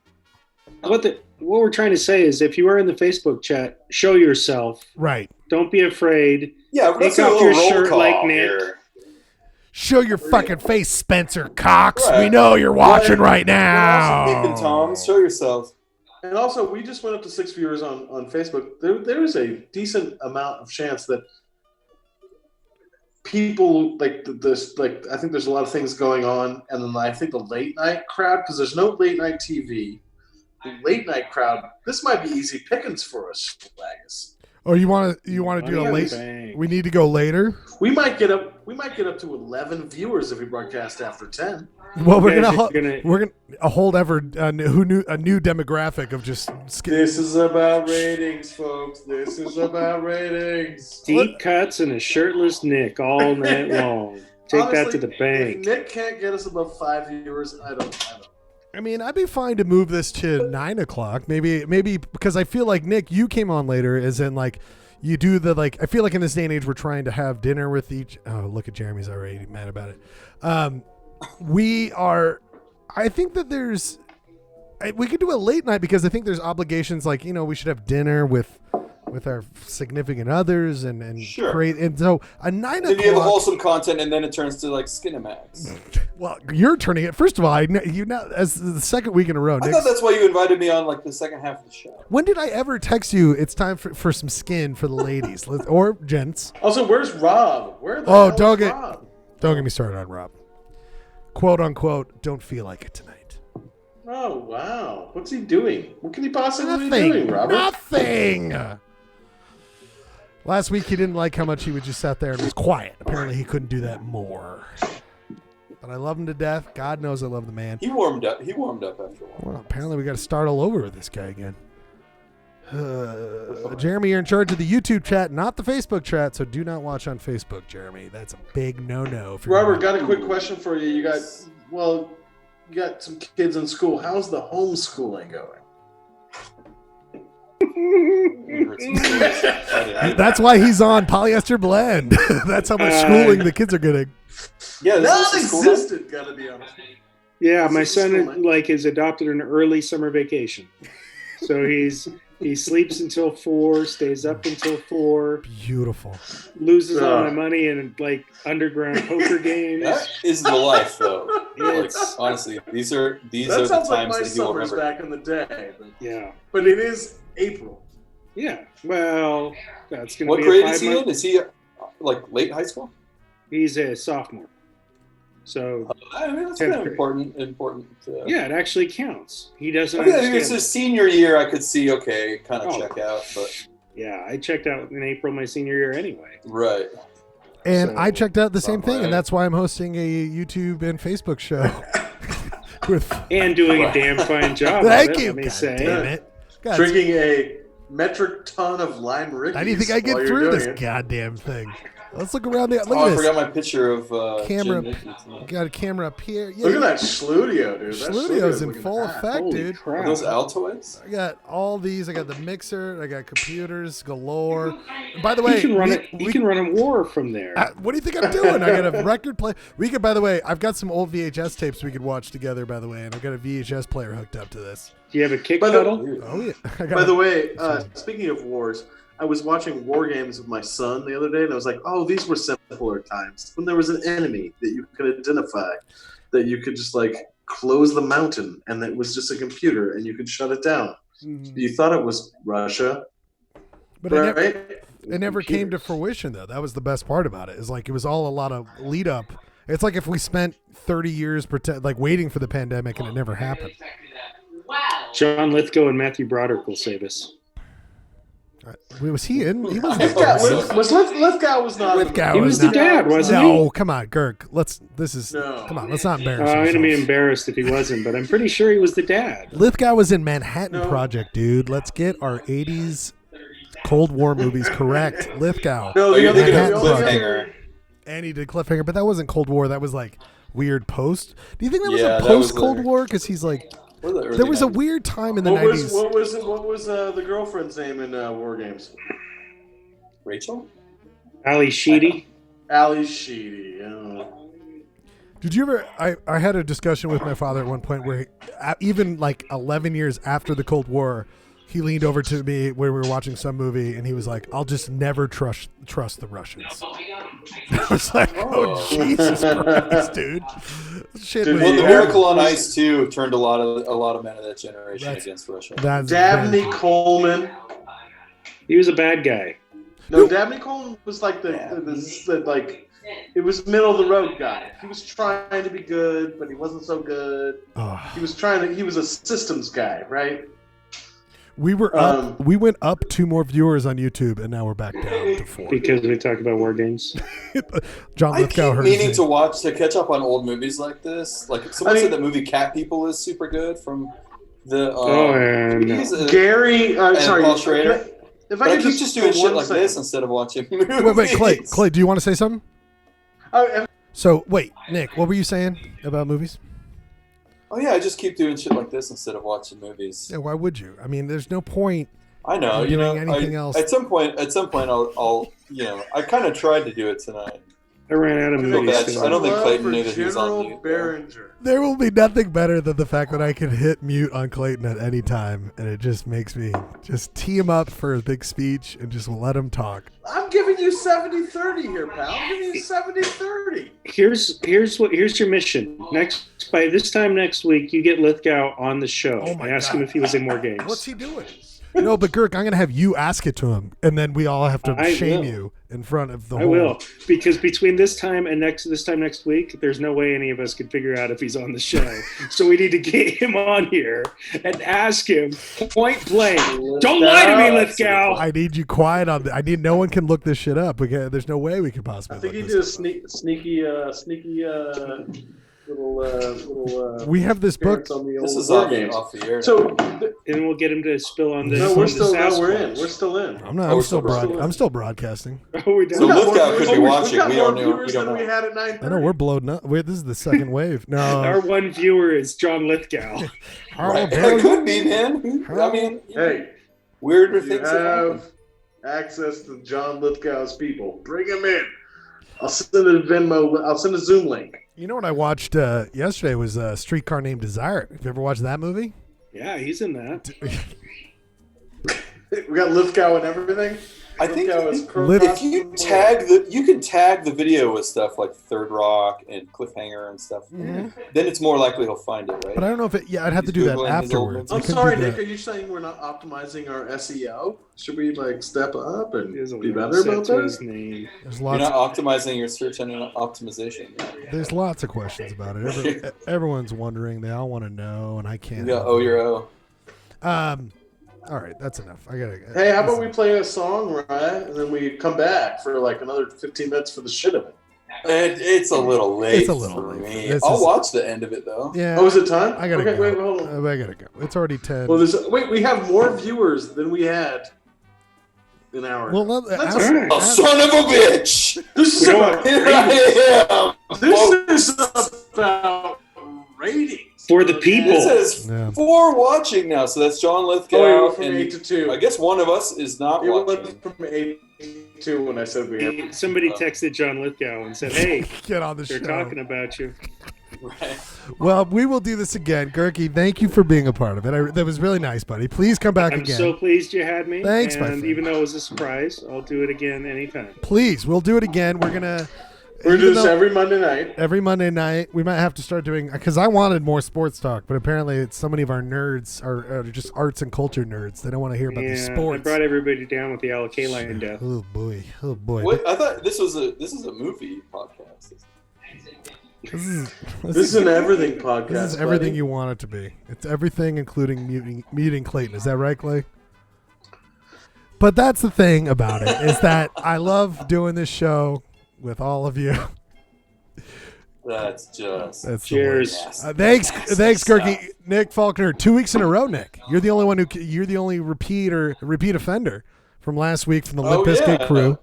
what we're trying to say is if you are in the Facebook chat, show yourself. Right. Don't be afraid. Yeah, take off your shirt like Nick. Here. Show your fucking face, Spencer Cox. Right. We know you're watching right now. Peeping Toms, show yourself. And also, we just went up to 6 viewers on Facebook. There is a decent amount of chance that people like this. Like, I think there's a lot of things going on, and then I think the late night crowd, because there's no late night TV. The late night crowd. This might be easy pickings for us, Lagus. Oh, you want to do a late? We need to go later. We might get up to 11 viewers if we broadcast after 10. Well, we're gonna hold ever a new demographic of just. This is about ratings, folks. This is about ratings. Deep cuts and a shirtless Nick all night long. Take Honestly, that to the bank. If Nick can't get us above 5 viewers, I don't. I mean, I'd be fine to move this to 9 o'clock. Maybe because I feel like Nick, you came on later, as in like you do the like. I feel like in this day and age, we're trying to have dinner with each. Oh, look at Jeremy's already mad about it. We are. I think that we could do a late night because I think there's obligations like we should have dinner with our significant others and sure. create. And so a 9 o'clock. Then you have wholesome content, and then it turns to like Skinamax. Well, you're turning it. First of all, as the second week in a row. I thought that's why you invited me on like the second half of the show. When did I ever text you? It's time for some skin for the ladies or gents. Also, where's Rob? Where the hell is Rob? Don't get me started on Rob. Quote unquote. Don't feel like it tonight. Oh wow! What's he doing? What can he possibly be doing, Robert? Nothing. Last week he didn't like how much he would just sat there and was quiet. Apparently he couldn't do that more. but I love him to death. God knows I love the man. He warmed up. He warmed up after a while. Well, apparently we got to start all over with this guy again. Jeremy, you're in charge of the YouTube chat, not the Facebook chat, so do not watch on Facebook, Jeremy. That's a big no-no. Robert, got a quick question for you. You got some kids in school. How's the homeschooling going? That's why he's on Polyester Blend. That's how much schooling the kids are getting. Yeah, non-existent. Gotta be honest. Yeah, my son is adopted an early summer vacation, so he sleeps until 4, stays up until 4. Beautiful. Loses all my money in underground poker games. That is the life, though. Honestly, these are the sounds times like my that he will summers remember. back in the day. But, yeah, but it is April. Yeah. Well, that's going to be What a grade 5 is he in? Is he late high school? He's a sophomore. So I mean, that's kind of important. Yeah, it actually counts. He doesn't. I mean, if understand it's his senior year, I could see kind of check out, but yeah, I checked out in April my senior year anyway. Right. And I checked out the same thing, and that's why I'm hosting a YouTube and Facebook show. And doing a damn fine job. Thank you. Let me say. Damn it. God, Drinking a metric ton of lime Rickies. How do you think I get while through you're this doing it. goddamn thing? Let's look around there. Look I at this. forgot my picture of Camera. Jim Nicky. Got a camera up here. Yeah, Look at that Schludio, dude. That Studio's in looking full hot. effect, Holy dude. crap. Are those Altoids? I got all these. I got the mixer. I got computers galore. And by the way, He can run a war from there. what do you think I'm doing? I got a record player. We could, by the way, I've got some old VHS tapes we could watch together. By the way, and I've got a VHS player hooked up to this. Do you have a kick By the- pedal? Oh yeah. By the way, speaking of wars, I was watching War Games with my son the other day, and I was like, oh, these were simpler times when there was an enemy that you could identify, that you could just close the mountain, and it was just a computer, and you could shut it down. Mhm. You thought it was Russia, But right? it never came to fruition though. That was the best part about it. Is it was all a lot of lead up. It's like if we spent 30 years waiting for the pandemic and it never happened. John Lithgow and Matthew Broderick will save us. Was he in? He was. Lithgow was not. Lithgow He was the dad, wasn't he? No, come on, Girk. Come on. Let's not embarrass. I'm going to be ourselves. embarrassed if he wasn't, but I'm pretty sure he was the dad. Lithgow was in Manhattan Project, dude. Let's get our 80s Cold War movies correct. Lithgow. No, the other Manhattan guy. Project. And he did Cliffhanger, but that wasn't Cold War. That was weird post. Do you think that was Yeah, a that was post Cold War? Because he's there was a weird time in the What 90s. was the girlfriend's name in War Games? Rachel? Ali Sheedy. Ali Sheedy. Yeah. Did you ever? I had a discussion with my father at one point where even 11 years after the Cold War, he leaned over to me where we were watching some movie and he was like, "I'll just never trust the Russians." I was like, "Oh Jesus Christ, dude!" Shit. Well, the Miracle on Ice 2 turned a lot of men of that generation against Russia. Dabney Coleman. He was a bad guy. No, Dabney Coleman was it was middle of the road guy. He was trying to be good, but he wasn't so good. He was a systems guy, right? We were up. We went up 2 more viewers on YouTube, and now we're back down to 4 because we talk about War Games. John I Lithgow keep heard meaning his to catch up on old movies like this. Someone said that movie Cat People is super good from the Gary. and Sorry, Paul Schrader. If But I I could keep just doing for shit 1 like second. this instead of watching movies. Wait, Clay, do you want to say something? Oh, So, wait, Nick, what were you saying about movies? Oh yeah, I just keep doing shit like this instead of watching movies. Yeah, why would you? I mean, there's no point. I know, in doing anything else. At some point, I'll I kind of tried to do it tonight. I ran out of movies. I don't think Clayton for knew that he was on General mute. Behringer. There will be nothing better than the fact that I can hit mute on Clayton at any time, and it just makes me just tee him up for a big speech and just let him talk. I'm giving you 70-30 here, pal. I'm giving you 70-30. Here's your mission. By this time next week, you get Lithgow on the show. I ask him if he was in War Games. What's he doing? No, but Girk, I'm going to have you ask it to him, and then we all have to shame you in front of the whole. I will, because between this time next week, there's no way any of us could figure out if he's on the show. So we need to get him on here and ask him point blank. Don't lie to me, Lithgow. I need you quiet on I need no one can look this shit up. There's no way we could possibly. I think he look did this a sneaky. little. We have this book. On the This old is board off, games. off the air. So, And we'll get him to spill on the. no, on we're the still. No, we're Sasquatch. in. We're still in. I'm not. Oh, I'm still broadcasting. Oh, we're done. So We got Lithgow more could be viewers- watching. We got We more don't know. We viewers don't than we know. had at 9:30. I know we're blowing up. Wait, this is the second wave. No. Our one viewer is John Lithgow. Right. It could be, man. I mean, Hey, weirder you things have have access to John Lithgow's people. Bring them in. I'll send a Venmo. I'll send a Zoom link. You know what I watched yesterday was a Streetcar Named Desire. Have you ever watched that movie? Yeah, he's in that. We got Lithgow and everything. I think Lithgow is if you can tag the video with stuff like Third Rock and Cliffhanger and stuff. Mhm. Then it's more likely he'll find it, right? But I don't know if it. Yeah, I'd have to do that Googling his old afterwards. ones. I I'm couldn't sorry, do Nick. that. Are you saying we're not optimizing our SEO? Should we step up and There's a be little better set about to his that? name. There's You're lots. not optimizing your search engine optimization. There's lots of questions about it. Everyone's wondering. They all want to know, and I can't. Yeah, oh, your O. All right, that's enough. I gotta. Hey, how about we play a song, right? And then we come back for another 15 minutes for the shit of it. It's a little late. It's a little for late. me. This I'll is- watch the end of it though. Yeah. Oh, is it time? I gotta Okay, go. wait, hold on. I gotta go. It's already 10. Well, wait, we have more viewers than we had an hour. Well, ago. let- That's ask- all right. Oh, son of a bitch! This is We don't- about Here I am. This is about ratings. For the people. It says Yeah. 4 watching now, so that's John Lithgow. Oh, it went from and 8 to 2. I guess one of us is not It watching. went from 8 to 2 when I said we had. Somebody texted John Lithgow and said, "Hey, Get on the they're show. talking about you." Right. Well, we will do this again. Gerke, thank you for being a part of it. That was really nice, buddy. Please come back I'm again. so pleased you had me. Thanks, my and friend. even though it was a surprise, I'll do it again anytime. Please, we'll do it again. We're gonna We're even doing this though- every Monday night. every Monday night. We might have to start doing because I wanted more sports talk, but apparently it's so many of our nerds are just arts and culture nerds. They don't want to hear about the Yeah, sports. I brought everybody down with the Alakay line death. Oh boy, oh boy. What? I thought this is a movie podcast. This is an everything podcast. This is everything buddy. you want it to be. It's everything, including muting Clayton. Is that right, Clay? But that's the thing about it is that I love doing this show with all of you. That's just. That's the Cheers. word. Thanks, Gerke. Nick Faulkner. 2 weeks in a row, Nick. You're the only one you're the only repeat offender from last week from the Limp Bizkit crew.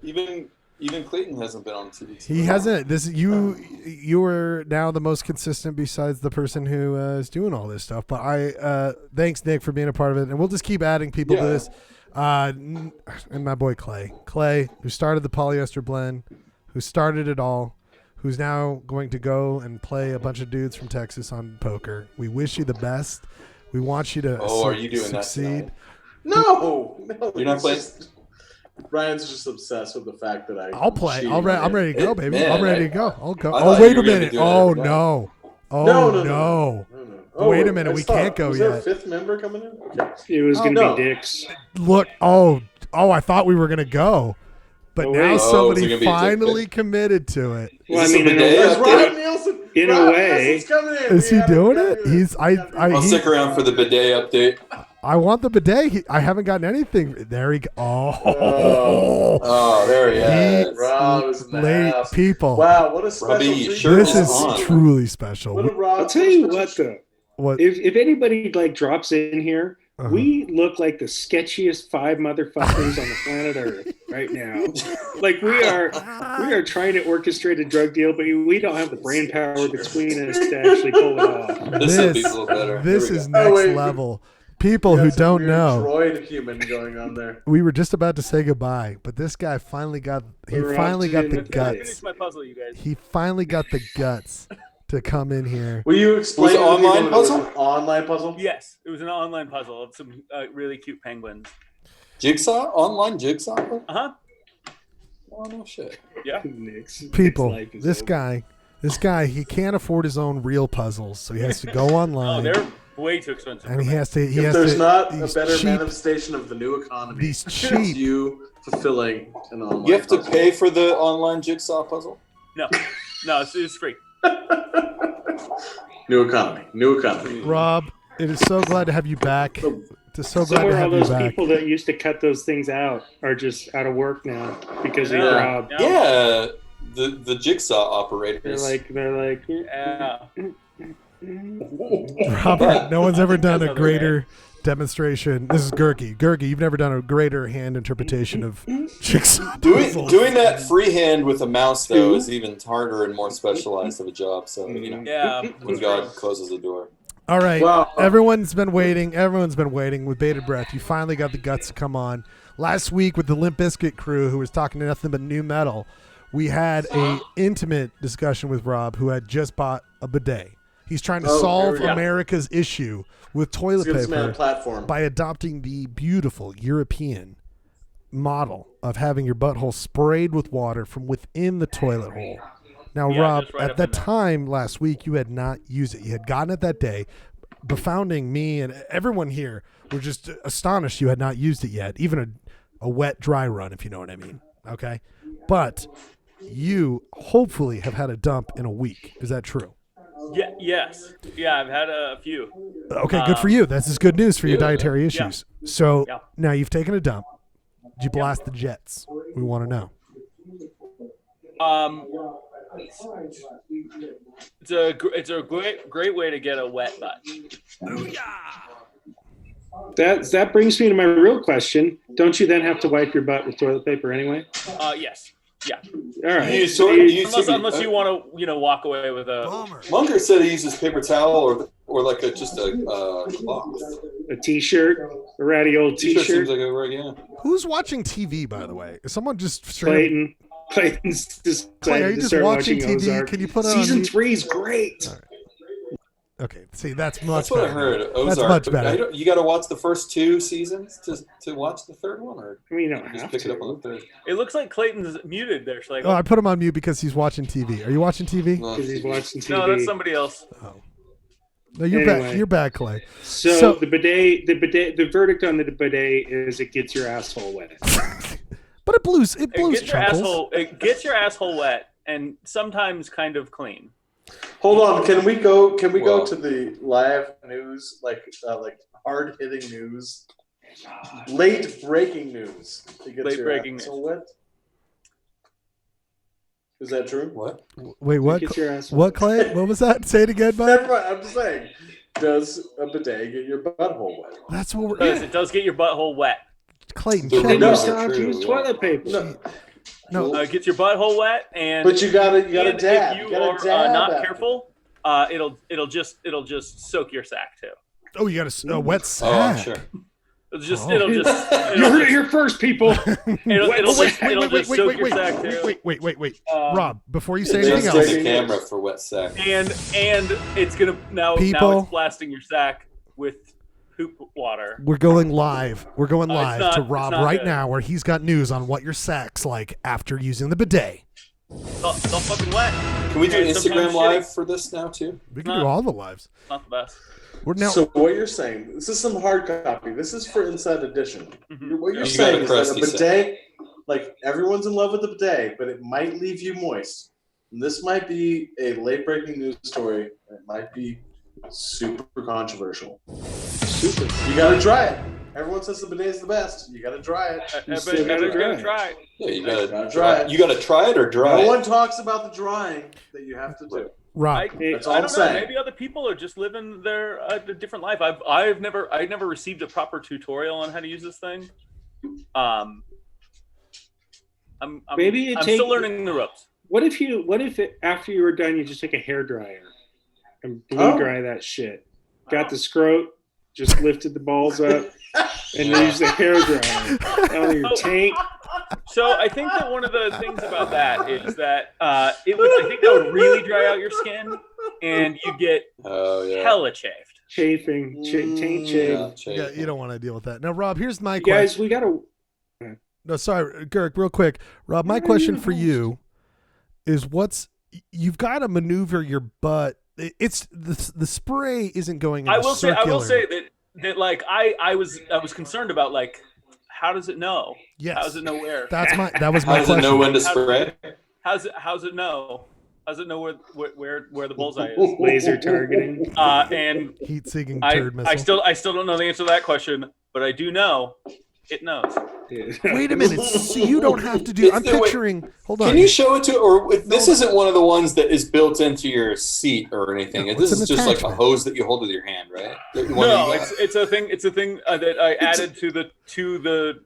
Even Clayton hasn't been on 2 weeks. He hasn't. You are now the most consistent besides the person who is doing all this stuff. But thanks, Nick, for being a part of it, and we'll just keep adding people to this. And my boy Clay, who started the Polyester Blend, who started it all, who's now going to go and play a bunch of dudes from Texas on poker. We wish you the best. We want you to are you doing succeed. that No, You're not playing? Ryan's just obsessed with the fact that I'll play. cheated. I'm ready to go, baby. Man, I'm ready to go. I'll go. I Oh, thought wait you a were gonna be minute. doing it Oh, every night. no. Oh, No. Wait a minute. I We saw- can't go was yet. there a fifth member coming in? Okay. It was going to no. be Dick's. Look. Oh, I thought we were going to go. But Oh, now wait. is it somebody gonna be a dick finally pic? committed to it. Well, I this mean, a bidet There's update? Ryan Nielsen. In a Ryan way. Nielsen's coming in. Is he doing it? He's I'll stick around for the bidet update. I want the bidet. I haven't gotten anything. There he go. Oh, there he is. Rob is in the Late house. people. Wow, what a special Robbie, treat. shirt This is on. truly special. What a Rob I'll tell you special what, treat. though. What? If anybody drops in here, Uh-huh. we look like the sketchiest 5 motherfuckers on the planet Earth right now. Like we are trying to orchestrate a drug deal, but we don't have the brain power between us to actually pull it off. This will be a little better. This Here we is go. next wait. level. People We who got some don't weird know. droid human going on there. We were just about to say goodbye, but this guy finally got. He We're finally up got to the the guts. Finish my puzzle, you guys. He finally got the guts to come in here. Will you explain Was it to people online that it was puzzle? an online puzzle? Yes, it was an online puzzle of some really cute penguins. Jigsaw? Online jigsaw? Uh-huh. Oh, no shit. Yeah. Nick's People, life is this over. guy, he can't afford his own real puzzles, so he has to go Oh, online. they're way too expensive. And he for me. has to. He If has there's to. not a these better cheap, manifestation of the new economy, These it's cheap. you fulfilling an online You have to puzzle. pay for the online jigsaw puzzle? No, it's free. New economy. Rob, it is so glad to have you back. Just so glad to Somewhere all have you those back. people that used to cut those things out are just out of work now because of Yeah. Rob. No. Yeah. the jigsaw operators. They're like, Yeah. Robert, no one's ever done a greater demonstration. This is Gurky. Gurky, you've never done a greater hand interpretation of jigsaw puzzles. Doing that freehand with a mouse though is even harder and more specialized of a job. So Yeah. when God closes the door. All right, Wow. everyone's been waiting. Everyone's been waiting with bated breath. You finally got the guts to come on. Last week with the Limp Bizkit crew, who was talking to nothing but new metal, we had a intimate discussion with Rob, who had just bought a bidet. He's trying to solve America's issue with toilet paper by adopting the beautiful European model of having your butthole sprayed with water from within the toilet hole. Now, Rob, at that time last week, you had not used it. You had gotten it that day. Befounding me and everyone here were just astonished you had not used it yet, even a wet, dry run, if you know what I mean. Okay? But you hopefully have had a dump in a week. Is that true? Yeah. Yes. Yeah, I've had a few. Okay, good for you. This is good news for your dietary issues. Yeah. So now you've taken a dump. Did you blast the jets? We want to know. It's a great way to get a wet butt. That brings me to my real question. Don't you then have to wipe your butt with toilet paper anyway? Yes. Yeah. All right. Unless you want to, walk away with a. Munger said he uses paper towel or like just a cloth. A T-shirt, a ratty old T-shirt. Seems like a yeah. Who's watching TV, by the way? Is someone just straight Clayton's decided Clay, are you to just start watching TV? Ozark. Can you put on Season 3 is great. Right. Okay, see, that's much That's what better. I heard. Ozark. That's much better. You got to watch the first 2 seasons to watch the third one, or I mean, you don't just have pick to. it up on the third. It looks like Clayton's muted there. So like, Oh, I put him on mute because he's watching TV. Are you watching TV? Because he's watching TV. No, that's somebody else. Oh. No, you're bad. You're bad, Clay. So the bidet, the verdict on the bidet is it gets your asshole wet. But it blows It gets your chuckles. asshole. It gets your asshole wet and sometimes kind of clean. Hold on, can we go to the live news, like hard hitting news, late breaking news? Late breaking news. Wet? Is that true? What? Wait, what? Get your asshole What, Clay? What was that? Say it again, bud. Never mind, I'm just saying. Does a bidet get your butthole wet? That's what we're. It does get your butthole wet. Clayton, Then check you it. still have to use toilet paper. No. It gets your butthole wet, and But you gotta and dab. If You you gotta are dab not after. careful, it'll just soak your sack too. Oh, you got a wet sack. Oh, I'm sure. It'll just You heard it here first, people. It'll just soak your sack too. Wait. Rob, before you say Just anything take else, the camera for wet sack. And it's gonna now it's blasting your sack with poop water. we're going live. We're going No, it's live not- to it's Rob not right good. now, where he's got news on what your sack's like after using the bidet. It's all fucking wet. Can we do And sometimes Instagram live shitty. for this now too? We can do all the lives. Not the best. We're now. So what you're saying, this is some hard copy. This is for Inside Edition. What you're You saying got a is that a crusty bidet, like everyone's in love with the bidet, but it might leave you moist. And this might be a late breaking news story. It might be super controversial. Super. You gotta try it. Everyone says the bidet is the best. You gotta try it. Everybody's gonna try it. Yeah, you gotta Gotta try it. You gotta try it or dry No it. one talks about the drying that you have to do. Rob, That's all I I'm don't know. saying. Maybe other people are just living their a different life. I've never received a proper tutorial on how to use this thing. I'm still learning the ropes. What if after you were done, you just take a hairdryer and blow dry that shit? Got the scrot, just lifted the balls up, and used the hairdryer on your tank. So I think that one of the things about that is that I think that would really dry out your skin, and you get hella chafed. Chafing, taint chafe. Yeah, you don't want to deal with that. Now, Rob, here's my Guys, question. we gotta. No, sorry, Girk, real quick. Rob, my question for you is you've got to maneuver your butt. It's the spray isn't going in I a will circular. say that like I was concerned about like how does it know? Yes. How does it know where? That was my How question. does it know when to spray? How's it know? How does it know where the bullseye is? Laser targeting. And heat-seeking I turd missile. still don't know the answer to that question, but I do know it knows. Wait a minute. So you don't have to do. I'm picturing. Hold on. Can you show it to? Or this isn't one of the ones that is built into your seat or anything. No, this it's is an just like a attachment. hose that you hold with your hand, right? No, it's a thing. It's a thing that I added to the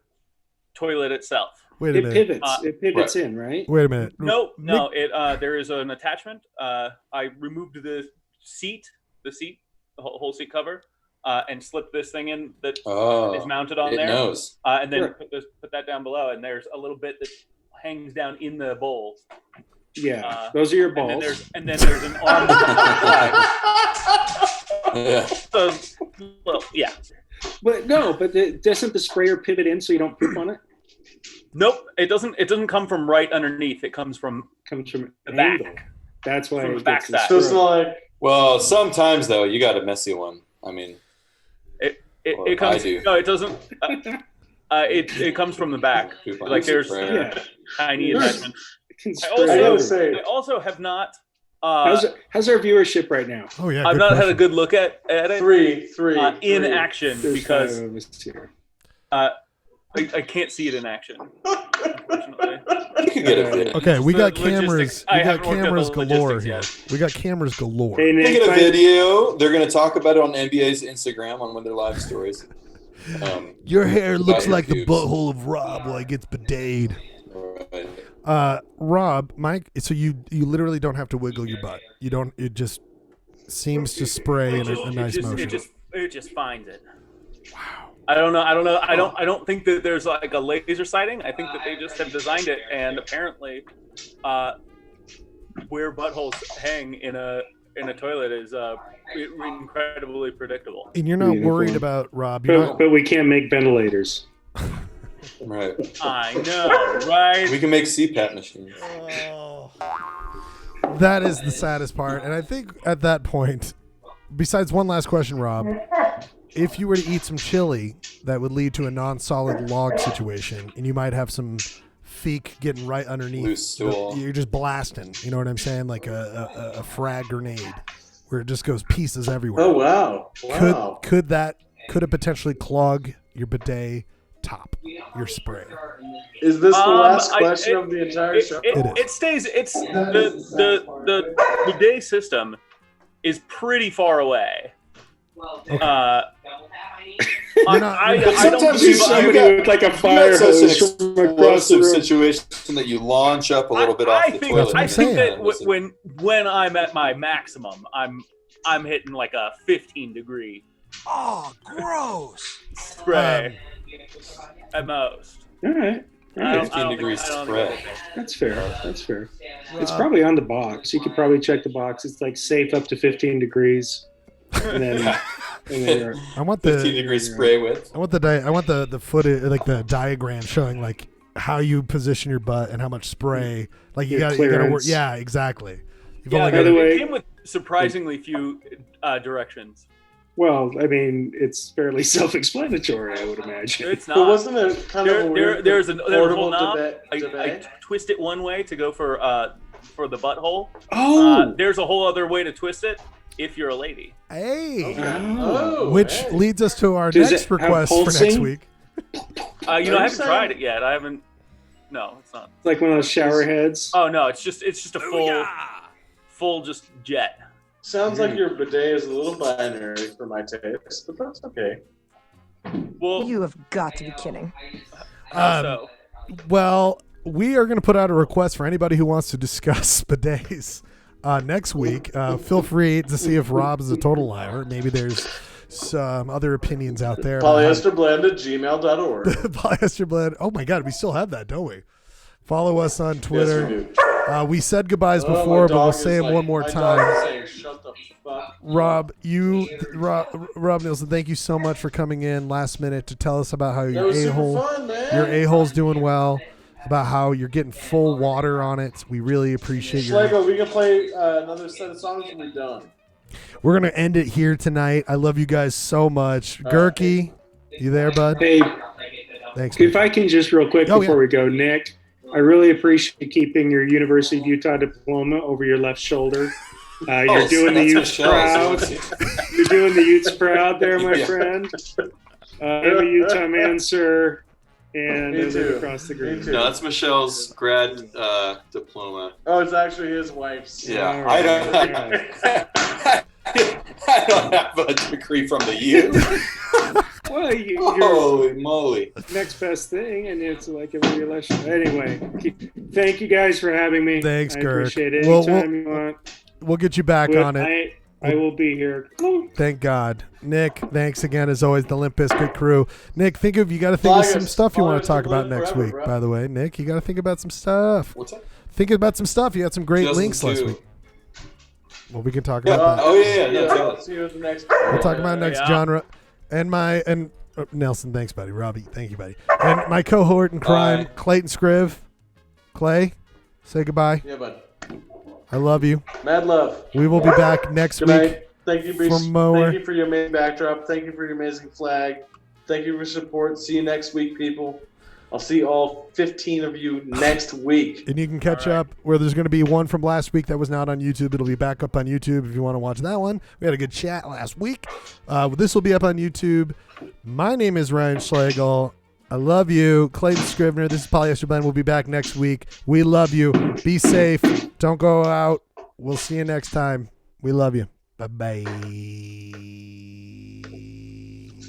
toilet itself. Wait a It minute. pivots. It pivots in, right? Wait a minute. No. It there is an attachment. I removed the whole seat cover, and slipped this thing in that is mounted on it there. knows. And then Sure. put that down below, and there's a little bit that hangs down in the bowl. Yeah, those are your balls. And then there's an arm on Yeah. the side. Well, yeah. But no, doesn't the sprayer pivot in so you don't poop on it? Nope, it doesn't. It doesn't come from right underneath. It comes from the back. angle. That's why From it the back gets side. the So it's like Well, sometimes though, you got a messy one. I mean, it comes. I do. No, it doesn't. It comes from the back. Poop on Like the there's sprayer. tiny Sure. attachments. I gotta say- I also have not. How's our viewership right now? Oh yeah. I've good not had a question. good look at it. three in action There's because 5 of us here. I can't see it in action. Unfortunately. You could get a video. Okay, we The got logistics- cameras. I We got haven't worked out the cameras galore logistics here. yet. We got cameras galore. Hey, You Nick, get a find- video. They're going to talk about it on NBA's Instagram on one of their live stories. Your hair looks about like the pubes. butthole of Rob while he gets bideted. Right. Rob, Mike. So you literally don't have to wiggle your butt. You don't. It just seems to spray in a nice motion. It just finds it. Wow. I don't know. I don't think that there's like a laser sighting. I think that they just have designed it, and apparently, where buttholes hang in a toilet is incredibly predictable. And you're not Beautiful. worried about Rob. You're not, But we can't make ventilators. Right. I know, right? We can make CPAP machines. that is the saddest part. And I think at that point, besides one last question, Rob, if you were to eat some chili, that would lead to a non-solid log situation, and you might have some feek getting right underneath. Loose stool. You're just blasting. You know what I'm saying? Like a frag grenade, where it just goes pieces everywhere. Oh wow! Wow. Could it potentially clog your bidet top, your spray? Is this the last question of the entire show? It stays. It's the bidet system is pretty far away. Sometimes there's somebody with like a fire hose from across the room. Situation that you launch up a little bit off the toilet. I think that when I'm at my maximum, I'm hitting like a 15 degree. Oh, gross. Spray at most. All right. 15 degrees spray. That's fair. That's fair. It's probably on the box. You could probably check the box. It's like safe up to 15 degrees. And then, I want the 15 degree spray width. I want the footage, like the diagram showing like how you position your butt and how much spray. Like you got to work. Yeah, exactly. You've only By got the way, it came with surprisingly few directions. Well, I mean, it's fairly self-explanatory, I would imagine. It's not. But wasn't it kind of a weird there's a portable whole knob. debate? I twist it one way to go for the butthole. Oh. There's a whole other way to twist it if you're a lady. Hey. Oh, Which leads us to our Does next it have request for next pulsing? week. I haven't tried it yet. I haven't. No, it's not. It's like one of those shower heads. Oh no, it's just a full just jet. Sounds like your bidet is a little binary for my taste, but that's okay. Well, You have got to be kidding. so Well, we are going to put out a request for anybody who wants to discuss bidets next week. Feel free to see if Rob is a total liar. Maybe there's some other opinions out there. Polyesterblend@gmail.org. Polyester blend. Oh my God, we still have that, don't we? Follow us on Twitter. Yes, we do. We said goodbyes Oh, my before, but we'll dog say is them like- one more my time. dog is saying, "Shut the fuck." Rob Nielsen, thank you so much for coming in last minute to tell us about how That your was super a-hole, fun, man. your a-hole's doing well, about how you're getting full water on it. We really appreciate your. Schlegel, we can play another set of songs when we're done. We're gonna end it here tonight. I love you guys so much. Gurky, you there, bud? Hey, Thanks. if I can just real quick Oh, before yeah. we go, Nick, I really appreciate keeping your University of Utah diploma over your left shoulder. You're doing the Utes proud. You're doing the Utes proud there, my Yeah. friend. I'm a Utah man, sir. and Me I live too. across the Me green. too. No, that's Michelle's grad diploma. Oh, it's actually his wife's. Yeah, All I right. don't. I don't have a degree from the U. Well, Holy moly! Next best thing, and it's like a re-election. Anyway, thank you guys for having me. Thanks, I Kirk. appreciate it. We'll- Anytime you want. We'll get you back Well, on it. I will be here. Thank God. Nick, thanks again as always, the Limp Bizkit crew. Nick, you got to think of some stuff you want to talk about next week, by the way. Nick, you got to think about some stuff. What's that? Think about some stuff. You had some great links last 2002. week. Well, we can talk about that. Oh yeah. No, tell us. See you at the next. We'll talk about next genre. And Nelson, thanks, buddy. Robbie, thank you, buddy. And my cohort in crime, Bye. Clayton Scriv. Clay, say goodbye. Yeah, bud. I love you. Mad love. We will be back next Good week. night. Thank you, Bruce. for more. Thank you for your amazing backdrop. Thank you for your amazing flag. Thank you for your support. See you next week, people. I'll see all 15 of you next week. And you can catch up where there's going to be one from last week that was not on YouTube. It'll be back up on YouTube if you want to watch that one. We had a good chat last week. This will be up on YouTube. My name is Ryan Schlegel. I love you. Clayton Scrivener. This is Polyester Blend. We'll be back next week. We love you. Be safe. Don't go out. We'll see you next time. We love you. Bye-bye.